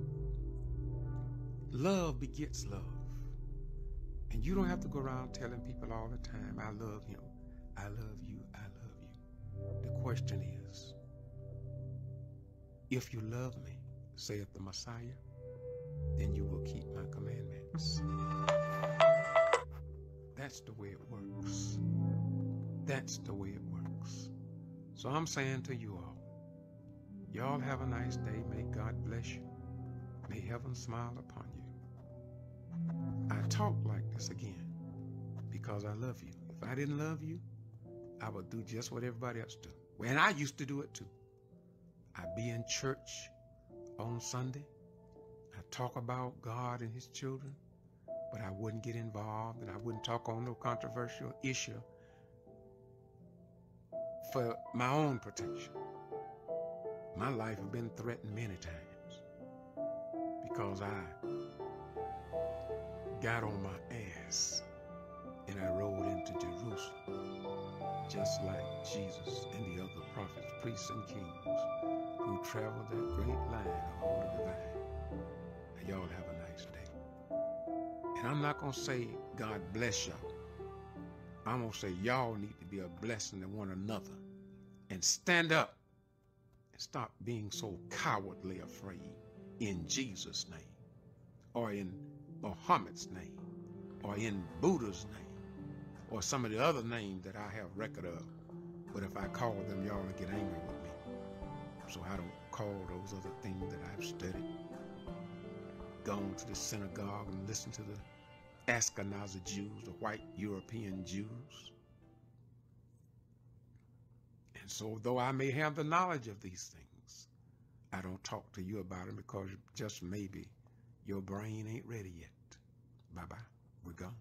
love begets love. And you don't have to go around telling people all the time, I love him, I love you, I love you. The question is, if you love me, saith the Messiah, then you will keep my commandments. That's the way it works. That's the way it works. So I'm saying to you all, y'all have a nice day. May God bless you. May heaven smile upon you. I talk like this again because I love you. If I didn't love you, I would do just what everybody else do. And I used to do it too. I'd be in church on Sunday. I talk about God and his children, but I wouldn't get involved and I wouldn't talk on no controversial issue for my own protection. My life has been threatened many times because I got on my ass and I rode into Jerusalem, just like Jesus and the other prophets, priests, and kings who traveled that great line along the divine. And y'all have a nice day. And I'm not going to say God bless y'all. I'm going to say y'all need to be a blessing to one another and stand up and stop being so cowardly afraid in Jesus' name, or in Muhammad's name, or in Buddha's name, or some of the other names that I have record of. But if I call them, y'all will get angry with me. So I don't call those other things that I've studied. Gone to the synagogue and listened to the Ashkenazi Jews, the white European Jews. And so though I may have the knowledge of these things, I don't talk to you about them because just maybe your brain ain't ready yet. Bye-bye. We're gone.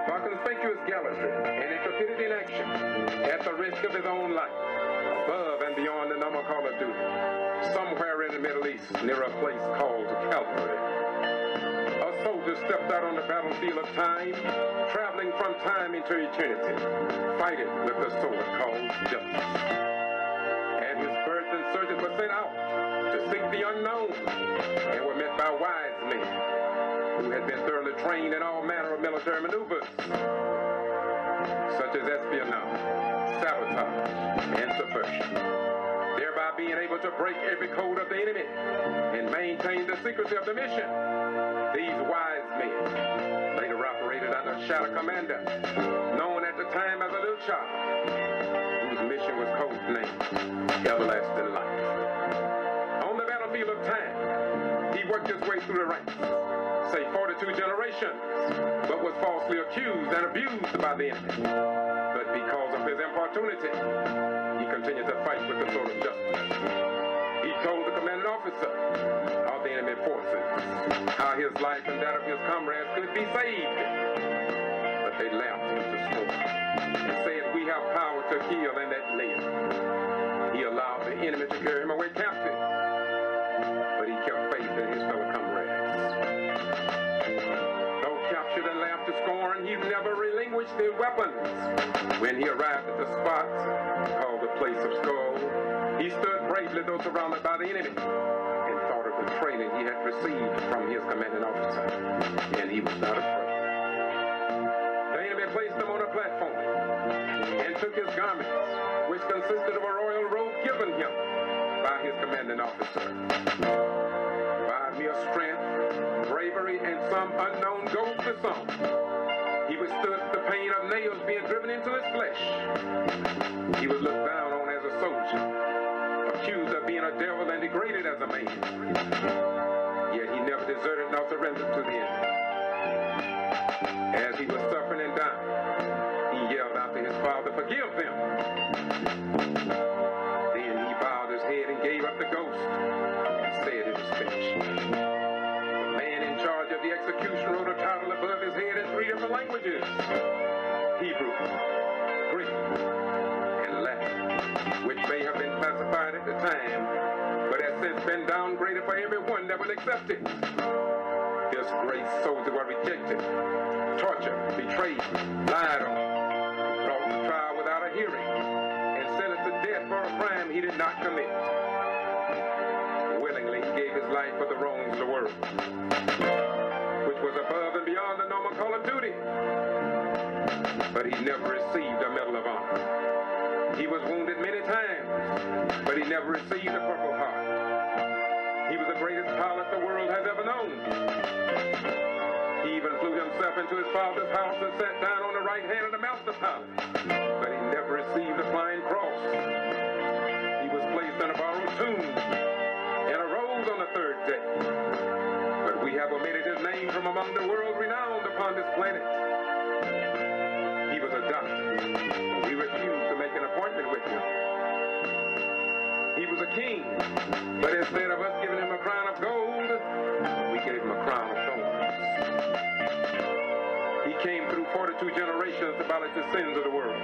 For conspicuous gallantry and intrepidity in action, at the risk of his own life, above and beyond the normal call of duty, somewhere in the Middle East, near a place called Calvary, a soldier stepped out on the battlefield of time, traveling from time into eternity, fighting with the sword called justice. And his birth and surgeons were sent out to seek the unknown, and were met by wise men who had been thoroughly trained in all manner of military maneuvers, such as espionage, sabotage, and subversion, thereby being able to break every code of the enemy and maintain the secrecy of the mission. These wise men later operated under Shadow Commander, known at the time as a little child, whose mission was codenamed Everlasting Life. On the battlefield of time, he worked his way through the ranks, say 42 generations, but was falsely accused and abused by the enemy. But because of his importunity, he continued to fight with the sword of justice. He told the commanding officer of the enemy forces how his life and that of his comrades could be saved. But they laughed him to scorn and said, "We have power to kill and that live." He allowed the enemy to carry him away captive, but he kept faith in his fellow comrades. Though captured and laughed to scorn, he never relinquished his weapons. When he arrived at the spot called the Place of Skulls, he stood bravely though surrounded by the enemy and thought of the training he had received from his commanding officer, and he was not afraid. The enemy placed him on a platform and took his garments, which consisted of a royal robe given him by his commanding officer. By mere strength, bravery, and some unknown goes the song, he withstood the pain of nails being driven into his flesh. He was looked down on as a soldier, accused of being a devil and degraded as a man. Yet he never deserted nor surrendered to the enemy. As he was suffering and dying, he yelled out to his father, "Forgive them." Then he bowed his head and gave up the ghost and said it was finished. The man in charge of the execution wrote a title above his head in 3 different languages: Hebrew, Greek, and Latin, which may have been classified at the time, but has since been downgraded for everyone that will accept it. This great soldier was rejected, tortured, betrayed, lied on, brought to trial without a hearing, and sentenced to death for a crime he did not commit. Willingly he gave his life for the wrongs of the world, which was above and beyond the normal call of duty. But he never received a Medal of Honor. He was wounded many times, but he never received a Purple Heart. He was the greatest pilot the world has ever known. He even flew himself into his father's house and sat down on the right hand of the master pilot, but he never received the Flying Cross. He was placed in a borrowed tomb and arose on the 3rd day. But we have omitted his name from among the world renowned upon this planet. He was a doctor. We refused to make an appointment with him. He was a king, but instead of us giving him a crown of gold, we gave him a crown of thorns. He came through 42 generations to abolish the sins of the world.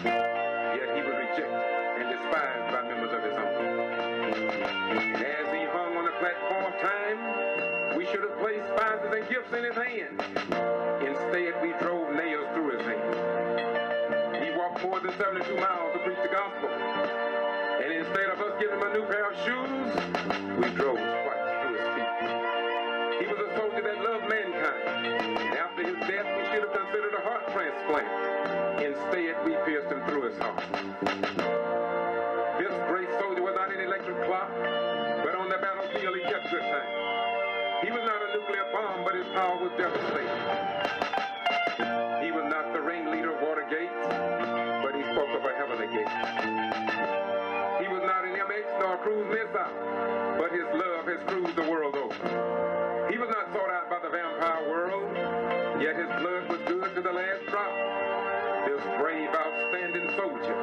Yet he was rejected and despised by members of his own. And as he hung on the platform of time, we should have placed spices and gifts in his hand. Instead, we drove nails through his hands. He walked more than 72 miles to preach the gospel. And instead of us giving him a new pair of shoes, we drove spikes through his feet. He was a soldier that loved mankind. And after his death, we should have considered a heart transplant. Instead, we pierced him through his heart. This great soldier was not an electric clock, but on the battlefield he kept good time. He was not a nuclear bomb, but his power was devastating. He was not the ringleader of Watergate, but he spoke of a heavenly gate. He was not an MX nor a cruise missile, but his love has cruised the world over. He was not sought out by the vampire world, yet his blood was good to the last drop. This brave, outstanding soldier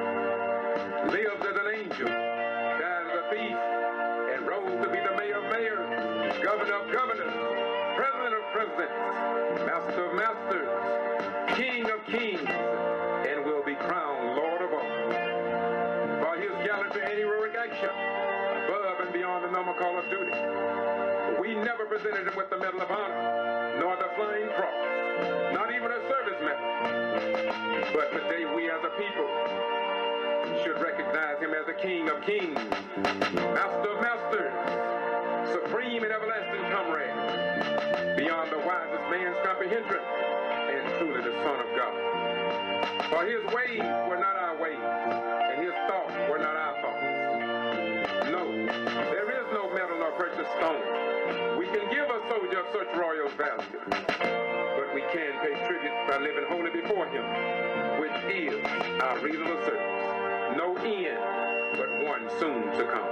lived as an angel, died as a thief, and rose to be the mayor of mayors, governor of governors, president of presidents, master of masters, king of kings, and will be crowned Lord of all. For his gallantry and heroic action, above and beyond the normal call of duty, we never presented him with the Medal of Honor, nor the Flying Cross, not even a service medal. But today we as a people should recognize him as the King of Kings, Master of Masters, supreme and everlasting comrade, beyond the wisest man's comprehension, and truly the Son of God. For his ways were not our ways, and his thoughts were not our thoughts. No, there is no metal or precious stone we can give a soldier of such royal value. But but we can pay tribute by living wholly before him, which is our reasonable service. No end, but one soon to come.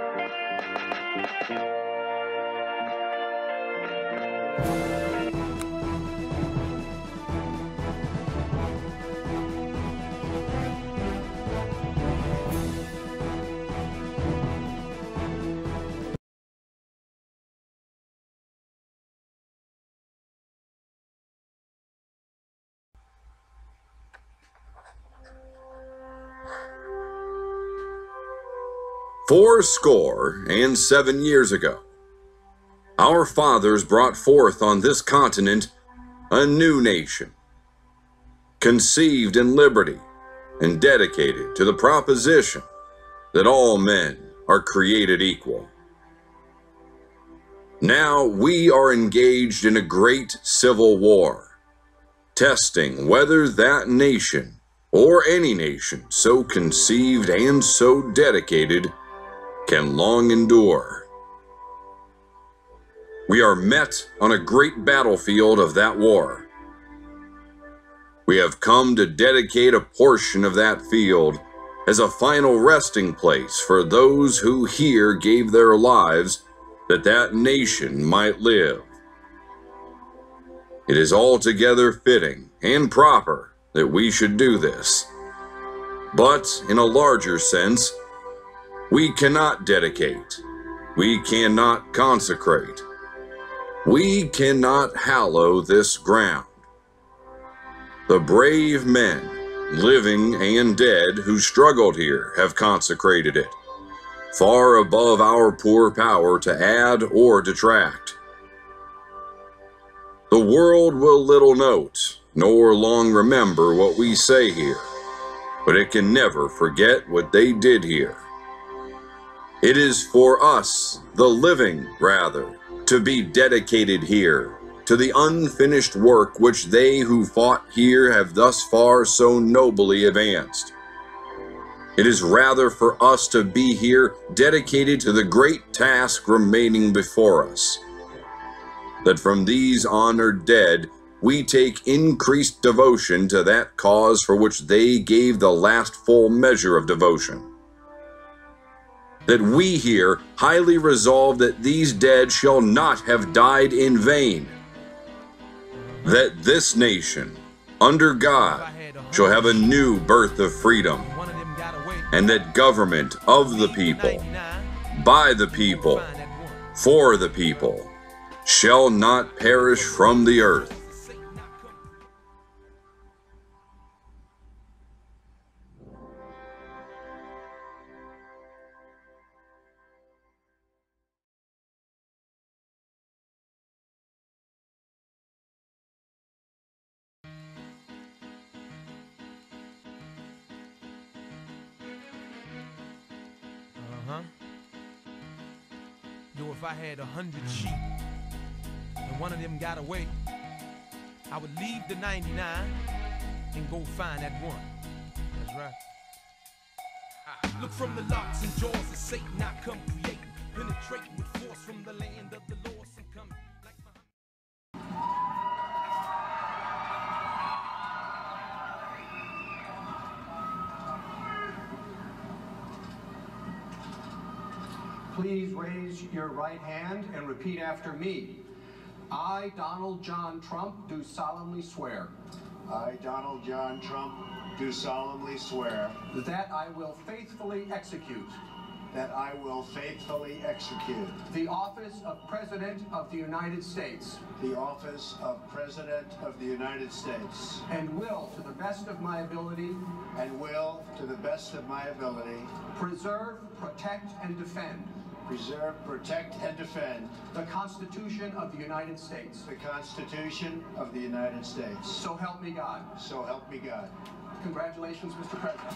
Fourscore and 7 years ago, our fathers brought forth on this continent a new nation, conceived in liberty and dedicated to the proposition that all men are created equal. Now we are engaged in a great civil war, testing whether that nation, or any nation so conceived and so dedicated, can long endure. We are met on a great battlefield of that war. We have come to dedicate a portion of that field as a final resting place for those who here gave their lives that that nation might live. It is altogether fitting and proper that we should do this. But in a larger sense, we cannot dedicate, we cannot consecrate, we cannot hallow this ground. The brave men, living and dead, who struggled here have consecrated it, far above our poor power to add or detract. The world will little note, nor long remember what we say here, but it can never forget what they did here. It is for us, the living, rather, to be dedicated here to the unfinished work which they who fought here have thus far so nobly advanced. It is rather for us to be here dedicated to the great task remaining before us, that from these honored dead we take increased devotion to that cause for which they gave the last full measure of devotion. That we here highly resolve that these dead shall not have died in vain. That this nation, under God, shall have a new birth of freedom, and that government of the people, by the people, for the people, shall not perish from the earth. Yo, if I had 100 sheep and one of them got away, I would leave the 99 and go find that one. That's right. Look from the locks and jaws of Satan, I come creating, penetrating with force from the land of the lost and come like Please raise your right hand and repeat after me. I, Donald John Trump, do solemnly swear. I, Donald John Trump, do solemnly swear that I will faithfully execute the office of President of the United States. The office of President of the United States. And will, to the best of my ability. Preserve, protect, and defend. Preserve, protect, and defend. The Constitution of the United States. The Constitution of the United States. So help me God. So help me God. Congratulations, Mr. President.